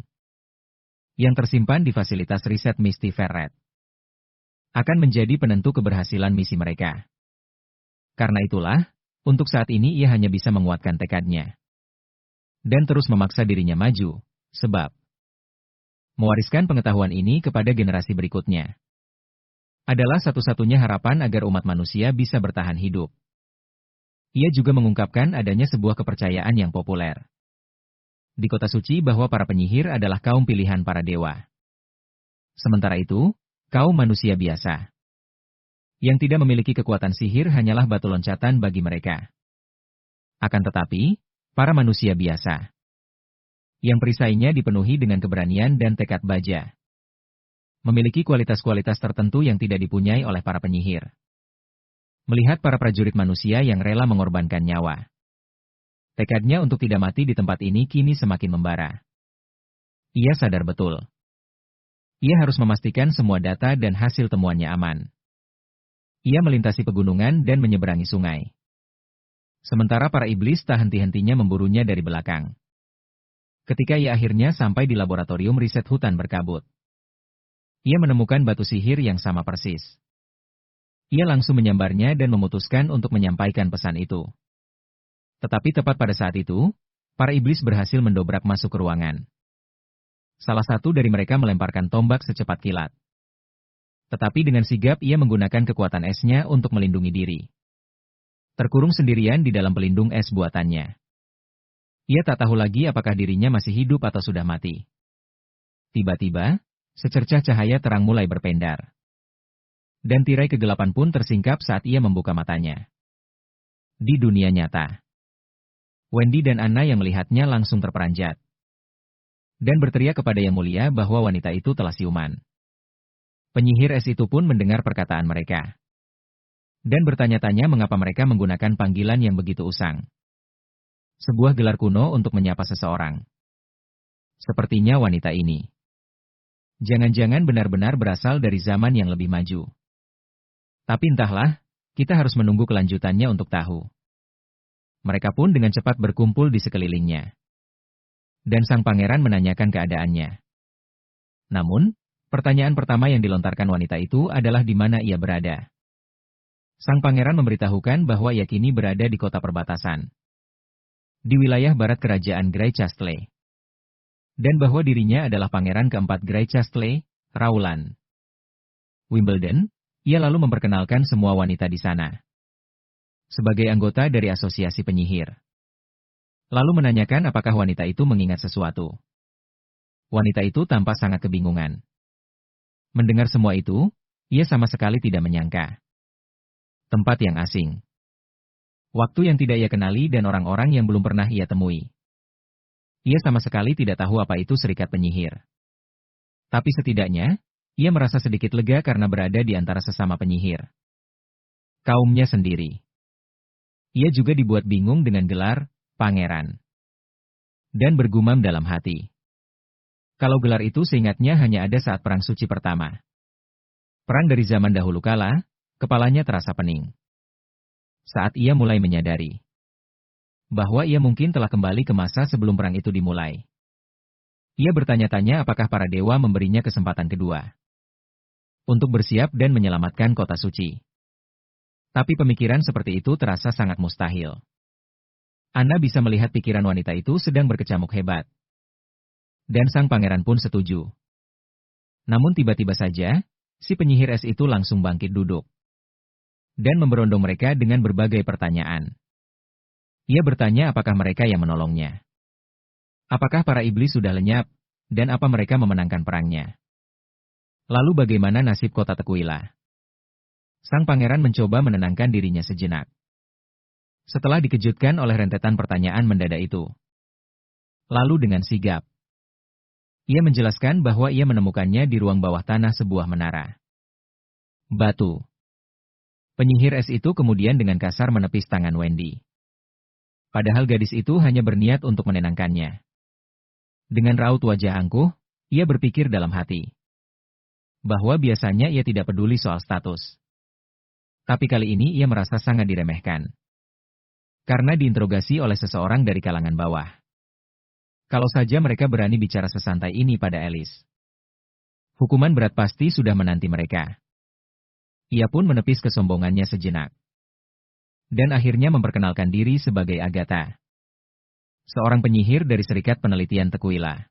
yang tersimpan di fasilitas riset Misty Ferret, akan menjadi penentu keberhasilan misi mereka. Karena itulah, untuk saat ini ia hanya bisa menguatkan tekadnya. Dan terus memaksa dirinya maju, sebab mewariskan pengetahuan ini kepada generasi berikutnya adalah satu-satunya harapan agar umat manusia bisa bertahan hidup. Ia juga mengungkapkan adanya sebuah kepercayaan yang populer di kota suci bahwa para penyihir adalah kaum pilihan para dewa. Sementara itu, kaum manusia biasa yang tidak memiliki kekuatan sihir hanyalah batu loncatan bagi mereka. Akan tetapi, para manusia biasa yang perisainya dipenuhi dengan keberanian dan tekad baja, memiliki kualitas-kualitas tertentu yang tidak dipunyai oleh para penyihir. Melihat para prajurit manusia yang rela mengorbankan nyawa, tekadnya untuk tidak mati di tempat ini kini semakin membara. Ia sadar betul. Ia harus memastikan semua data dan hasil temuannya aman. Ia melintasi pegunungan dan menyeberangi sungai. Sementara para iblis tak henti-hentinya memburunya dari belakang. Ketika ia akhirnya sampai di laboratorium riset hutan berkabut, ia menemukan batu sihir yang sama persis. Ia langsung menyambarnya dan memutuskan untuk menyampaikan pesan itu. Tetapi tepat pada saat itu, para iblis berhasil mendobrak masuk ke ruangan. Salah satu dari mereka melemparkan tombak secepat kilat. Tetapi dengan sigap ia menggunakan kekuatan esnya untuk melindungi diri. Terkurung sendirian di dalam pelindung es buatannya. Ia tak tahu lagi apakah dirinya masih hidup atau sudah mati. Tiba-tiba, secercah cahaya terang mulai berpendar. Dan tirai kegelapan pun tersingkap saat ia membuka matanya. Di dunia nyata, Wendy dan Anna yang melihatnya langsung terperanjat. Dan berteriak kepada Yang Mulia bahwa wanita itu telah siuman. Penyihir es itu pun mendengar perkataan mereka. Dan bertanya-tanya mengapa mereka menggunakan panggilan yang begitu usang. Sebuah gelar kuno untuk menyapa seseorang. Sepertinya wanita ini. Jangan-jangan benar-benar berasal dari zaman yang lebih maju. Tapi entahlah, kita harus menunggu kelanjutannya untuk tahu. Mereka pun dengan cepat berkumpul di sekelilingnya. Dan sang pangeran menanyakan keadaannya. Namun, pertanyaan pertama yang dilontarkan wanita itu adalah di mana ia berada. Sang pangeran memberitahukan bahwa ia kini berada di kota perbatasan. Di wilayah barat kerajaan Grey Castle. Dan bahwa dirinya adalah pangeran keempat Grey Castle, Raulan. Wimbledon, ia lalu memperkenalkan semua wanita di sana. Sebagai anggota dari asosiasi penyihir. Lalu menanyakan apakah wanita itu mengingat sesuatu. Wanita itu tampak sangat kebingungan. Mendengar semua itu, ia sama sekali tidak menyangka. Tempat yang asing. Waktu yang tidak ia kenali dan orang-orang yang belum pernah ia temui. Ia sama sekali tidak tahu apa itu serikat penyihir. Tapi setidaknya, ia merasa sedikit lega karena berada di antara sesama penyihir. Kaumnya sendiri. Ia juga dibuat bingung dengan gelar pangeran. Dan bergumam dalam hati. Kalau gelar itu seingatnya hanya ada saat perang suci pertama. Perang dari zaman dahulu kala, kepalanya terasa pening. Saat ia mulai menyadari bahwa ia mungkin telah kembali ke masa sebelum perang itu dimulai. Ia bertanya-tanya apakah para dewa memberinya kesempatan kedua untuk bersiap dan menyelamatkan kota suci. Tapi pemikiran seperti itu terasa sangat mustahil. Anna bisa melihat pikiran wanita itu sedang berkecamuk hebat. Dan sang pangeran pun setuju. Namun tiba-tiba saja, si penyihir es itu langsung bangkit duduk. Dan memberondong mereka dengan berbagai pertanyaan. Ia bertanya apakah mereka yang menolongnya. Apakah para iblis sudah lenyap, dan apa mereka memenangkan perangnya. Lalu bagaimana nasib kota Tequila? Sang pangeran mencoba menenangkan dirinya sejenak. Setelah dikejutkan oleh rentetan pertanyaan mendadak itu. Lalu dengan sigap. Ia menjelaskan bahwa ia menemukannya di ruang bawah tanah sebuah menara. Batu. Penyihir es itu kemudian dengan kasar menepis tangan Wendy. Padahal gadis itu hanya berniat untuk menenangkannya. Dengan raut wajah angkuh, ia berpikir dalam hati. Bahwa biasanya ia tidak peduli soal status. Tapi kali ini ia merasa sangat diremehkan. Karena diinterogasi oleh seseorang dari kalangan bawah. Kalau saja mereka berani bicara sesantai ini pada Alice. Hukuman berat pasti sudah menanti mereka. Ia pun menepis kesombongannya sejenak. Dan akhirnya memperkenalkan diri sebagai Agatha. Seorang penyihir dari Serikat Penelitian Tequila.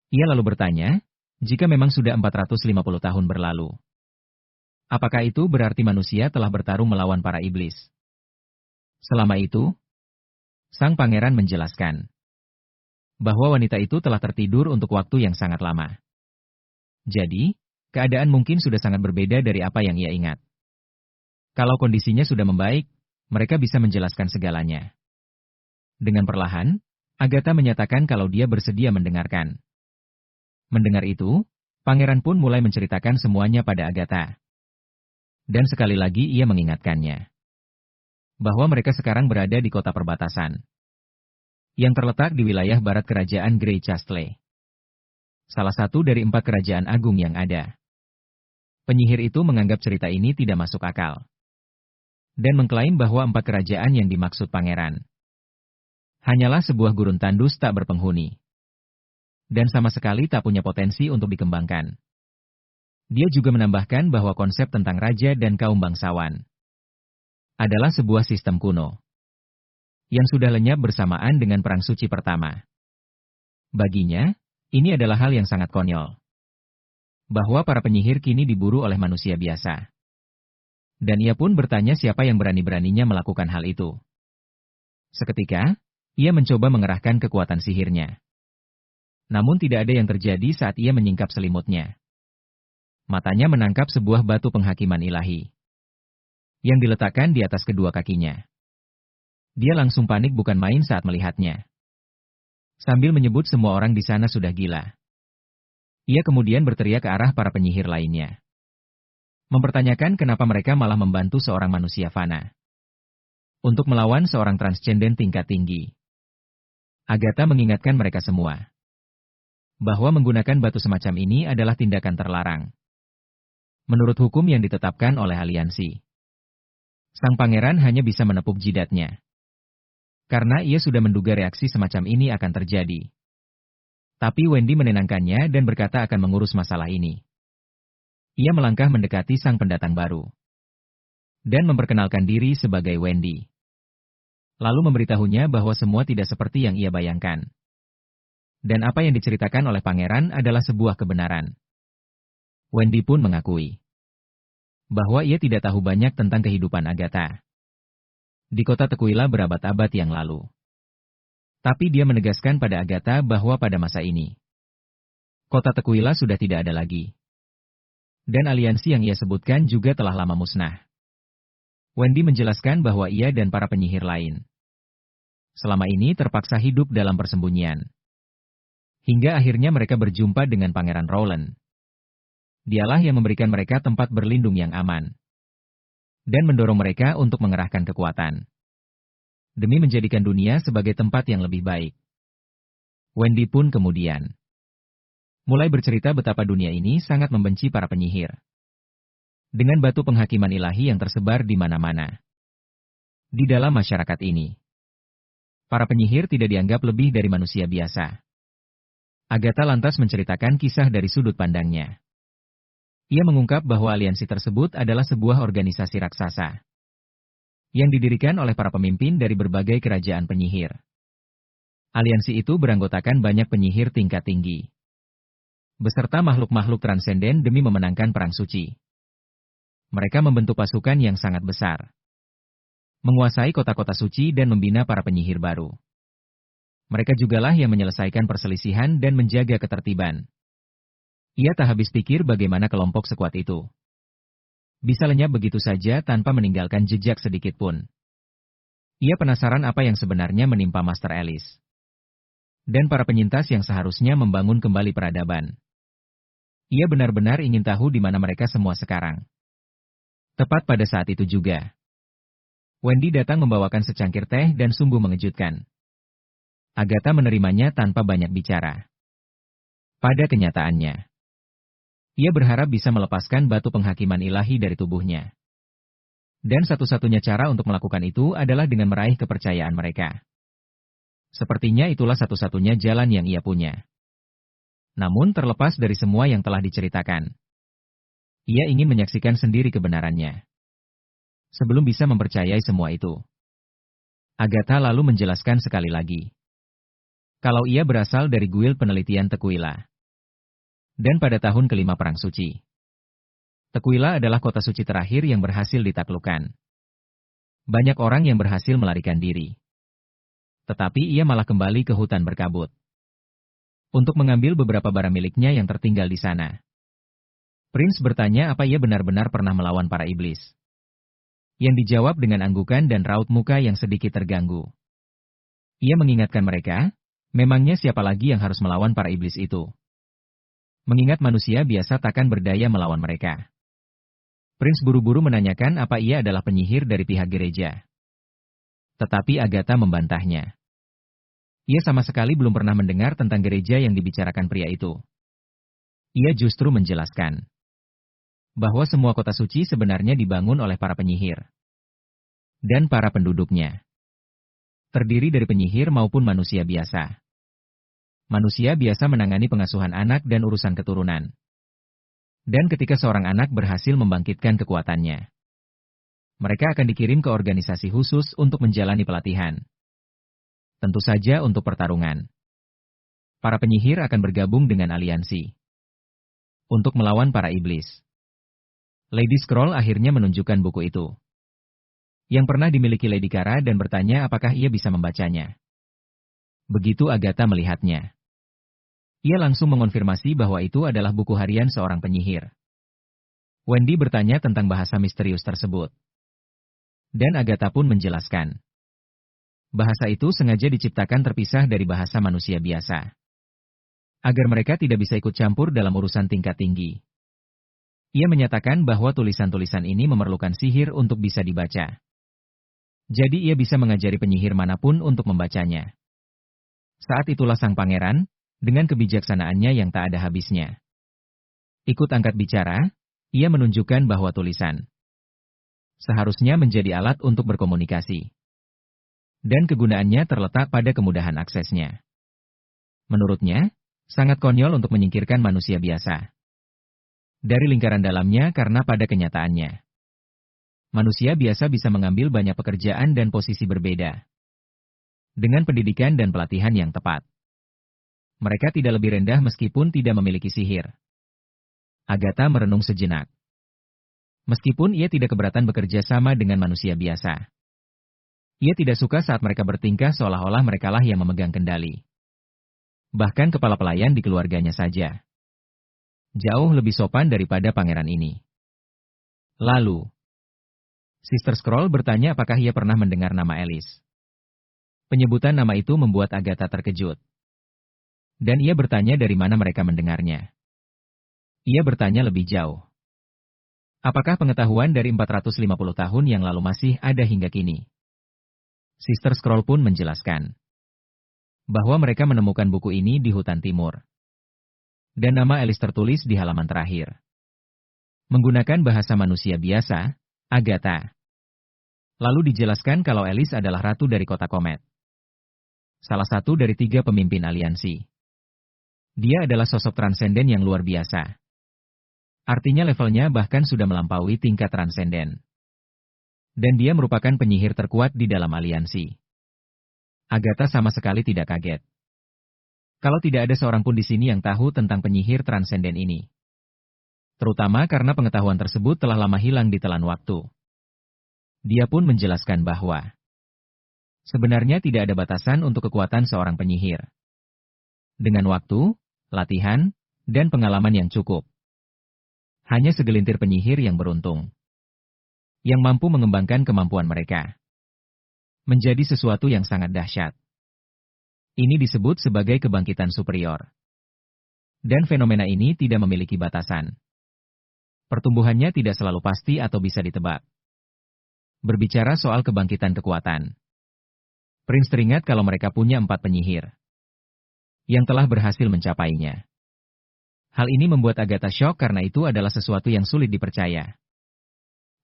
Ia lalu bertanya, jika memang sudah 450 tahun berlalu. Apakah itu berarti manusia telah bertarung melawan para iblis? Selama itu, sang pangeran menjelaskan bahwa wanita itu telah tertidur untuk waktu yang sangat lama. Jadi, keadaan mungkin sudah sangat berbeda dari apa yang ia ingat. Kalau kondisinya sudah membaik, mereka bisa menjelaskan segalanya. Dengan perlahan, Agatha menyatakan kalau dia bersedia mendengarkan. Mendengar itu, pangeran pun mulai menceritakan semuanya pada Agatha. Dan sekali lagi ia mengingatkannya bahwa mereka sekarang berada di kota perbatasan yang terletak di wilayah barat kerajaan Grey Castle. Salah satu dari 4 kerajaan agung yang ada. Penyihir itu menganggap cerita ini tidak masuk akal. Dan mengklaim bahwa 4 kerajaan yang dimaksud pangeran hanyalah sebuah gurun tandus tak berpenghuni. Dan sama sekali tak punya potensi untuk dikembangkan. Dia juga menambahkan bahwa konsep tentang raja dan kaum bangsawan adalah sebuah sistem kuno yang sudah lenyap bersamaan dengan Perang Suci pertama. Baginya, ini adalah hal yang sangat konyol. bahwa para penyihir kini diburu oleh manusia biasa. Dan ia pun bertanya siapa yang berani-beraninya melakukan hal itu. Seketika, ia mencoba mengerahkan kekuatan sihirnya. Namun tidak ada yang terjadi saat ia menyingkap selimutnya. Matanya menangkap sebuah batu penghakiman ilahi yang diletakkan di atas kedua kakinya. Dia langsung panik bukan main saat melihatnya. Sambil menyebut semua orang di sana sudah gila. Ia kemudian berteriak ke arah para penyihir lainnya, mempertanyakan kenapa mereka malah membantu seorang manusia fana untuk melawan seorang transcenden tingkat tinggi. Agatha mengingatkan mereka semua bahwa menggunakan batu semacam ini adalah tindakan terlarang menurut hukum yang ditetapkan oleh aliansi. Sang pangeran hanya bisa menepuk jidatnya karena ia sudah menduga reaksi semacam ini akan terjadi. Tapi Wendy menenangkannya dan berkata akan mengurus masalah ini. Ia melangkah mendekati sang pendatang baru dan memperkenalkan diri sebagai Wendy. Lalu memberitahunya bahwa semua tidak seperti yang ia bayangkan. Dan apa yang diceritakan oleh pangeran adalah sebuah kebenaran. Wendy pun mengakui bahwa ia tidak tahu banyak tentang kehidupan Agatha di kota Tequila berabad-abad yang lalu. Tapi dia menegaskan pada Agatha bahwa pada masa ini, kota Tequila sudah tidak ada lagi. Dan aliansi yang ia sebutkan juga telah lama musnah. Wendy menjelaskan bahwa ia dan para penyihir lain selama ini terpaksa hidup dalam persembunyian. Hingga akhirnya mereka berjumpa dengan Pangeran Rowland. Dialah yang memberikan mereka tempat berlindung yang aman dan mendorong mereka untuk mengerahkan kekuatan demi menjadikan dunia sebagai tempat yang lebih baik. Wendy pun kemudian mulai bercerita betapa dunia ini sangat membenci para penyihir dengan batu penghakiman ilahi yang tersebar di mana-mana di dalam masyarakat ini. Para penyihir tidak dianggap lebih dari manusia biasa. Agatha lantas menceritakan kisah dari sudut pandangnya. Ia mengungkap bahwa aliansi tersebut adalah sebuah organisasi raksasa yang didirikan oleh para pemimpin dari berbagai kerajaan penyihir. Aliansi itu beranggotakan banyak penyihir tingkat tinggi, beserta makhluk-makhluk transenden demi memenangkan perang suci. Mereka membentuk pasukan yang sangat besar, menguasai kota-kota suci dan membina para penyihir baru. Mereka jugalah yang menyelesaikan perselisihan dan menjaga ketertiban. Ia tak habis pikir bagaimana kelompok sekuat itu bisa lenyap begitu saja tanpa meninggalkan jejak sedikit pun. Ia penasaran apa yang sebenarnya menimpa Master Alice dan para penyintas yang seharusnya membangun kembali peradaban. Ia benar-benar ingin tahu di mana mereka semua sekarang. Tepat pada saat itu juga, Wendy datang membawakan secangkir teh dan sungguh mengejutkan. Agatha menerimanya tanpa banyak bicara. Pada kenyataannya, ia berharap bisa melepaskan batu penghakiman ilahi dari tubuhnya. Dan satu-satunya cara untuk melakukan itu adalah dengan meraih kepercayaan mereka. Sepertinya itulah satu-satunya jalan yang ia punya. Namun terlepas dari semua yang telah diceritakan, ia ingin menyaksikan sendiri kebenarannya sebelum bisa mempercayai semua itu. Agatha lalu menjelaskan sekali lagi kalau ia berasal dari Guild Penelitian Tequila. Dan pada tahun kelima Perang Suci, Tequila adalah kota suci terakhir yang berhasil ditaklukkan. Banyak orang yang berhasil melarikan diri. Tetapi ia malah kembali ke hutan berkabut untuk mengambil beberapa barang miliknya yang tertinggal di sana. Prince bertanya apa ia benar-benar pernah melawan para iblis. Yang dijawab dengan anggukan dan raut muka yang sedikit terganggu. Ia mengingatkan mereka, memangnya siapa lagi yang harus melawan para iblis itu? Mengingat manusia biasa takkan berdaya melawan mereka. Prince buru-buru menanyakan apa ia adalah penyihir dari pihak gereja. Tetapi Agatha membantahnya. Ia sama sekali belum pernah mendengar tentang gereja yang dibicarakan pria itu. Ia justru menjelaskan bahwa semua kota suci sebenarnya dibangun oleh para penyihir dan para penduduknya. Terdiri dari penyihir maupun manusia biasa. Manusia biasa menangani pengasuhan anak dan urusan keturunan. Dan ketika seorang anak berhasil membangkitkan kekuatannya, mereka akan dikirim ke organisasi khusus untuk menjalani pelatihan. Tentu saja untuk pertarungan. Para penyihir akan bergabung dengan aliansi. untuk melawan para iblis. Lady Scroll akhirnya menunjukkan buku itu yang pernah dimiliki Lady Kara dan bertanya apakah ia bisa membacanya. Begitu Agatha melihatnya, ia langsung mengonfirmasi bahwa itu adalah buku harian seorang penyihir. Wendy bertanya tentang bahasa misterius tersebut. Dan Agatha pun menjelaskan. Bahasa itu sengaja diciptakan terpisah dari bahasa manusia biasa, agar mereka tidak bisa ikut campur dalam urusan tingkat tinggi. Ia menyatakan bahwa tulisan-tulisan ini memerlukan sihir untuk bisa dibaca. Jadi ia bisa mengajari penyihir manapun untuk membacanya. Saat itulah sang pangeran, dengan kebijaksanaannya yang tak ada habisnya, ikut angkat bicara, ia menunjukkan bahwa tulisan seharusnya menjadi alat untuk berkomunikasi. Dan kegunaannya terletak pada kemudahan aksesnya. Menurutnya, sangat konyol untuk menyingkirkan manusia biasa dari lingkaran dalamnya karena pada kenyataannya, manusia biasa bisa mengambil banyak pekerjaan dan posisi berbeda. Dengan pendidikan dan pelatihan yang tepat, mereka tidak lebih rendah meskipun tidak memiliki sihir. Agatha merenung sejenak. Meskipun ia tidak keberatan bekerja sama dengan manusia biasa, ia tidak suka saat mereka bertingkah seolah-olah merekalah yang memegang kendali. Bahkan kepala pelayan di keluarganya saja jauh lebih sopan daripada pangeran ini. Lalu, Sister Scroll bertanya apakah ia pernah mendengar nama Alice. Penyebutan nama itu membuat Agatha terkejut. Dan ia bertanya dari mana mereka mendengarnya. Ia bertanya lebih jauh. Apakah pengetahuan dari 450 tahun yang lalu masih ada hingga kini? Sister Scroll pun menjelaskan bahwa mereka menemukan buku ini di hutan timur. Dan nama Alice tertulis di halaman terakhir. Menggunakan bahasa manusia biasa, Agatha. Lalu dijelaskan kalau Alice adalah ratu dari kota Komet. Salah satu dari 3 pemimpin aliansi. Dia adalah sosok transenden yang luar biasa. Artinya levelnya bahkan sudah melampaui tingkat transenden. Dan dia merupakan penyihir terkuat di dalam aliansi. Agatha sama sekali tidak kaget. Kalau tidak ada seorang pun di sini yang tahu tentang penyihir transenden ini. Terutama karena pengetahuan tersebut telah lama hilang di telan waktu. Dia pun menjelaskan bahwa sebenarnya tidak ada batasan untuk kekuatan seorang penyihir. Dengan waktu, latihan, dan pengalaman yang cukup. Hanya segelintir penyihir yang beruntung, yang mampu mengembangkan kemampuan mereka menjadi sesuatu yang sangat dahsyat. Ini disebut sebagai kebangkitan superior. Dan fenomena ini tidak memiliki batasan. Pertumbuhannya tidak selalu pasti atau bisa ditebak. Berbicara soal kebangkitan kekuatan, Prince teringat kalau mereka punya 4 penyihir yang telah berhasil mencapainya. Hal ini membuat Agatha syok karena itu adalah sesuatu yang sulit dipercaya.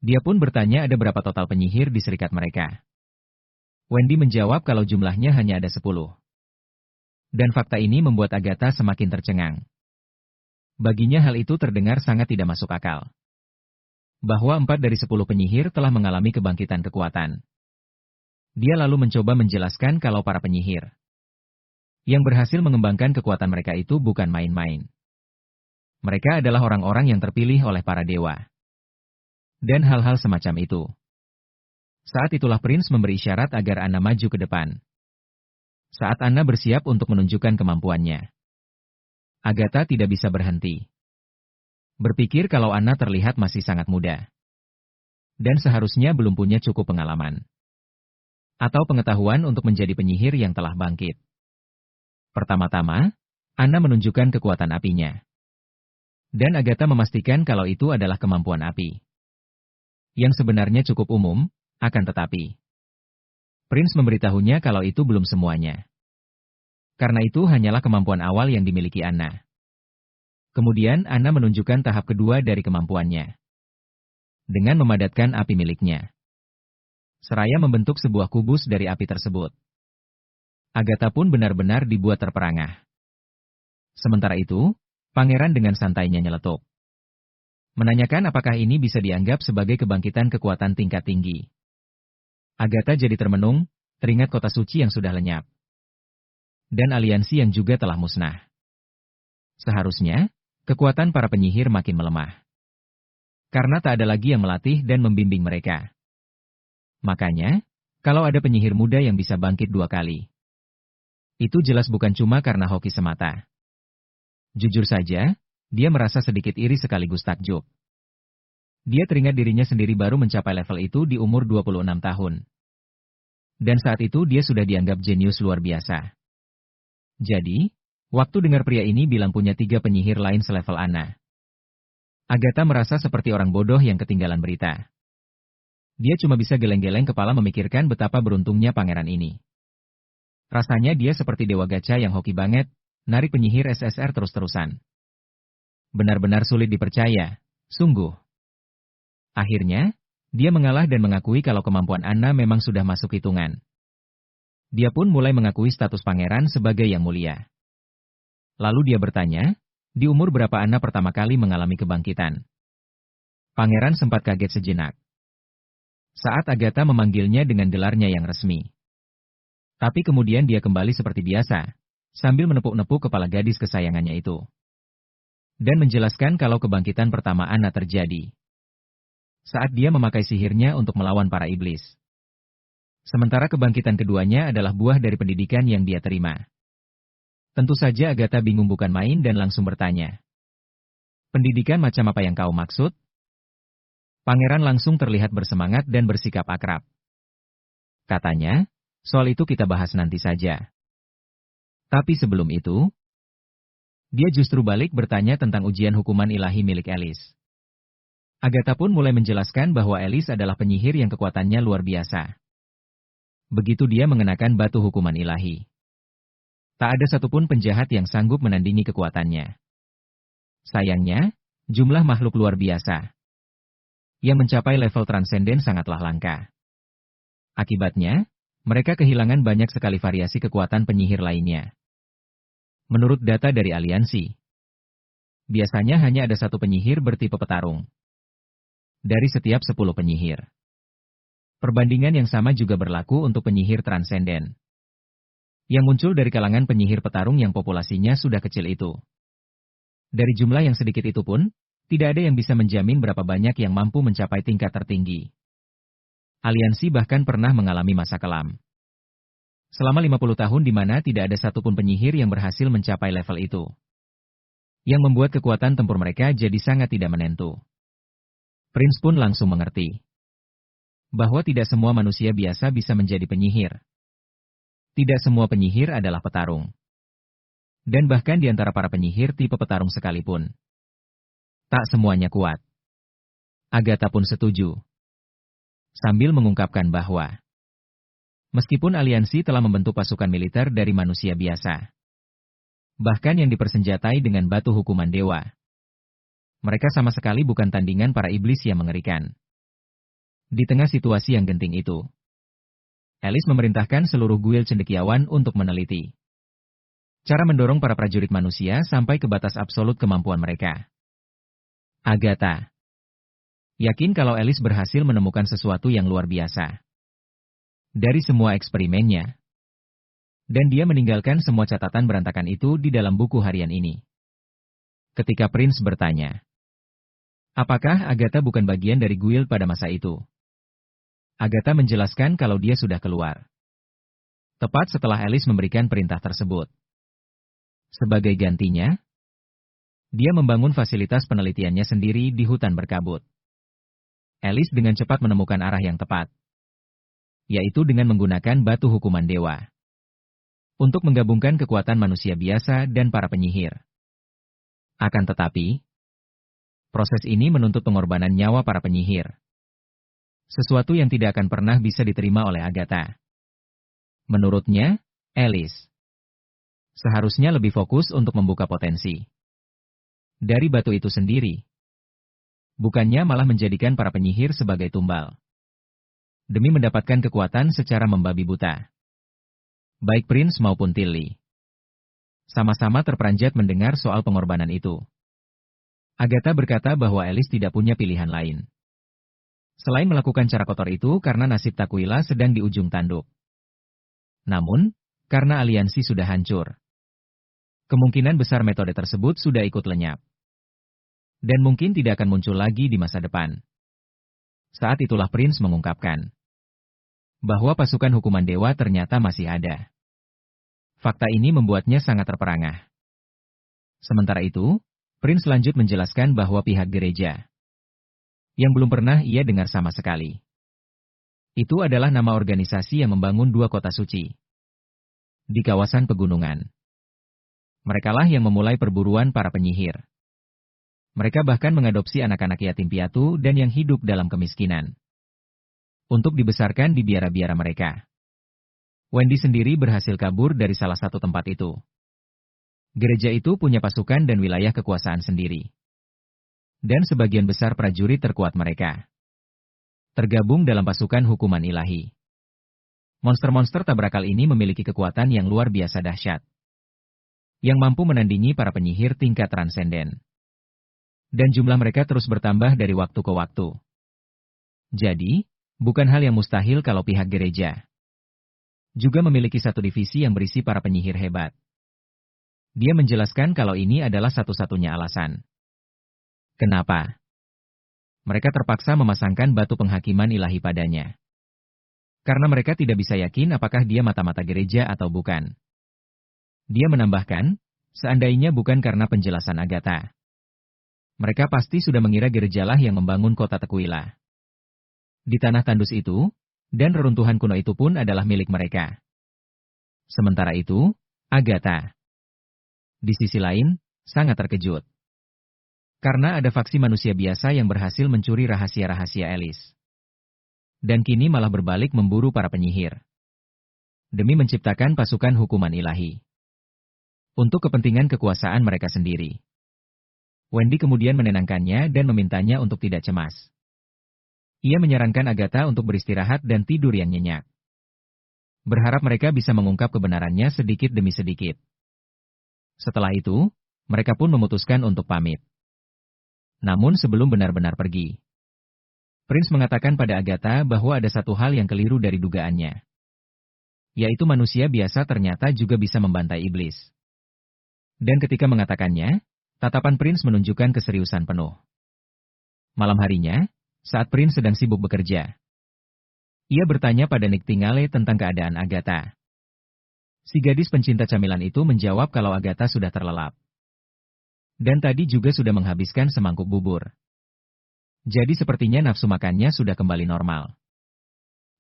Dia pun bertanya ada berapa total penyihir di serikat mereka. Wendy menjawab kalau jumlahnya hanya ada 10. Dan fakta ini membuat Agatha semakin tercengang. Baginya hal itu terdengar sangat tidak masuk akal. Bahwa 4 dari 10 penyihir telah mengalami kebangkitan kekuatan. Dia lalu mencoba menjelaskan kalau para penyihir yang berhasil mengembangkan kekuatan mereka itu bukan main-main. Mereka adalah orang-orang yang terpilih oleh para dewa. Dan hal-hal semacam itu. Saat itulah Prince memberi isyarat agar Anna maju ke depan. Saat Anna bersiap untuk menunjukkan kemampuannya, Agatha tidak bisa berhenti. Berpikir kalau Anna terlihat masih sangat muda. Dan seharusnya belum punya cukup pengalaman atau pengetahuan untuk menjadi penyihir yang telah bangkit. Pertama-tama, Anna menunjukkan kekuatan apinya. Dan Agatha memastikan kalau itu adalah kemampuan api. Yang sebenarnya cukup umum, akan tetapi Prince memberitahunya kalau itu belum semuanya. Karena itu hanyalah kemampuan awal yang dimiliki Anna. Kemudian Anna menunjukkan tahap kedua dari kemampuannya. Dengan memadatkan api miliknya. Seraya membentuk sebuah kubus dari api tersebut. Agatha pun benar-benar dibuat terperangah. Sementara itu, pangeran dengan santainya nyeletuk. Menanyakan apakah ini bisa dianggap sebagai kebangkitan kekuatan tingkat tinggi. Agatha jadi termenung, teringat kota suci yang sudah lenyap. Dan aliansi yang juga telah musnah. Seharusnya, kekuatan para penyihir makin melemah. Karena tak ada lagi yang melatih dan membimbing mereka. Makanya, kalau ada penyihir muda yang bisa bangkit 2 kali, itu jelas bukan cuma karena hoki semata. Jujur saja, dia merasa sedikit iri sekaligus takjub. Dia teringat dirinya sendiri baru mencapai level itu di umur 26 tahun. Dan saat itu dia sudah dianggap jenius luar biasa. Jadi, waktu dengar pria ini bilang punya 3 penyihir lain selevel Anna, Agatha merasa seperti orang bodoh yang ketinggalan berita. Dia cuma bisa geleng-geleng kepala memikirkan betapa beruntungnya pangeran ini. Rasanya dia seperti dewa gacha yang hoki banget, narik penyihir SSR terus-terusan. Benar-benar sulit dipercaya, sungguh. Akhirnya, dia mengalah dan mengakui kalau kemampuan Anna memang sudah masuk hitungan. Dia pun mulai mengakui status pangeran sebagai yang mulia. Lalu dia bertanya, di umur berapa Anna pertama kali mengalami kebangkitan? Pangeran sempat kaget sejenak saat Agatha memanggilnya dengan gelarnya yang resmi. Tapi kemudian dia kembali seperti biasa, sambil menepuk-nepuk kepala gadis kesayangannya itu. Dan menjelaskan kalau kebangkitan pertama Anna terjadi saat dia memakai sihirnya untuk melawan para iblis. Sementara kebangkitan keduanya adalah buah dari pendidikan yang dia terima. Tentu saja Agatha bingung bukan main dan langsung bertanya. Pendidikan macam apa yang kau maksud? Pangeran langsung terlihat bersemangat dan bersikap akrab. Katanya, soal itu kita bahas nanti saja. Tapi sebelum itu, dia justru balik bertanya tentang ujian hukuman ilahi milik Alice. Agatha pun mulai menjelaskan bahwa Alice adalah penyihir yang kekuatannya luar biasa. Begitu dia mengenakan batu hukuman ilahi, tak ada satupun penjahat yang sanggup menandingi kekuatannya. Sayangnya, jumlah makhluk luar biasa yang mencapai level transenden sangatlah langka. Akibatnya, mereka kehilangan banyak sekali variasi kekuatan penyihir lainnya. Menurut data dari aliansi, biasanya hanya ada 1 penyihir bertipe petarung dari setiap 10 penyihir. Perbandingan yang sama juga berlaku untuk penyihir transenden yang muncul dari kalangan penyihir petarung yang populasinya sudah kecil itu. Dari jumlah yang sedikit itu pun, tidak ada yang bisa menjamin berapa banyak yang mampu mencapai tingkat tertinggi. Aliansi bahkan pernah mengalami masa kelam selama 50 tahun di mana tidak ada satupun penyihir yang berhasil mencapai level itu, yang membuat kekuatan tempur mereka jadi sangat tidak menentu. Prince pun langsung mengerti bahwa tidak semua manusia biasa bisa menjadi penyihir. Tidak semua penyihir adalah petarung. Dan bahkan di antara para penyihir tipe petarung sekalipun, tak semuanya kuat. Agatha pun setuju, sambil mengungkapkan bahwa meskipun aliansi telah membentuk pasukan militer dari manusia biasa, bahkan yang dipersenjatai dengan batu hukuman dewa, mereka sama sekali bukan tandingan para iblis yang mengerikan. Di tengah situasi yang genting itu, Alice memerintahkan seluruh guild cendekiawan untuk meneliti cara mendorong para prajurit manusia sampai ke batas absolut kemampuan mereka. Agatha yakin kalau Alice berhasil menemukan sesuatu yang luar biasa dari semua eksperimennya, dan dia meninggalkan semua catatan berantakan itu di dalam buku harian ini. Ketika Prince bertanya, apakah Agatha bukan bagian dari guild pada masa itu? Agatha menjelaskan kalau dia sudah keluar tepat setelah Alice memberikan perintah tersebut. Sebagai gantinya, dia membangun fasilitas penelitiannya sendiri di hutan berkabut. Alice dengan cepat menemukan arah yang tepat, yaitu dengan menggunakan batu hukuman dewa untuk menggabungkan kekuatan manusia biasa dan para penyihir. Akan tetapi, proses ini menuntut pengorbanan nyawa para penyihir, sesuatu yang tidak akan pernah bisa diterima oleh Agatha. Menurutnya, Alice seharusnya lebih fokus untuk membuka potensi dari batu itu sendiri, bukannya malah menjadikan para penyihir sebagai tumbal demi mendapatkan kekuatan secara membabi buta. Baik Prince maupun Tilly sama-sama terperanjat mendengar soal pengorbanan itu. Agatha berkata bahwa Alice tidak punya pilihan lain selain melakukan cara kotor itu karena nasib Takwila sedang di ujung tanduk. Namun, karena aliansi sudah hancur, kemungkinan besar metode tersebut sudah ikut lenyap. dan mungkin tidak akan muncul lagi di masa depan. Saat itulah Prince mengungkapkan bahwa pasukan hukuman dewa ternyata masih ada. Fakta ini membuatnya sangat terperangah. Sementara itu, Prince lanjut menjelaskan bahwa pihak gereja yang belum pernah ia dengar sama sekali. Itu adalah nama organisasi yang membangun 2 kota suci di kawasan pegunungan. Merekalah yang memulai perburuan para penyihir. Mereka bahkan mengadopsi anak-anak yatim piatu dan yang hidup dalam kemiskinan untuk dibesarkan di biara-biara mereka. Wendy sendiri berhasil kabur dari salah satu tempat itu. Gereja itu punya pasukan dan wilayah kekuasaan sendiri. Dan sebagian besar prajurit terkuat mereka tergabung dalam pasukan hukuman ilahi. Monster-monster tak berakal ini memiliki kekuatan yang luar biasa dahsyat, yang mampu menandingi para penyihir tingkat transenden. Dan jumlah mereka terus bertambah dari waktu ke waktu. Jadi, bukan hal yang mustahil kalau pihak gereja juga memiliki satu divisi yang berisi para penyihir hebat. Dia menjelaskan kalau ini adalah satu-satunya alasan kenapa mereka terpaksa memasangkan batu penghakiman ilahi padanya. Karena mereka tidak bisa yakin apakah dia mata-mata gereja atau bukan. Dia menambahkan, seandainya bukan karena penjelasan Agatha, mereka pasti sudah mengira gerejalah yang membangun kota Tequila di tanah tandus itu, dan reruntuhan kuno itu pun adalah milik mereka. Sementara itu, Agatha, di sisi lain, sangat terkejut. Karena ada faksi manusia biasa yang berhasil mencuri rahasia-rahasia Alice. Dan kini malah berbalik memburu para penyihir demi menciptakan pasukan hukuman ilahi untuk kepentingan kekuasaan mereka sendiri. Wendy kemudian menenangkannya dan memintanya untuk tidak cemas. Ia menyarankan Agatha untuk beristirahat dan tidur yang nyenyak. Berharap mereka bisa mengungkap kebenarannya sedikit demi sedikit. Setelah itu, mereka pun memutuskan untuk pamit. Namun sebelum benar-benar pergi, Prince mengatakan pada Agatha bahwa ada satu hal yang keliru dari dugaannya. Yaitu manusia biasa ternyata juga bisa membantai iblis. Dan ketika mengatakannya, tatapan Prince menunjukkan keseriusan penuh. Malam harinya, saat Prince sedang sibuk bekerja, ia bertanya pada Nightingale tentang keadaan Agatha. Si gadis pencinta camilan itu menjawab kalau Agatha sudah terlelap. Dan tadi juga sudah menghabiskan semangkuk bubur. Jadi sepertinya nafsu makannya sudah kembali normal.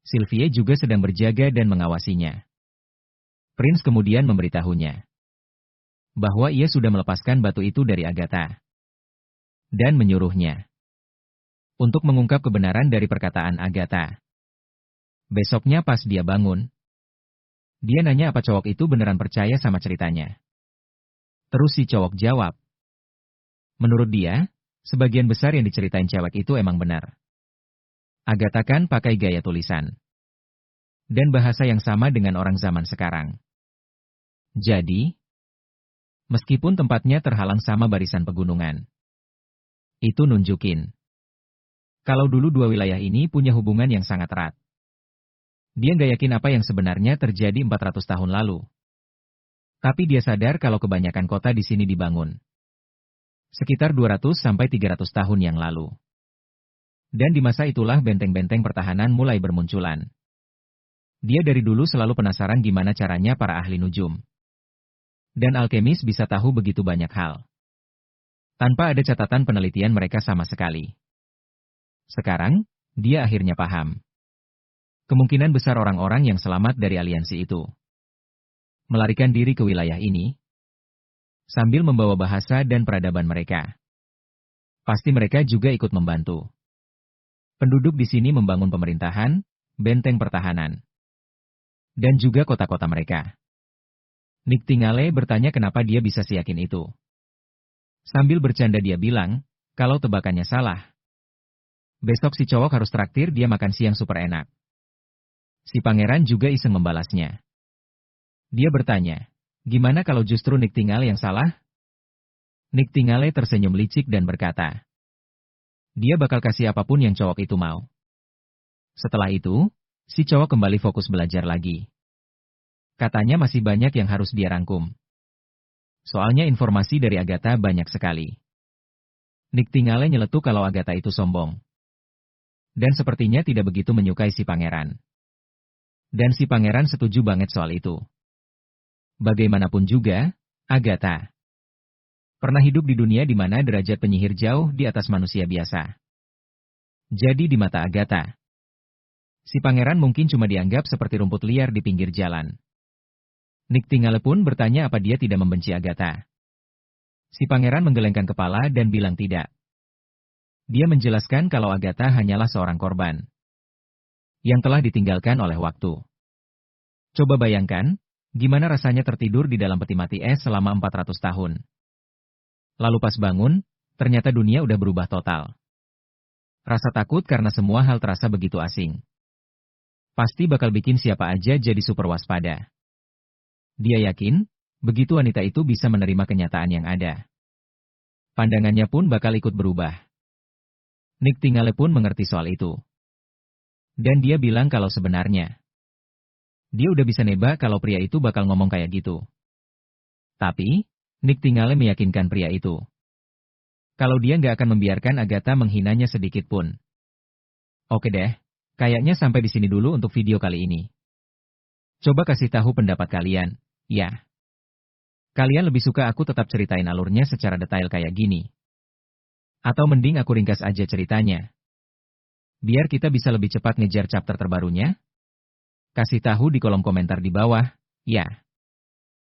Sylvie juga sedang berjaga dan mengawasinya. Prince kemudian memberitahunya bahwa ia sudah melepaskan batu itu dari Agatha. Dan menyuruhnya untuk mengungkap kebenaran dari perkataan Agatha. Besoknya pas dia bangun, dia nanya apa cowok itu beneran percaya sama ceritanya. Terus si cowok jawab, menurut dia, sebagian besar yang diceritain cewek itu emang benar. Agatha kan pakai gaya tulisan dan bahasa yang sama dengan orang zaman sekarang. Jadi, meskipun tempatnya terhalang sama barisan pegunungan, itu nunjukin kalau dulu dua wilayah ini punya hubungan yang sangat erat. Dia nggak yakin apa yang sebenarnya terjadi 400 tahun lalu. Tapi dia sadar kalau kebanyakan kota di sini dibangun sekitar 200 sampai 300 tahun yang lalu. Dan di masa itulah benteng-benteng pertahanan mulai bermunculan. Dia dari dulu selalu penasaran gimana caranya para ahli nujum dan alkemis bisa tahu begitu banyak hal tanpa ada catatan penelitian mereka sama sekali. Sekarang, dia akhirnya paham. Kemungkinan besar orang-orang yang selamat dari aliansi itu melarikan diri ke wilayah ini sambil membawa bahasa dan peradaban mereka. Pasti mereka juga ikut membantu penduduk di sini membangun pemerintahan, benteng pertahanan, dan juga kota-kota mereka. Nightingale bertanya kenapa dia bisa seyakin itu. Sambil bercanda dia bilang, kalau tebakannya salah, besok si cowok harus traktir dia makan siang super enak. Si pangeran juga iseng membalasnya. Dia bertanya, gimana kalau justru Nightingale yang salah? Nightingale tersenyum licik dan berkata, dia bakal kasih apapun yang cowok itu mau. Setelah itu, si cowok kembali fokus belajar lagi. Katanya masih banyak yang harus dia rangkum. Soalnya informasi dari Agatha banyak sekali. Nick Tingale nyeletuk kalau Agatha itu sombong. Dan sepertinya tidak begitu menyukai si pangeran. Dan si pangeran setuju banget soal itu. Bagaimanapun juga, Agatha pernah hidup di dunia di mana derajat penyihir jauh di atas manusia biasa. Jadi di mata Agatha, si pangeran mungkin cuma dianggap seperti rumput liar di pinggir jalan. Nick Tingale pun bertanya apa dia tidak membenci Agatha. Si pangeran menggelengkan kepala dan bilang tidak. Dia menjelaskan kalau Agatha hanyalah seorang korban yang telah ditinggalkan oleh waktu. Coba bayangkan, gimana rasanya tertidur di dalam peti mati es selama 400 tahun. Lalu pas bangun, ternyata dunia udah berubah total. Rasa takut karena semua hal terasa begitu asing. Pasti bakal bikin siapa aja jadi super waspada. Dia yakin, begitu wanita itu bisa menerima kenyataan yang ada, pandangannya pun bakal ikut berubah. Nick Tingale pun mengerti soal itu. Dan dia bilang kalau sebenarnya dia udah bisa nebak kalau pria itu bakal ngomong kayak gitu. Tapi, Nick Tingale meyakinkan pria itu kalau dia nggak akan membiarkan Agatha menghinanya sedikit pun. Oke deh, kayaknya sampai di sini dulu untuk video kali ini. Coba kasih tahu pendapat kalian, ya. Kalian lebih suka aku tetap ceritain alurnya secara detail kayak gini? Atau mending aku ringkas aja ceritanya? Biar kita bisa lebih cepat ngejar chapter terbarunya? Kasih tahu di kolom komentar di bawah, ya.